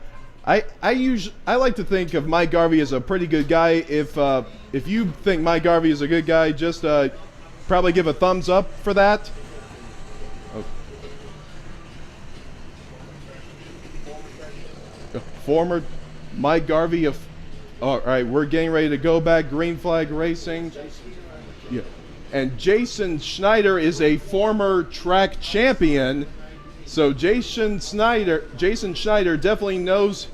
Speaker 1: like to think of Mike Garvey as a pretty good guy. If you think Mike Garvey is a good guy, just probably give a thumbs up for that. Former Mike Garvey of. All right, we're getting ready to go back green flag racing. Yeah. And Jason Schneider is a former track champion. So Jason Schneider definitely knows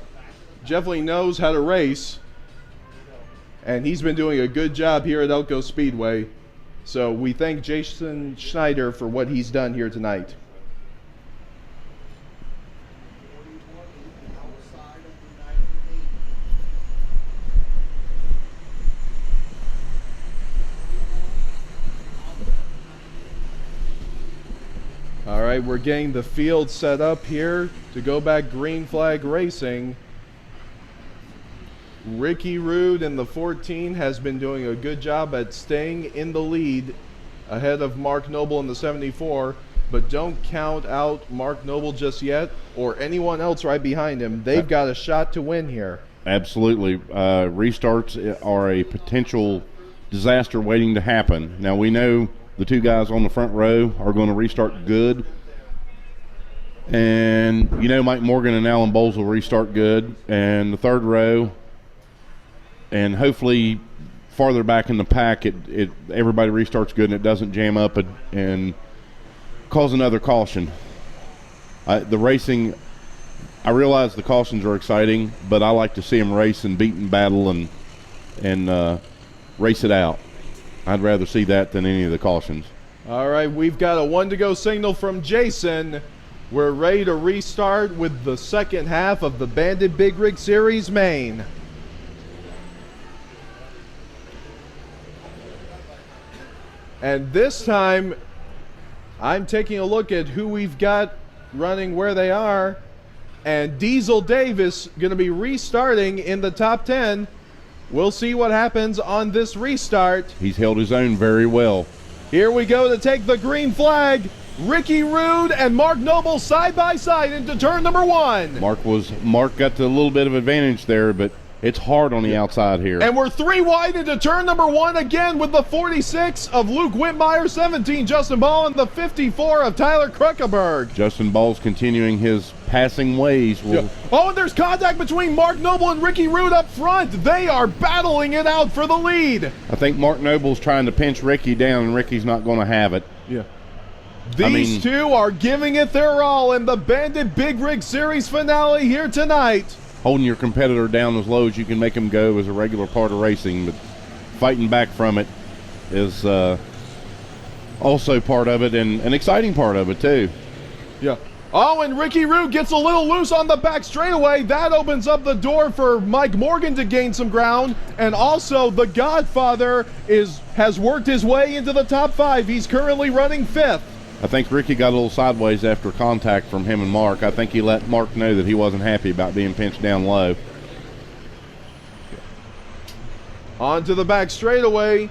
Speaker 1: how to race. And he's been doing a good job here at Elko Speedway. So we thank Jason Schneider for what he's done here tonight. All right, we're getting the field set up here to go back green flag racing. Ricky Rude in the 14 has been doing a good job at staying in the lead ahead of Mark Noble in the 74, but don't count out Mark Noble just yet or anyone else right behind him. They've got a shot to win here.
Speaker 2: Absolutely. Restarts are a potential disaster waiting to happen. Now we know the 2 guys on the front row are going to restart good. And, you know, Mike Morgan and Alan Bowles will restart good. And the 3rd row, and hopefully farther back in the pack, everybody restarts good and it doesn't jam up and cause another caution. The racing, I realize the cautions are exciting, but I like to see them race and beat and battle and race it out. I'd rather see that than any of the cautions.
Speaker 1: All right, we've got a 1 to go signal from Jason. We're ready to restart with the second half of the Bandit Big Rig Series main. And this time, I'm taking a look at who we've got running where they are, and Diesel Davis going to be restarting in the top 10. We'll see what happens on this restart.
Speaker 2: He's held his own very well.
Speaker 1: Here we go to take the green flag. Ricky Rude and Mark Noble side by side into turn number 1.
Speaker 2: Mark got a little bit of advantage there, but it's hard on the outside here.
Speaker 1: And we're 3 wide into turn number 1 again with the 46 of Luke Whitmire, 17 Justin Ball, and the 54 of Tyler Kruckenberg.
Speaker 2: Justin Ball's continuing his passing ways.
Speaker 1: Oh, and there's contact between Mark Noble and Ricky Rude up front. They are battling it out for the lead.
Speaker 2: I think Mark Noble's trying to pinch Ricky down, and Ricky's not going to have it.
Speaker 1: Yeah. These two are giving it their all in the Bandit Big Rig Series finale here tonight.
Speaker 2: Holding your competitor down as low as you can make him go is a regular part of racing, but fighting back from it is also part of it, and an exciting part of it too.
Speaker 1: Yeah. Oh, and Ricky Rude gets a little loose on the back straightaway. That opens up the door for Mike Morgan to gain some ground, and also the Godfather has worked his way into the top 5. He's currently running 5th.
Speaker 2: I think Ricky got a little sideways after contact from him and Mark. I think he let Mark know that he wasn't happy about being pinched down low.
Speaker 1: Onto the back straightaway.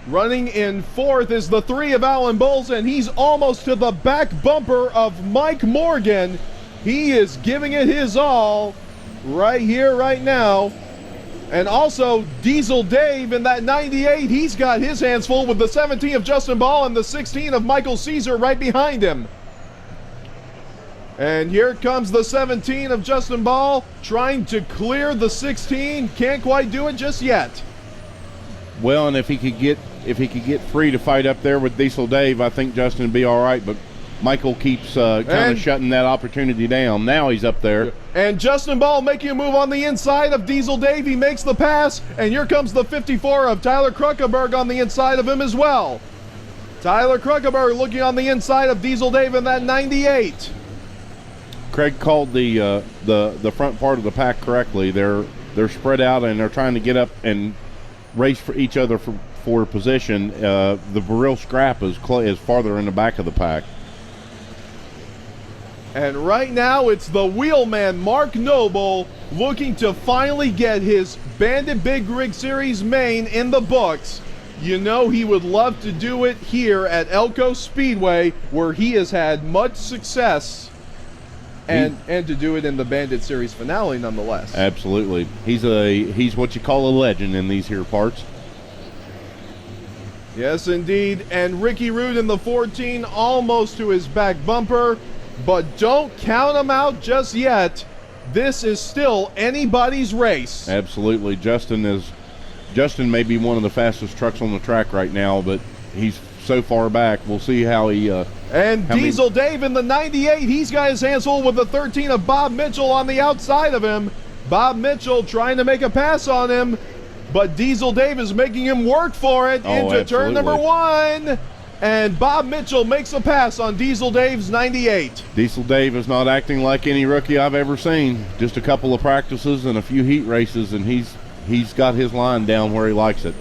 Speaker 1: Running in 4th is the 3 of Alan Bowles, and he's almost to the back bumper of Mike Morgan. He is giving it his all right here, right now. And also Diesel Dave in that 98, he's got his hands full with the 17 of Justin Ball and the 16 of Michael Caesar right behind him. And here comes the 17 of Justin Ball trying to clear the 16. Can't quite do it just yet.
Speaker 2: Well, and if he could get free to fight up there with Diesel Dave, I think Justin would be all right. But Michael keeps kind of shutting that opportunity down. Now he's up there.
Speaker 1: And Justin Ball making a move on the inside of Diesel Dave. He makes the pass, and here comes the 54 of Tyler Kruckenberg on the inside of him as well. Tyler Kruckenberg looking on the inside of Diesel Dave in that 98.
Speaker 2: Craig called the front part of the pack correctly. They're spread out, and they're trying to get up and race for each other for position. The real scrap is farther in the back of the pack.
Speaker 1: And right now it's the wheelman Mark Noble looking to finally get his Bandit Big Rig Series main in the books. You know he would love to do it here at Elko Speedway, where he has had much success, and to do it in the Bandit Series finale nonetheless.
Speaker 2: Absolutely. He's what you call a legend in these here parts.
Speaker 1: Yes, indeed. And Ricky Rude in the 14 almost to his back bumper. But don't count him out just yet. This is still anybody's race.
Speaker 2: Absolutely. Justin may be one of the fastest trucks on the track right now, but he's so far back. We'll see how he...
Speaker 1: Diesel Dave in the 98, he's got his hands full with the 13 of Bob Mitchell on the outside of him. Bob Mitchell trying to make a pass on him, but Diesel Dave is making him work for it into turn number 1. And Bob Mitchell makes a pass on Diesel Dave's 98.
Speaker 2: Diesel Dave is not acting like any rookie I've ever seen. Just a couple of practices and a few heat races, and he's got his line down where he likes it.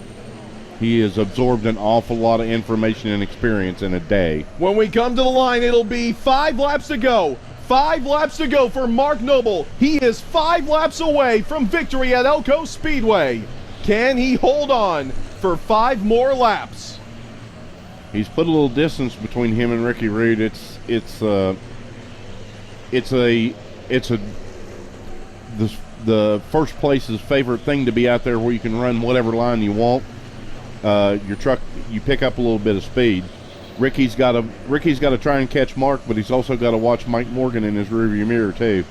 Speaker 2: He has absorbed an awful lot of information and experience in a day.
Speaker 1: When we come to the line, it'll be 5 laps to go. 5 laps to go for Mark Noble. He is 5 laps away from victory at Elko Speedway. Can he hold on for 5 more laps?
Speaker 2: He's put a little distance between him and Ricky Rude. The first place's favorite thing to be out there where you can run whatever line you want. Your truck, you pick up a little bit of speed. Ricky's got to try and catch Mark, but he's also got to watch Mike Morgan in his rearview mirror too.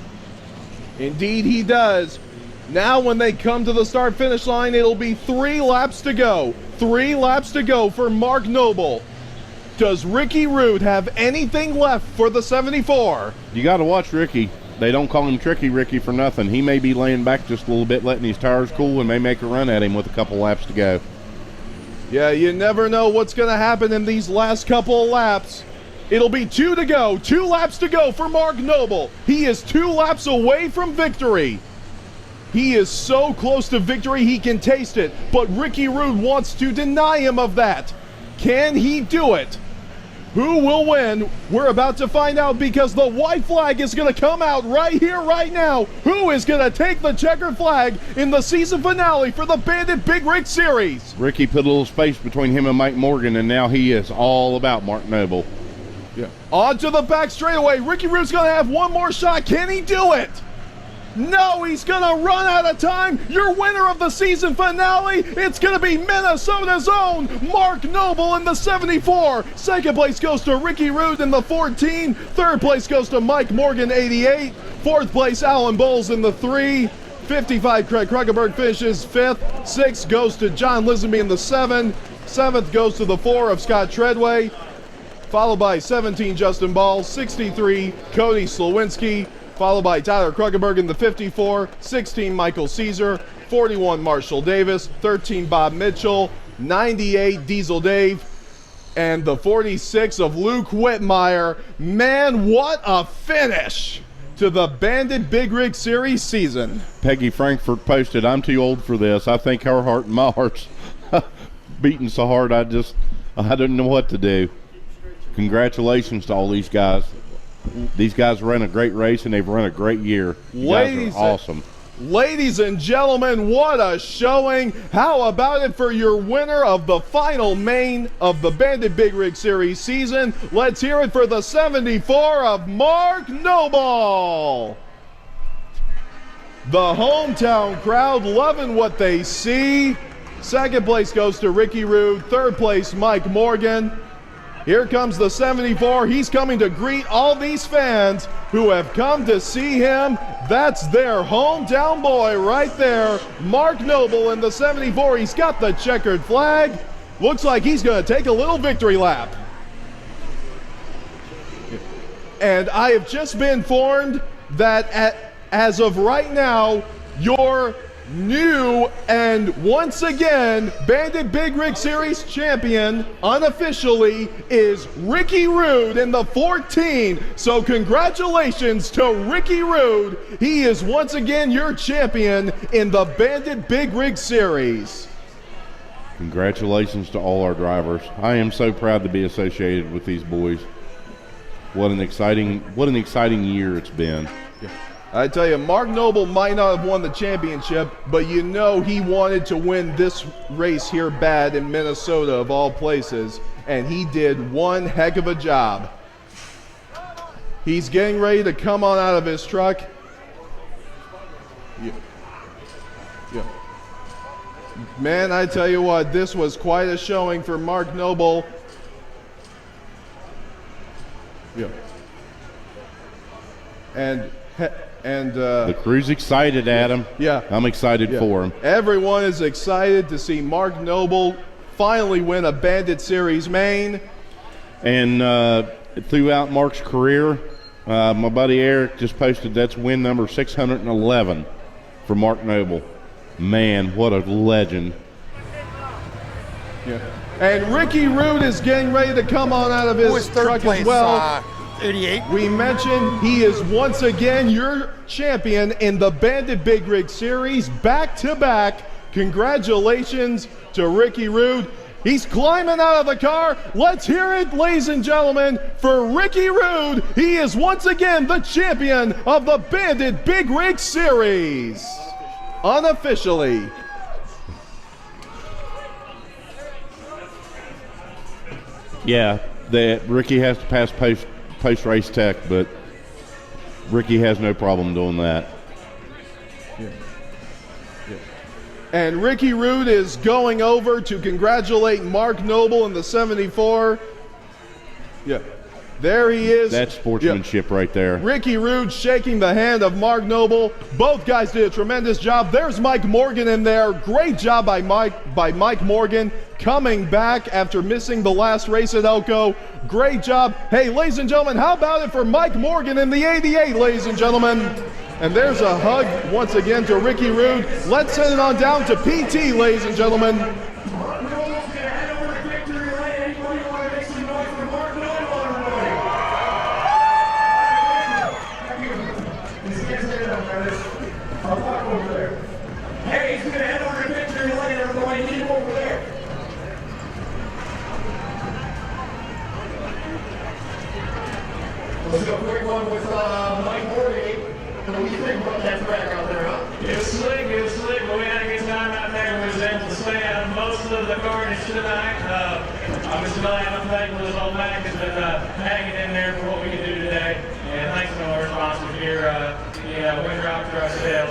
Speaker 1: Indeed, he does. Now, when they come to the start-finish line, it'll be 3 laps to go. 3 laps to go for Mark Noble. Does Ricky Rude have anything left for the 74?
Speaker 2: You got to watch Ricky. They don't call him Tricky Ricky for nothing. He may be laying back just a little bit, letting his tires cool, and may make a run at him with a couple laps to go.
Speaker 1: Yeah, you never know what's going to happen in these last couple of laps. It'll be 2 to go. 2 laps to go for Mark Noble. He is 2 laps away from victory. He is so close to victory he can taste it, but Ricky Rude wants to deny him of that. Can he do it? Who will win? We're about to find out because the white flag is going to come out right here, right now. Who is going to take the checkered flag in the season finale for the Bandit Big Rig Series?
Speaker 2: Ricky put a little space between him and Mike Morgan, and now he is all about Mark Noble.
Speaker 1: Yeah. On to the back straightaway. Ricky Rude's going to have one more shot. Can he do it? No, he's going to run out of time. Your winner of the season finale, it's going to be Minnesota's own Mark Noble in the 74. Second place goes to Ricky Rude in the 14. Third place goes to Mike Morgan, 88. Fourth place, Alan Bowles in the 3. 55, Craig Krugerberg finishes 5th. 6 goes to John Lisenby in the 7. 7th goes to the 4 of Scott Treadway. Followed by 17, Justin Ball. 63, Cody Slowinski. Followed by Tyler Krugerberg in the 54, 16 Michael Caesar, 41 Marshall Davis, 13 Bob Mitchell, 98 Diesel Dave, and the 46 of Luke Whitmire. Man, what a finish to the Bandit Big Rig Series season.
Speaker 2: Peggy Frankfurt posted, "I'm too old for this. I think her heart and my heart's beating so hard I don't know what to do." Congratulations to all these guys. These guys ran a great race, and they've run a great year. You guys are awesome.
Speaker 1: Ladies and gentlemen, what a showing. How about it for your winner of the final main of the Bandit Big Rig Series season? Let's hear it for the 74 of Mark Noble. The hometown crowd loving what they see. Second place goes to Ricky Rude. Third place, Mike Morgan. Here comes the 74. He's coming to greet all these fans who have come to see him. That's their hometown boy right there, Mark Noble in the 74. He's got the checkered flag. Looks like he's going to take a little victory lap. And I have just been informed that as of right now, your new and once again Bandit Big Rig Series champion unofficially is Ricky Rude in the 14. So congratulations to Ricky Rude. He is once again your champion in the Bandit Big Rig Series.
Speaker 2: Congratulations to all our drivers. I am so proud to be associated with these boys. What an exciting year it's been.
Speaker 1: I tell you, Mark Noble might not have won the championship, but you know he wanted to win this race here bad in Minnesota of all places, and he did one heck of a job. He's getting ready to come on out of his truck. Yeah. Man, I tell you what, this was quite a showing for Mark Noble. Yeah. And
Speaker 2: the crew's excited, Adam.
Speaker 1: Yeah.
Speaker 2: I'm excited for him.
Speaker 1: Everyone is excited to see Mark Noble finally win a Bandit Series main.
Speaker 2: And throughout Mark's career, my buddy Eric just posted that's win number 611 for Mark Noble. Man, what a legend.
Speaker 1: Yeah. And Ricky Rude is getting ready to come on out of his truck as well.
Speaker 3: 88.
Speaker 1: We mentioned he is once again your champion in the Bandit Big Rig Series, back-to-back. Congratulations to Ricky Rude. He's climbing out of the car. Let's hear it, ladies and gentlemen, for Ricky Rude. He is once again the champion of the Bandit Big Rig Series. Unofficially.
Speaker 2: Yeah, Ricky has to pass post-race tech, but Ricky has no problem doing that.
Speaker 1: And Ricky Rude is going over to congratulate Mark Noble in the 74. Yeah. There he is.
Speaker 2: That's sportsmanship right there.
Speaker 1: Ricky Rude shaking the hand of Mark Noble. Both guys did a tremendous job. There's Mike Morgan in there. Great job by Mike Morgan coming back after missing the last race at Elko. Great job. Hey, ladies and gentlemen, how about it for Mike Morgan in the 88, ladies and gentlemen? And there's a hug once again to Ricky Rude. Let's send it on down to PT, ladies and gentlemen.
Speaker 3: Let's go quick one with Mike Morgan. What do you think about that track out there, huh?
Speaker 9: It was slick, but we had a good time out there. We was able to stay out of most of the carnage tonight. I'm thankful to old Mac has been hanging in there for what we can do today. And thanks to our sponsors here, Wind Rock Truck Sales.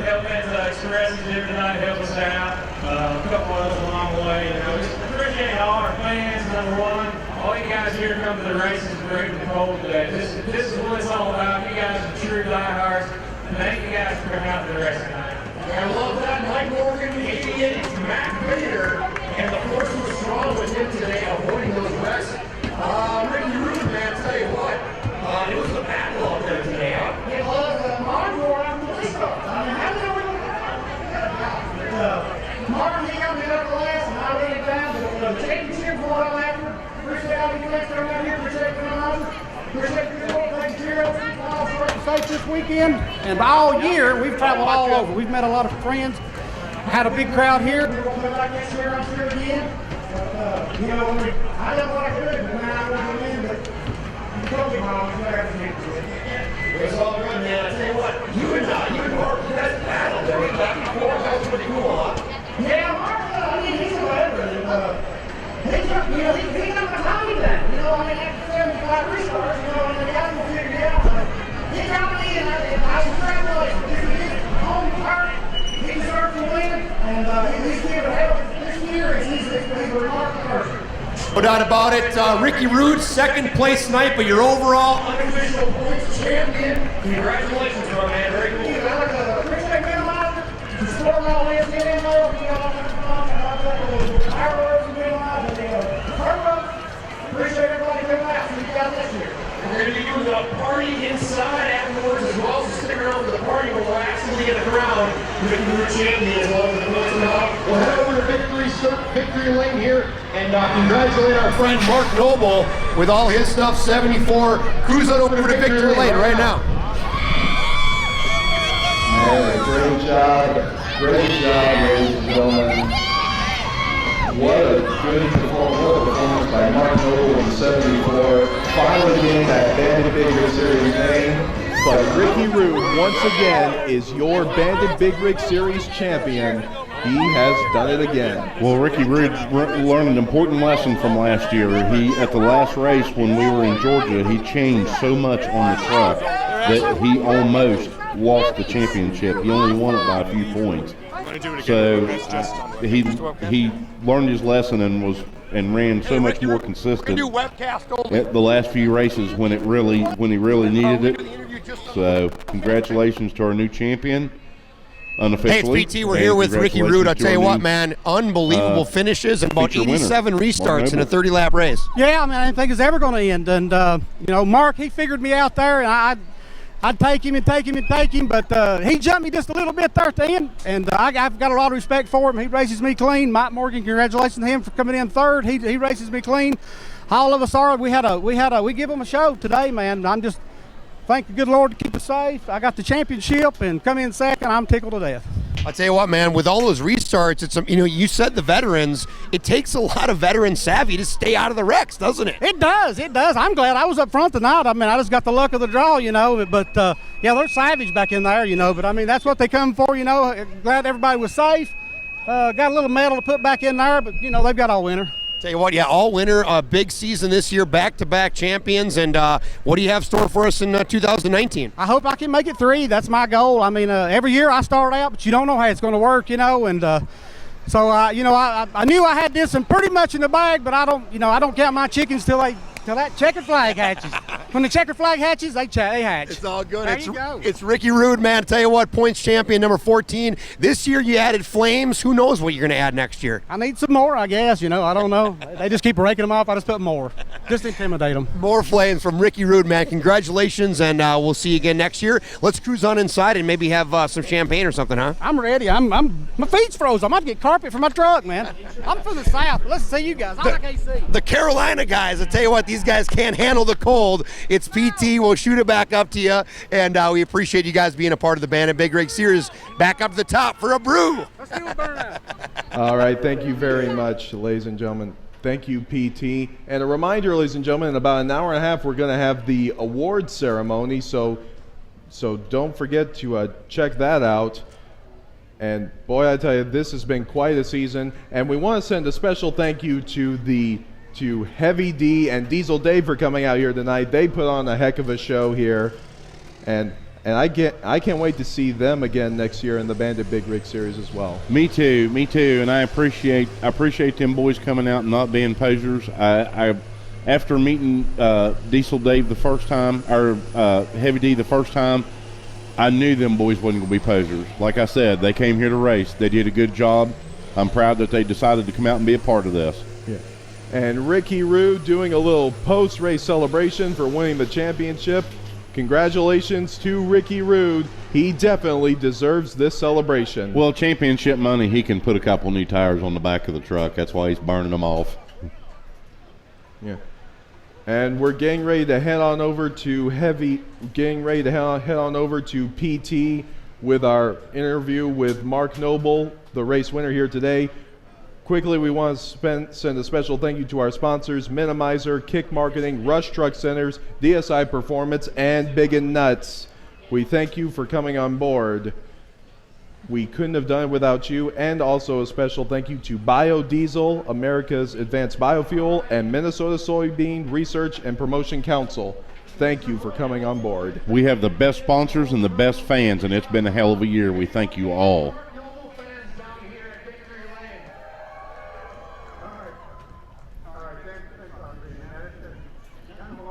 Speaker 9: Hellman's Express is here tonight to help us out. A couple of us along the way. Just appreciate all our fans, number one. All you guys here come to the races for the cold today. This is what it's all about. You guys are true diehards. Thank you guys for coming out to the race tonight.
Speaker 3: I love that. Mike Morgan, 88, Matt Bader, and the force was strong with him today, avoiding those wrecks. Ricky Rude, man, tell you what, it was a battle out there today, huh? It was a hardcore after the start. I mean, how did we Martin, he got me up the last, and I ran it down. The championship for all after. Appreciate all you guys coming out here, appreciate coming out. Appreciate you doing what takes care of us.
Speaker 10: Safe this weekend, and all year we've traveled all over. We've met a lot of friends, had a big crowd here.
Speaker 3: We're going to come back next year, I'm sure, again. But, I done what I could when I was in, but you told me, Mom, you better have to get to it. It's all good, man. I tell you what, you and Mark, that battle that we got before, that was pretty cool, huh? Yeah, Mark, he's a veteran. He's not behind that. After 75 restarts, and the guys will figure it out. He got me, and I congratulations. This is his home turn. He deserves to win, and he's here to help this year, and he's a remarkable person. No doubt about it. Ricky Rude, second place tonight, but your overall unofficial points champion. Congratulations, my man. Very cool. I like to appreciate him out. The score all is in there. Appreciate everybody coming out. See you guys next year. We're going to be doing a party inside afterwards as well, so stick around for the party. We'll actually get the crown. Ricky Rude champion as well as the points and all. We'll head over to Victory Lane here and congratulate our friend Mark Noble with all his stuff, 74. Cruise on over to Victory Lane right now.
Speaker 11: Great job, ladies and gentlemen. What a good performance by Mark Noble in 74. Finally getting that Bandit Big Rig Series name.
Speaker 1: But Ricky Rude, once again, is your Bandit Big Rig Series champion. He has done it again.
Speaker 2: Well, Ricky Rude learned an important lesson from last year. At the last race when we were in Georgia, he changed so much on the truck that he almost lost the championship. He only won it by a few points. So he learned his lesson and ran so much more consistent at the last few races when he really needed it. So congratulations to our new champion. Unofficially.
Speaker 3: Hey, it's PT. We're here with Ricky Rude. I'll tell you what, man, unbelievable finishes and about 87 restarts in a 30-lap race.
Speaker 10: Yeah, I mean, I didn't think it was ever going to end. And, Mark, he figured me out there, and I'd take him, but he jumped me just a little bit there at the end, and I've got a lot of respect for him. He races me clean. Mike Morgan, congratulations to him for coming in third. He races me clean. All of us are. We give him a show today, man. I'm just thank the good Lord to keep us safe. I got the championship and come in second. I'm tickled to death.
Speaker 3: I'll tell you what, man, with all those restarts, it's you said the veterans, it takes a lot of veteran savvy to stay out of the wrecks, doesn't it?
Speaker 10: It does. I'm glad I was up front tonight. I mean, I just got the luck of the draw, but yeah, they're savage back in there, but I mean, that's what they come for, glad everybody was safe. Got a little medal to put back in there, but they've got all winter.
Speaker 3: Tell you what, yeah, all winter, big season this year, back-to-back champions, and what do you have store for us in 2019?
Speaker 10: I hope I can make it 3. That's my goal. I mean, every year I start out, but you don't know how it's going to work, and so I knew I had this and pretty much in the bag, but I don't count my chickens till that checkered flag hatches. When the checkered flag hatches, they hatch.
Speaker 3: It's all good.
Speaker 10: There you go.
Speaker 3: It's Ricky Rude, man. Tell you what, points champion number 14. This year you added flames. Who knows what you're going to add next year?
Speaker 10: I need some more, I guess. I don't know. They just keep raking them off. I just put more. Just intimidate them.
Speaker 3: More flames from Ricky Rude, man. Congratulations, and we'll see you again next year. Let's cruise on inside and maybe have some champagne or something, huh?
Speaker 10: I'm ready. My feet's froze. I'm about to get carpet for my truck, man. I'm from the South. Let's see you guys. I like AC.
Speaker 3: The Carolina guys. I tell you what, these guys can't handle the cold. It's PT. We'll shoot it back up to you, and we appreciate you guys being a part of the Bandit Big Rig Series. Back up to the top for a brew.
Speaker 10: Let's do a burnout.
Speaker 1: All right, thank you very much, ladies and gentlemen. Thank you, PT. And a reminder, ladies and gentlemen, in about an hour and a half, we're going to have the awards ceremony. So don't forget to check that out. And boy, I tell you, this has been quite a season. And we want to send a special thank you to Heavy D and Diesel Dave for coming out here tonight. They put on a heck of a show here. And I can't wait to see them again next year in the Bandit Big Rig Series as well.
Speaker 2: Me too. And I appreciate them boys coming out and not being posers. I after meeting Diesel Dave the first time, or Heavy D the first time, I knew them boys wasn't going to be posers. Like I said, they came here to race. They did a good job. I'm proud that they decided to come out and be a part of this.
Speaker 1: Yeah. And Ricky Rude doing a little post-race celebration for winning the championship. Congratulations to Ricky Rude. He definitely deserves this celebration.
Speaker 2: Well, championship money, he can put a couple new tires on the back of the truck. That's why he's burning them off.
Speaker 1: Yeah. And we're getting ready to head on over to head on over to PT with our interview with Mark Noble, the race winner here today. Quickly, we want to send a special thank you to our sponsors, Minimizer, Kick Marketing, Rush Truck Centers, DSI Performance, and Big and Nuts. We thank you for coming on board. We couldn't have done it without you. And also a special thank you to Biodiesel, America's Advanced Biofuel, and Minnesota Soybean Research and Promotion Council. Thank you for coming on board.
Speaker 2: We have the best sponsors and the best fans, and it's been a hell of a year. We thank you all.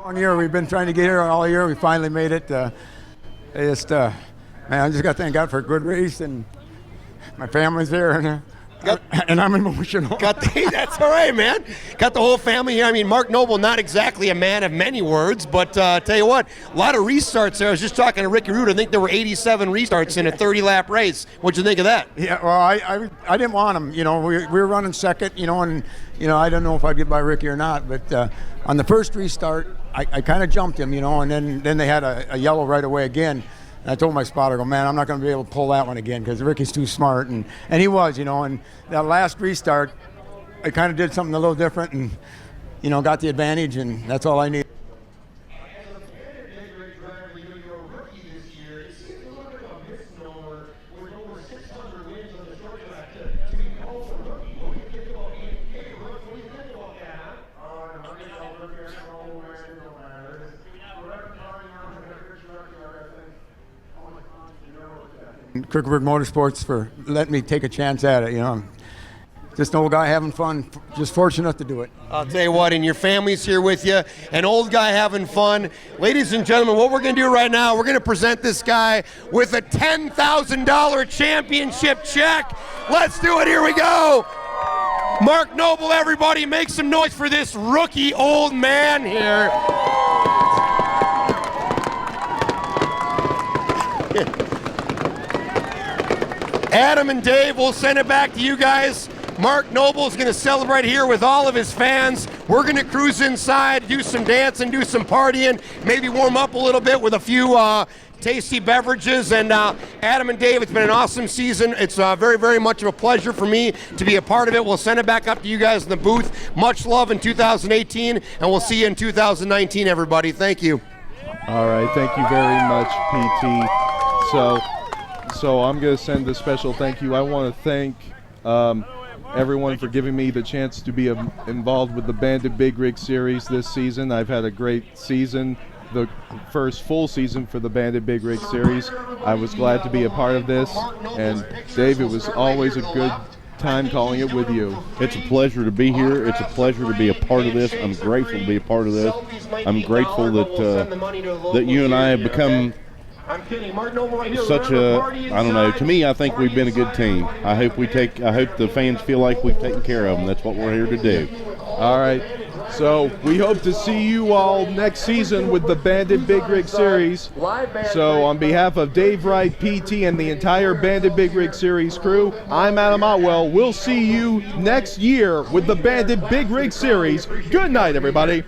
Speaker 12: Long year. We've been trying to get here all year. We finally made it. Man, I just got to thank God for a good race, and my family's there, and I'm emotional.
Speaker 3: That's all right, man. Got the whole family here. I mean, Mark Noble, not exactly a man of many words, but tell you what, a lot of restarts there. I was just talking to Ricky Rude. I think there were 87 restarts in a 30-lap race. What'd you think of that?
Speaker 12: Yeah, well, I didn't want them. You know, we were running second, and I don't know if I'd get by Ricky or not, but on the first restart, I kind of jumped him, and then they had a yellow right away again. And I told my spotter, I go, man, I'm not going to be able to pull that one again because Ricky's too smart. And he was, and that last restart, I kind of did something a little different and, got the advantage, and that's all I need. Crickeburg Motorsports for letting me take a chance at it. Just an old guy having fun, just fortunate enough to do it.
Speaker 3: I'll tell you what, and your family's here with you, an old guy having fun. Ladies and gentlemen, what we're going to do right now, we're going to present this guy with a $10,000 championship check. Let's do it, here we go. Mark Noble, everybody, make some noise for this rookie old man here. Adam and Dave, we'll send it back to you guys. Mark Noble's going to celebrate here with all of his fans. We're going to cruise inside, do some dancing, do some partying, maybe warm up a little bit with a few tasty beverages. And Adam and Dave, it's been an awesome season. It's very, very much of a pleasure for me to be a part of it. We'll send it back up to you guys in the booth. Much love in 2018, and we'll see you in 2019, everybody. Thank you.
Speaker 1: All right, thank you very much, PT. So I'm going to send a special thank you. I want to thank everyone for giving me the chance to be involved with the Bandit Big Rig Series this season. I've had a great season, the first full season for the Bandit Big Rig Series. I was glad to be a part of this. And Dave, it was always a good time calling it with you.
Speaker 2: It's a pleasure to be here. It's a pleasure to be a part of this. I'm grateful to be a part of this. I'm grateful that you and I have become such a, I don't know, to me, I think we've been a good team. I hope the fans feel like we've taken care of them. That's what we're here to do.
Speaker 1: All right. So we hope to see you all next season with the Bandit Big Rig Series. So on behalf of Dave Wright, PT, and the entire Bandit Big Rig Series crew, I'm Adam Otwell. We'll see you next year with the Bandit Big Rig Series. Good night, everybody.